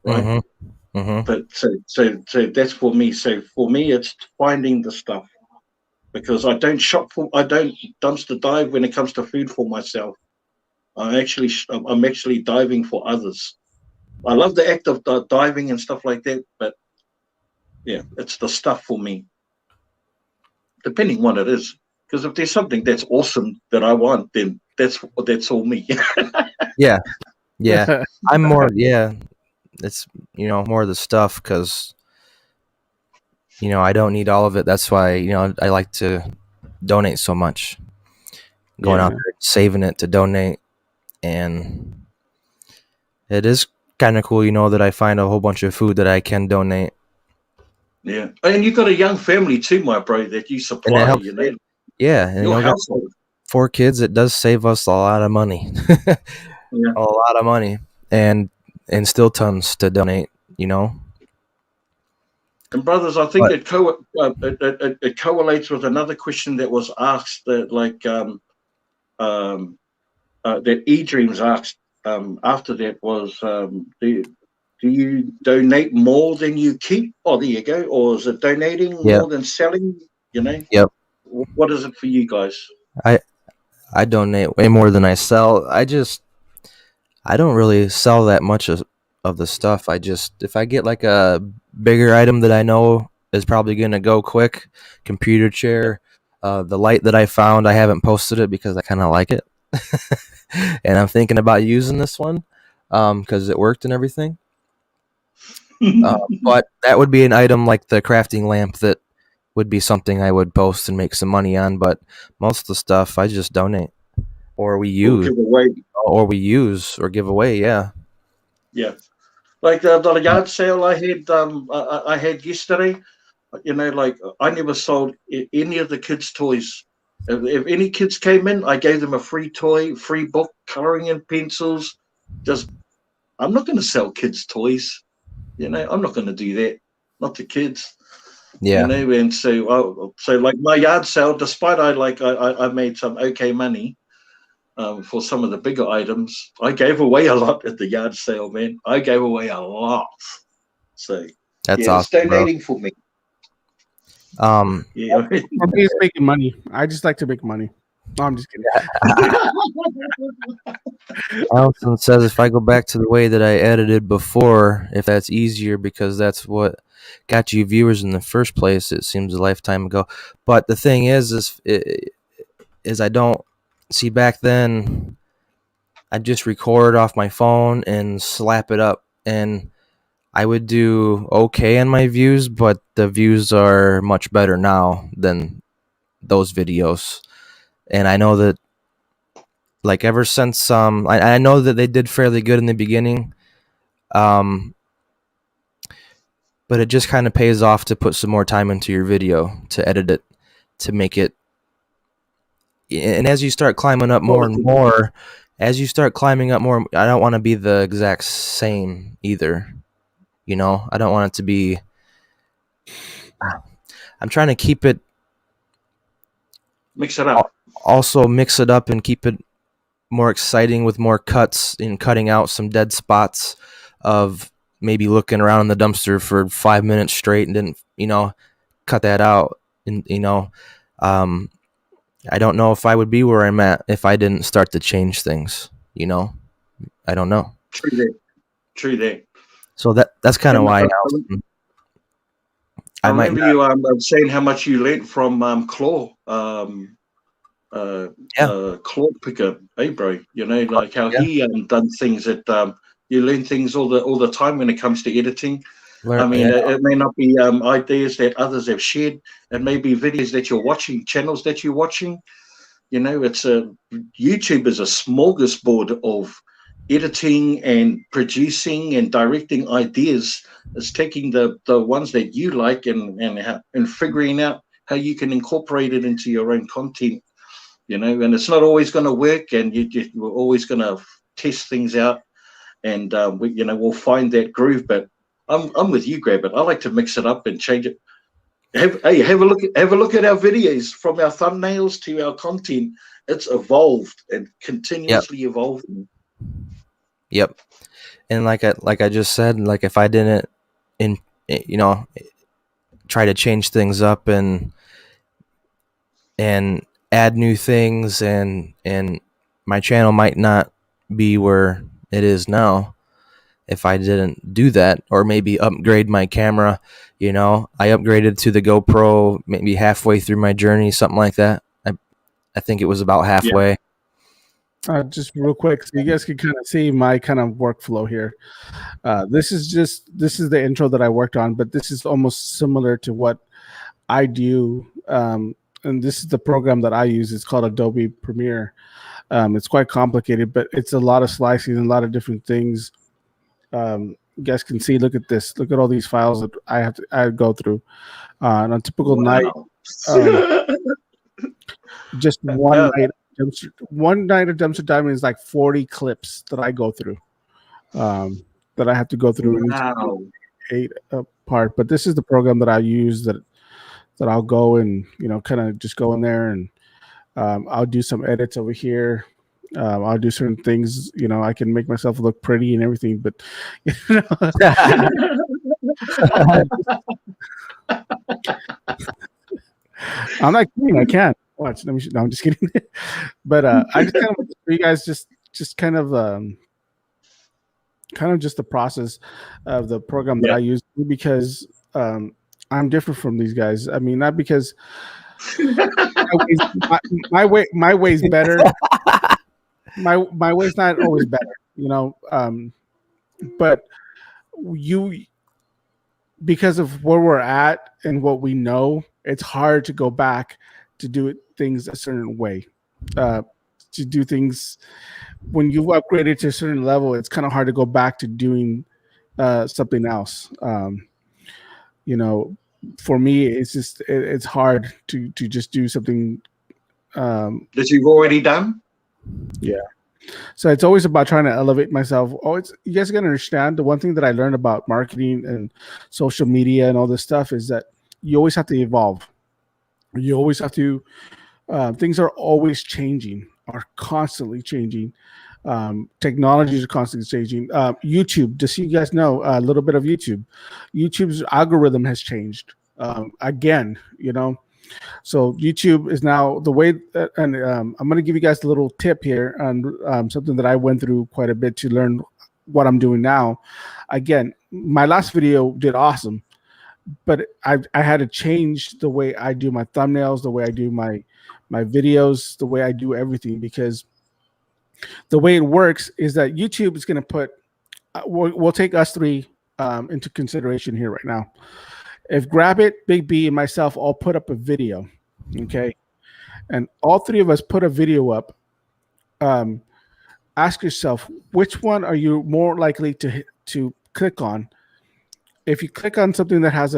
right? Mm-hmm. Mm-hmm. But so that's for me. So for me, it's finding the stuff, because I don't dumpster dive when it comes to food for myself. I'm actually diving for others. I love the act of diving and stuff like that, but yeah, it's the stuff for me, depending what it is. Because if there's something that's awesome that I want, then that's all me. Yeah. I'm more. Yeah, it's more of the stuff, because I don't need all of it. That's why I like to donate so much. Going out there, saving it to donate, and it is kind of cool, that I find a whole bunch of food that I can donate. Yeah, and you've got a young family too, my bro, that you supply. Yeah, and your household. 4 kids, it does save us a lot of money. A lot of money, and still tons to donate. And brothers, I think it correlates with another question that was asked, that that eDreams asked after that was, do you donate more than you keep? Oh, there you go. Or is it donating more than selling? Yep. What is it for you guys? I donate way more than I sell. I don't really sell that much of the stuff. If I get like a bigger item that I know is probably going to go quick, computer chair, the light that I found, I haven't posted it because I kind of like it. And I'm thinking about using this one because it worked and everything. But that would be an item like the crafting lamp that would be something I would post and make some money on. But most of the stuff I just donate, or we use, or give away. Yeah. Like the yard sale I had yesterday. I never sold any of the kids' toys. If any kids came in, I gave them a free toy, free book, coloring and pencils. I'm not going to sell kids' toys. I'm not going to do that. Not to kids. Yeah. And so like my yard sale, despite I made some okay money for some of the bigger items, I gave away a lot at the yard sale, man. I gave away a lot. So that's awesome. It's donating for me. For me, it's making money. I just like to make money. No, I'm just kidding. Allison says if I go back to the way that I edited before, if that's easier, because that's what got you viewers in the first place. It seems a lifetime ago. But the thing is I don't see, back then I just record off my phone and slap it up, and I would do okay on my views, but the views are much better now than those videos. And I know that like ever since I know that they did fairly good in the beginning, but it just kind of pays off to put some more time into your video, to edit it, to make it. And as you start climbing up more and more, I don't want to be the exact same either. You know, I don't want it to be. I'm trying to keep it. Mix it up. Also mix it up and keep it more exciting with more cuts and cutting out some dead spots of maybe looking around in the dumpster for 5 minutes straight and didn't, cut that out. And, I don't know if I would be where I'm at if I didn't start to change things, I don't know. True that. So that's kind of why I remember you saying how much you learnt from Claw. Claw Picker, hey bro, like how he done things that you learn things all the time when it comes to editing. It may not be ideas that others have shared. It may be videos that you're watching, channels that you're watching. It's YouTube is a smorgasbord of editing and producing and directing ideas. It's taking the ones that you like and figuring out how you can incorporate it into your own content. And it's not always going to work, and we're always going to test things out, and we'll find that groove. But I'm with you, Grab It. I like to mix it up and change it. Have a look at our videos, from our thumbnails to our content. It's evolved and continuously evolving. Yep. And like I just said, like if I didn't try to change things up and add new things, and my channel might not be where it is now if I didn't do that, or maybe upgrade my camera. I upgraded to the GoPro maybe halfway through my journey, something like that. I think it was about halfway. Just real quick, so you guys can kind of see my kind of workflow here. This is the intro that I worked on, but this is almost similar to what I do. And this is the program that I use. It's called Adobe Premiere. It's quite complicated, but it's a lot of slicing and a lot of different things. You guys can see. Look at this. Look at all these files that I go through on a typical night. Just one night. One night of dumpster diving is like 40 clips that I go through, that I have to go through. Wow. 8 part. But this is the program that I use that I'll go and kind of just go in there, and I'll do some edits over here. I'll do certain things. I can make myself look pretty and everything, but I'm not kidding. I can't. Watch. No, I'm just kidding. But I just kind of you guys just kind of just the process of the program that I use, because I'm different from these guys. I mean, not because my way's better. My way's not always better, but because of where we're at and what we know, it's hard to go back to do things a certain way. To do things when you've upgraded to a certain level, it's kind of hard to go back to doing something else. For me, it's hard to just do something that you've already done. Yeah. So it's always about trying to elevate myself. You guys gotta understand, the one thing that I learned about marketing and social media and all this stuff is that you always have to evolve. You always have to. Things are always changing, are constantly changing. Technologies are constantly changing. YouTube, just so you guys know, a little bit of YouTube. YouTube's algorithm has changed again. So YouTube is now the way that, and I'm going to give you guys a little tip here on something that I went through quite a bit to learn what I'm doing now. Again, my last video did awesome, but I had to change the way I do my thumbnails, the way I do my videos, the way I do everything, because the way it works is that YouTube is going to put, we'll take us three into consideration here right now. If Grab It, Big B, and myself all put up a video, okay, and all three of us put a video up, ask yourself, which one are you more likely to click on? If you click on something that has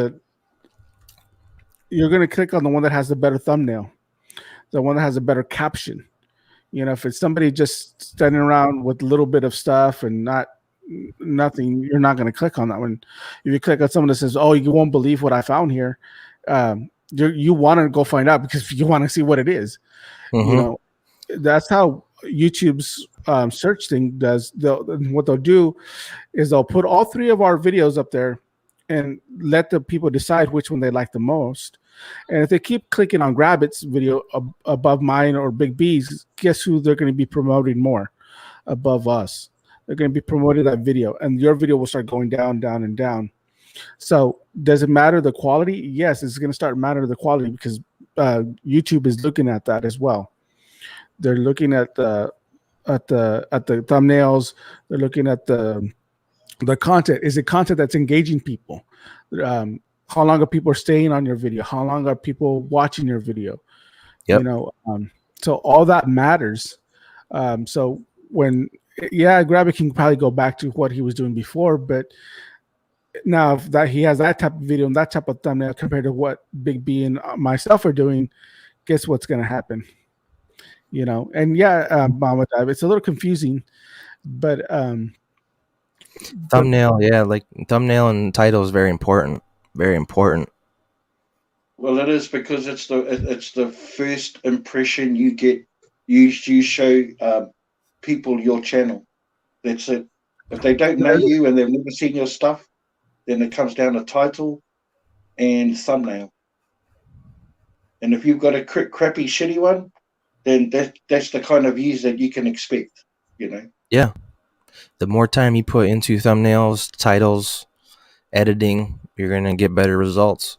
you're going to click on the one that has the better thumbnail, the one that has a better caption. If it's somebody just standing around with a little bit of stuff and nothing, you're not going to click on that one. If you click on someone that says, "Oh, you won't believe what I found here," you want to go find out because you want to see what it is. That's how YouTube's search thing does. What they'll do is they'll put all 3 of our videos up there and let the people decide which one they like the most. And if they keep clicking on Grabbit's video above mine or Big B's, guess who they're going to be promoting more above us? They're going to be promoting that video, and your video will start going down, down, and down. So does it matter the quality? Yes, it's going to start matter the quality because YouTube is looking at that as well. They're looking at the thumbnails. They're looking at the content. Is it content that's engaging people? How long are people staying on your video? How long are people watching your video? Yep. So all that matters. So Grabbit can probably go back to what he was doing before, but now if that he has that type of video and that type of thumbnail compared to what Big B and myself are doing, guess what's going to happen? Mama Dive, it's a little confusing, but thumbnail, thumbnail and title is very important. Very important. Well, it is because it's the first impression you get. You show people your channel. That's it. If they don't know you and they've never seen your stuff, then it comes down to title and thumbnail. And if you've got a crappy, shitty one, then that's the kind of views that you can expect. Yeah. The more time you put into thumbnails, titles, editing, you're going to get better results.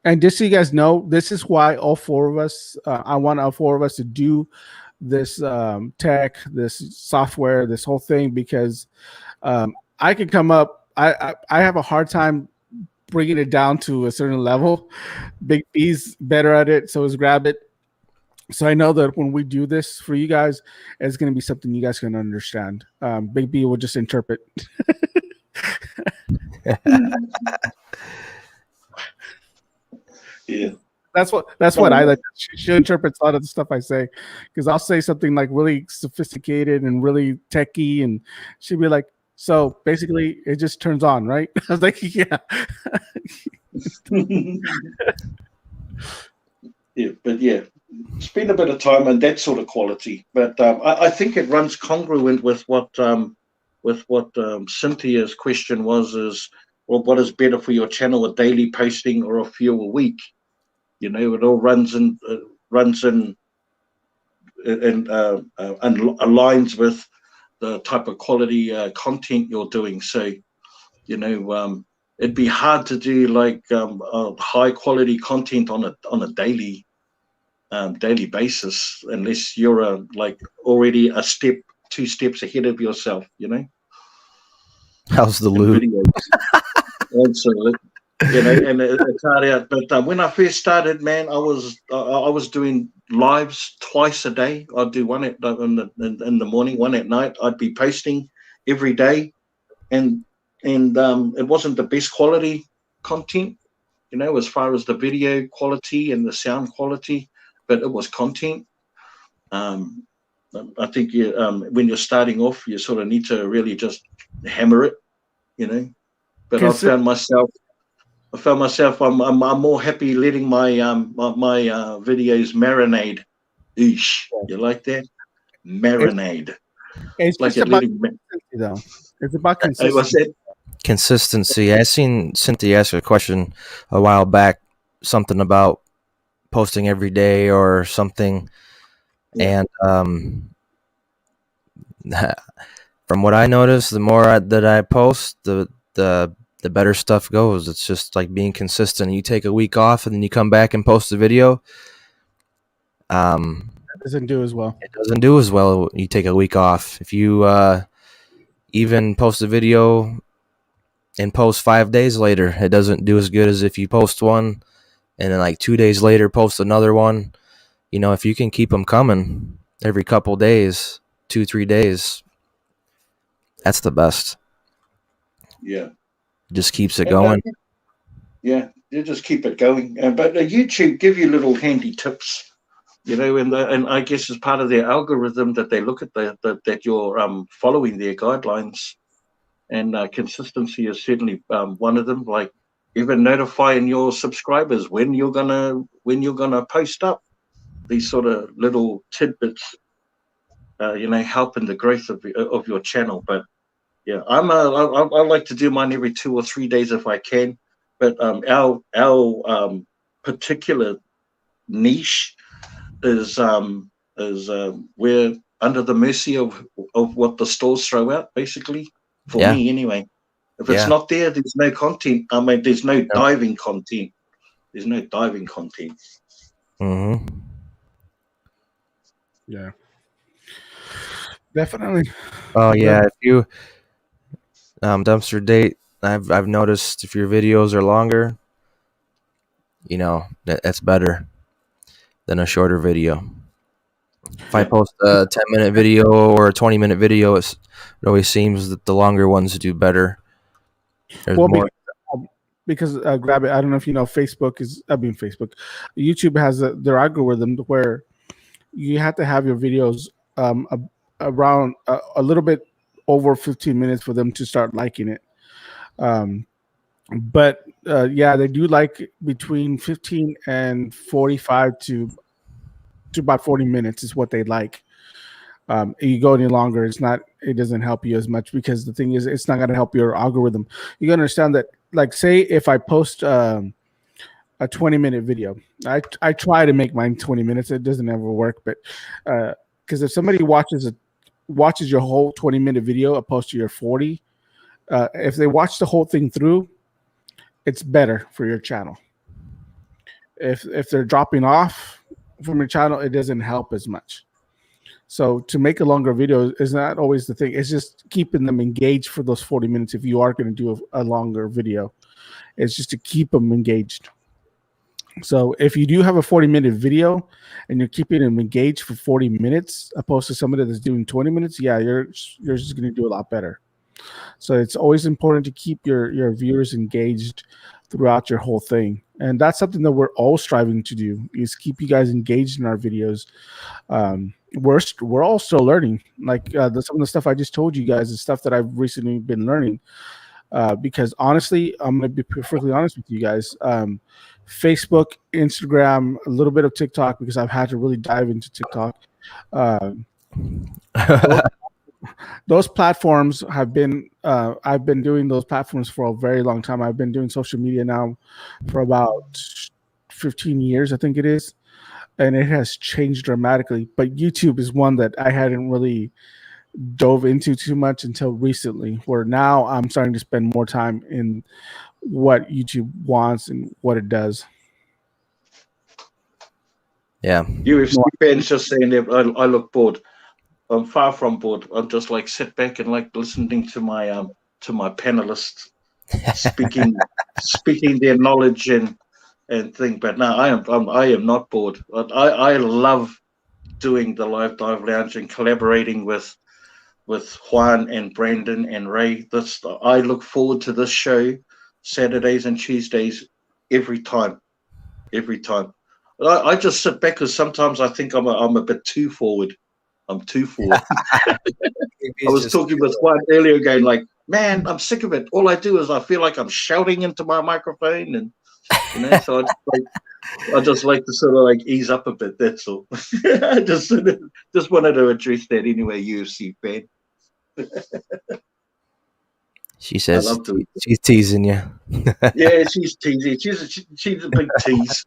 And just so you guys know, this is why all 4 of us, I want all 4 of us to do this tech, this software, this whole thing, because I can come up, I have a hard time bringing it down to a certain level. Big B's better at it, so is Grabbit. So I know that when we do this for you guys, it's going to be something you guys can understand. Big B will just interpret. Yeah, that's what I like. She interprets a lot of the stuff I say, because I'll say something like really sophisticated and really techie, and she'll be like, "So basically, it just turns on, right?" I was like, "Yeah." Yeah, spend a bit of time on that sort of quality, but I think it runs congruent with what Cynthia's question was, well, what is better for your channel, a daily posting or a few a week? It all runs in and aligns with the type of quality content you're doing. So, it'd be hard to do high quality content on a daily basis unless you're already 2 steps ahead of yourself. How's the loot? Absolutely. And it's hard out. But when I first started, man, I was doing lives twice a day. I'd do one in the morning, one at night. I'd be posting every day, and it wasn't the best quality content, as far as the video quality and the sound quality, but it was content. I think when you're starting off, you sort of need to really just hammer it, But I found myself I'm more happy letting my videos marinade. Eesh, you like that? Marinade. It's like about consistency, though. It's about consistency. Consistency. I seen Cynthia ask a question a while back, something about posting every day or something, and from what I noticed, the more that I post, the better stuff goes. It's just like being consistent. You take a week off and then you come back and post a video. It doesn't do as well. It doesn't do as well. You take a week off. If you even post a video and post 5 days later, it doesn't do as good as if you post one and then 2 days later post another one. If you can keep them coming, every couple days, 2-3 days. That's the best. Yeah. Just keeps it And, going. yeah, you just keep it going. But YouTube give you little handy tips, you know, and I guess as part of their algorithm that they look at that you're following their guidelines, and consistency is certainly one of them. Like even notifying your subscribers when you're gonna post up these sort of little tidbits, you know, help in the growth of your channel. But yeah, I like to do mine every 2 or 3 days if I can. But our particular niche is we're under the mercy of what the stores throw out, basically. For Yeah. me, anyway. If it's Yeah. not there, there's no content. I mean, there's no diving content. There's no diving content. Mm-hmm. Yeah. Definitely. Oh yeah, if you dumpster date, I've noticed if your videos are longer, you know, that's better than a shorter video. If I post a 10-minute video or a 20-minute video, it always seems that the longer ones do better. There's Well, more. because grab it. I don't know if you know, Facebook. YouTube has their algorithm where you have to have your videos around a little bit over 15 minutes for them to start liking it. But yeah, they do like between 15 and 45 to about 40 minutes is what they like. You go any longer, it doesn't help you as much, because the thing is, it's not going to help your algorithm. You gotta understand that, like, say if I post a 20-minute video, I try to make mine 20 minutes. It doesn't ever work, but because if somebody watches your whole 20-minute video opposed to your 40, if they watch the whole thing through, it's better for your channel. If they're dropping off from your channel, it doesn't help as much. So to make a longer video is not always the thing. It's just keeping them engaged for those 40 minutes. If you are going to do a longer video, it's just to keep them engaged. So if you do have a 40-minute video and you're keeping them engaged for 40 minutes opposed to somebody that's doing 20 minutes, yeah, you're just going to do a lot better. So it's always important to keep your viewers engaged throughout your whole thing. And that's something that we're all striving to do, is keep you guys engaged in our videos. We're all still learning. Like some of the stuff I just told you guys is stuff that I've recently been learning. Because honestly, I'm going to be perfectly honest with you guys. Facebook, Instagram, a little bit of TikTok, because I've had to really dive into TikTok. Those platforms have been, I've been doing those platforms for a very long time. I've been doing social media now for about 15 years, I think it is. And it has changed dramatically. But YouTube is one that I hadn't really dove into too much until recently, where now I'm starting to spend more time in what YouTube wants and what it does. Yeah. UFC fans just saying that I look bored. I'm far from bored. I'm just like sit back and like listening to my panelists speaking their knowledge and thing. But no, I am not bored. I love doing the Live Dive Lounge and collaborating with Juan and Brandon and Ray. I look forward to this show Saturdays and Tuesdays every time. I just sit back because sometimes I think I'm a bit too forward. I'm too forward. I was talking with Juan earlier again, like, man, I'm sick of it. All I do is I feel like I'm shouting into my microphone, and so I just like to sort of like ease up a bit. That's all. I just wanted to address that anyway, UFC fan. She says she's teasing you. Yeah, she's teasing. She's a big tease.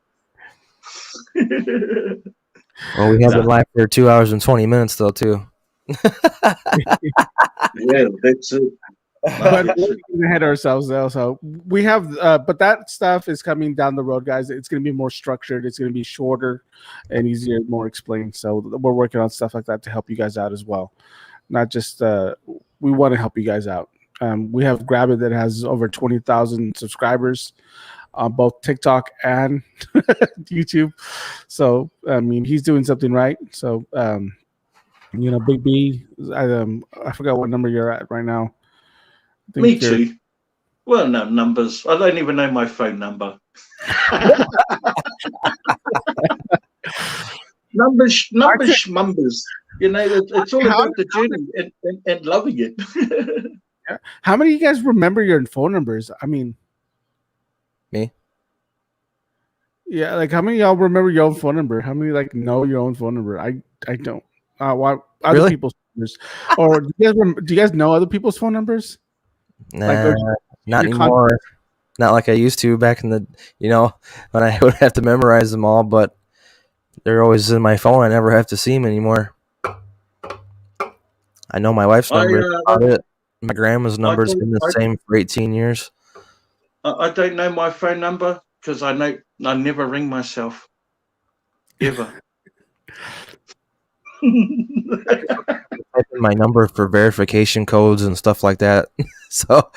Well, we have been live for 2 hours and 20 minutes, though, too. Yeah, that's it. But we're getting ahead of ourselves, though. So we have, but that stuff is coming down the road, guys. It's going to be more structured. It's going to be shorter and easier, more explained. So we're working on stuff like that to help you guys out as well. Not just we want to help you guys out. We have Grab It that has over 20,000 subscribers on both TikTok and YouTube. So I mean, he's doing something right. So You know, Big B. I forgot what number you're at right now. I think Me you're- too. Well, no numbers. I don't even know my phone number. numbers. You know, it's all about the journey and loving it. How many of you guys remember your phone numbers? I mean, Me? Yeah, like how many of y'all remember your own phone number? How many like know your own phone number? I don't. Why other Really? people's numbers? Or do you guys know other people's phone numbers? Nah, Like, not your anymore. Not like I used to back in the, when I would have to memorize them all, but they're always in my phone. I never have to see them anymore. I know my wife's number. About it. My grandma's number's been the same for 18 years. I don't know my phone number because I never ring myself. Ever. Type in my number for verification codes and stuff like that. So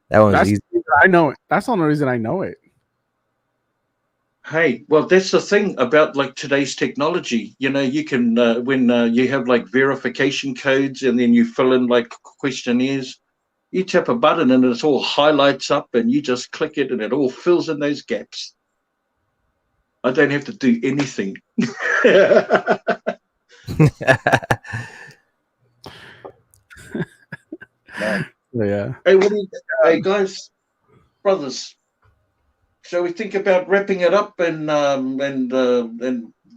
that was easy. I know it. That's the only reason I know it. Hey, well, that's the thing about like today's technology. You know, you can when you have like verification codes and then you fill in like questionnaires, you tap a button and it all highlights up and you just click it and it all fills in those gaps. I don't have to do anything. Yeah. Hey, guys, brothers. Shall we think about wrapping it up and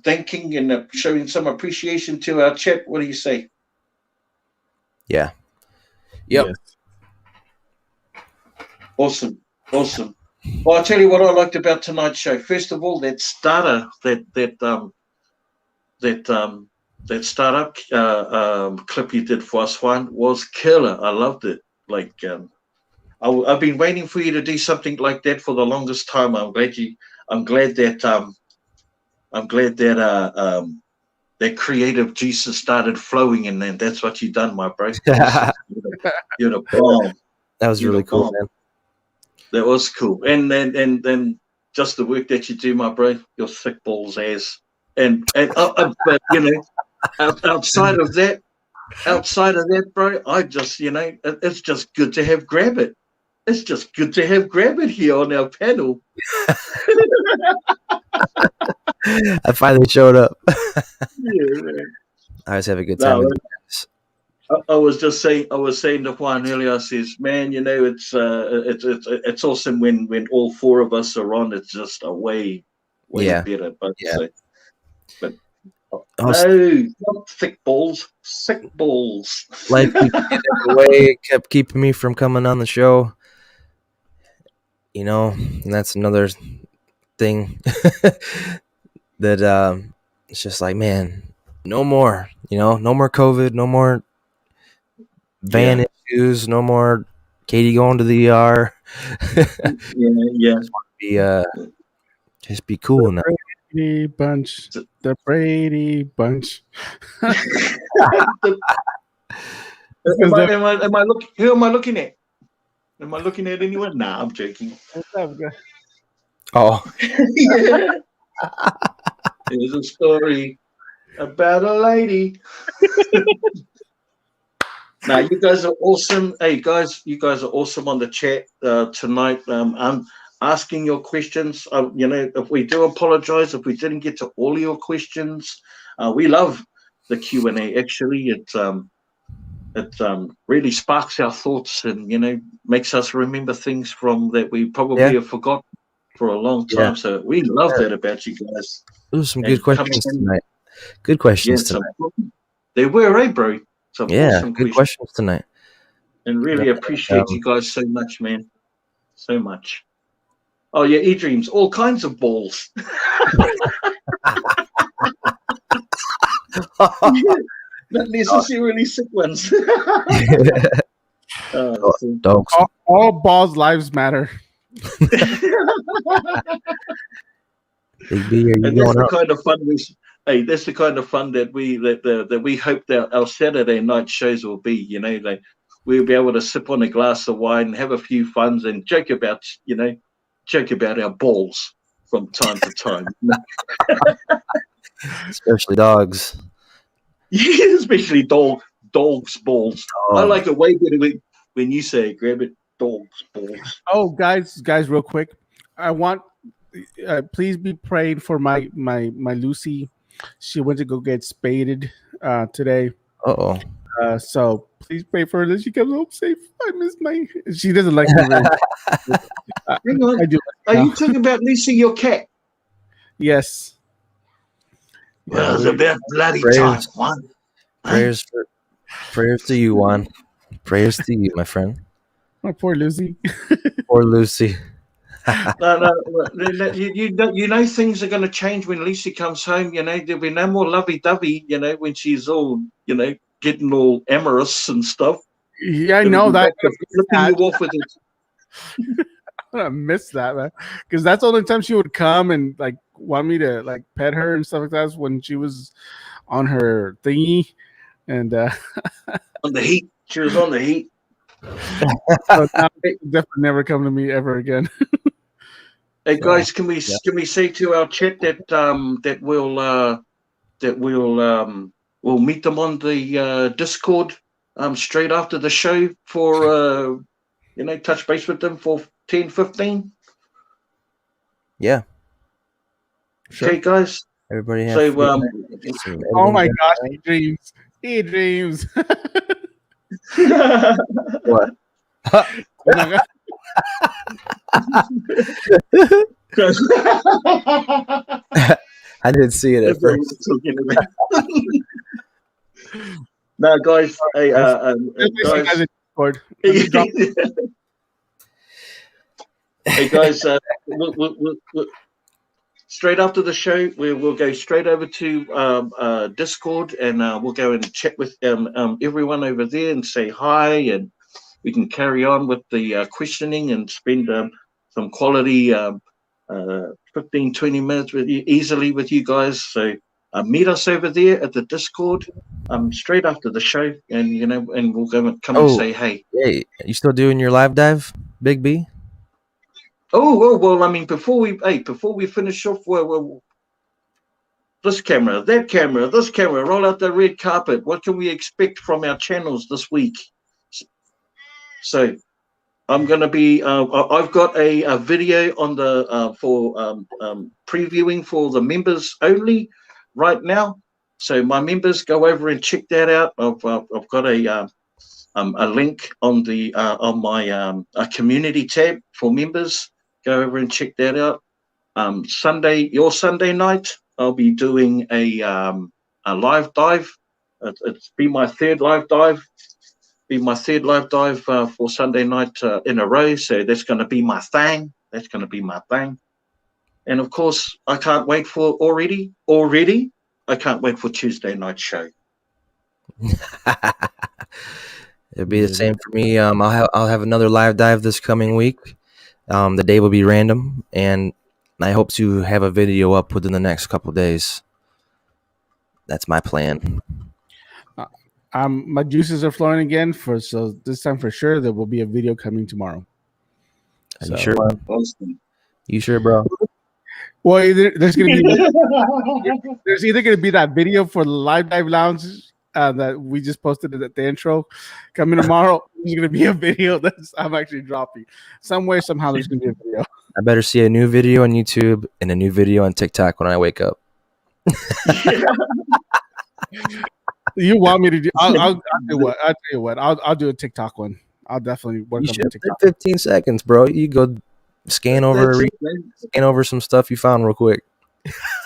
thanking and showing some appreciation to our chat? What do you say? Yeah. Yep. Yes. Awesome. Well, I'll tell you what I liked about tonight's show. First of all, that starter, that startup clip you did for us, Juan, was killer. I loved it. Like, I've been waiting for you to do something like that for the longest time. I'm glad that creative juices started flowing, and then that's what you done, my bro. You're the bomb. That was really cool, man. That was cool, and then just the work that you do, my bro. Your thick balls ass, but outside of that, bro, I just it's just good to have Grab It. It's just good to have Grab It here on our panel. I finally showed up. Yeah, man. I always have a good time. I was saying to Juan earlier, I says, man, it's awesome when all four of us are on. It's just a way better. But not thick balls, sick balls. Life keeps getting away, kept keeping me from coming on the show. And that's another thing that it's just like, man, no more. No more COVID, no more van issues, no more Katie going to the ER. Just be cool now. The Brady Bunch. Who am I looking at? Am I looking at anyone? Nah, I'm joking. Oh. Here's a story about a lady. Now, you guys are awesome. Hey, guys, you guys are awesome on the chat tonight. I'm asking your questions. If we do apologize if we didn't get to all your questions, we love the Q&A. Actually, it really sparks our thoughts and makes us remember things from that we probably have forgotten for a long time. Yeah. So we love that about you guys. Those are some good questions tonight. Good questions tonight. They were, bro? Some awesome good questions tonight. And really appreciate you guys so much, man. So much. Oh yeah, E-Dreams, all kinds of balls. Not necessarily sick ones. Dogs. All balls lives matter. Big B, and that's the kind of fun that's the kind of fun that we hope that our Saturday night shows will be. Like we'll be able to sip on a glass of wine, have a few funs, and joke about our balls from time to time. Especially dogs. Yeah, especially dog's balls. I Oh. like it way better when you say grab it, dog's balls. Oh, guys, real quick. I want please be praying for my Lucy. She went to go get spaded today. Uh-oh. So please pray for her that she comes home safe. I miss my. She doesn't like me very much. Hang on. I do. Are you talking about Lucy, your cat? Yes. Well, it's about bloody Prayers. time, Juan. Prayers to you, Juan. Prayers to you, my friend. My poor Lucy. Poor Lucy. No, you know things are going to change when Lucy comes home. You know, there'll be no more lovey-dovey, you know, when she's all, you know, getting all amorous and stuff. Yeah, I know that. Flipping you off with it. I miss that, man. Because that's the only time she would come and like want me to like pet her and stuff like that, when she was on her thingy. And on the heat. She was on the heat. So now definitely never come to me ever again. Hey guys, can we say to our chat that we'll meet them on the Discord straight after the show for you know, touch base with them for 10-15? Yeah. Sure. Okay, guys. Everybody has So oh my gosh, he dreams. He dreams. What? I didn't see it at first. No, guys. Hey, guys. Hey guys, we'll, straight after the show, we'll go straight over to Discord, and we'll go and chat with everyone over there and say hi, and we can carry on with the questioning and spend some quality 15-20 minutes with you easily with you guys. So meet us over there at the Discord straight after the show, and you know, and we'll go and come and say hey. Hey, you still doing your live dive, Big B? Oh well, I mean, before we finish off, well, this camera, that camera, this camera, roll out the red carpet. What can we expect from our channels this week? So I'm going to be. I've got a video on the for previewing for the members only right now. So my members, go over and check that out. I've got a link on the on my a community tab for members. Go over and check that out. Your Sunday night, I'll be doing a live dive. It's been my third live dive. For Sunday night in a row. So that's going to be my thing. And of course, I can't wait for already. I can't wait for Tuesday night show. It'll be the same for me. I'll have another live dive this coming week. The day will be random, and I hope to have a video up within the next couple of days. That's my plan. My juices are flowing again, so this time for sure there will be a video coming tomorrow. Are you sure? You sure, bro? Well, there's either going to be that video for the Live Dive Lounge that we just posted at the intro coming tomorrow. There's going to be a video that I'm actually dropping. Some way, somehow, there's going to be a video. I better see a new video on YouTube and a new video on TikTok when I wake up. You want me to do? I'll do what? I'll tell you what. I'll do a TikTok one. I'll definitely work on the TikTok. 15 seconds, bro. You go scan over some stuff you found real quick.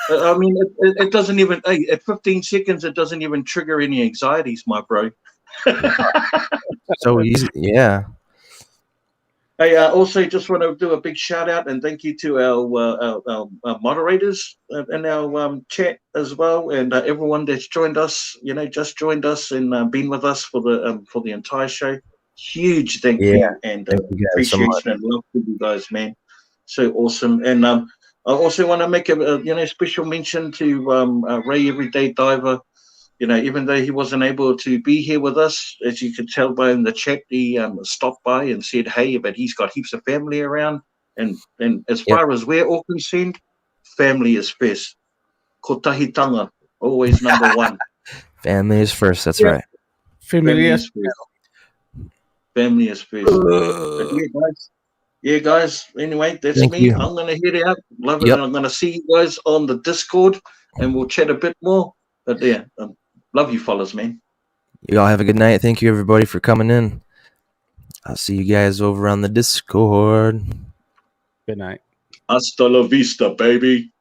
I mean, it doesn't even at 15 seconds. It doesn't even trigger any anxieties, my bro. So easy, yeah. I also just want to do a big shout out and thank you to our moderators in our chat as well, and everyone that's joined us. You know, just joined us and been with us for the entire show. Huge thank you and appreciation and love to you guys, man. So awesome. And I also want to make a special mention to Ray Everyday Diver. You know, even though he wasn't able to be here with us, as you could tell by in the chat, he stopped by and said, hey, but he's got heaps of family around. And as far as we're all concerned, family is first. Ko tahitanga, always number one. Family is first. That's Yeah. right. Family is first. Family is first. But yeah, guys. Anyway, that's Thank me. you. I'm gonna head out. Love it. Yep. I'm gonna see you guys on the Discord, and we'll chat a bit more. But yeah, love you, fellas, man. You all have a good night. Thank you, everybody, for coming in. I'll see you guys over on the Discord. Good night. Hasta la vista, baby.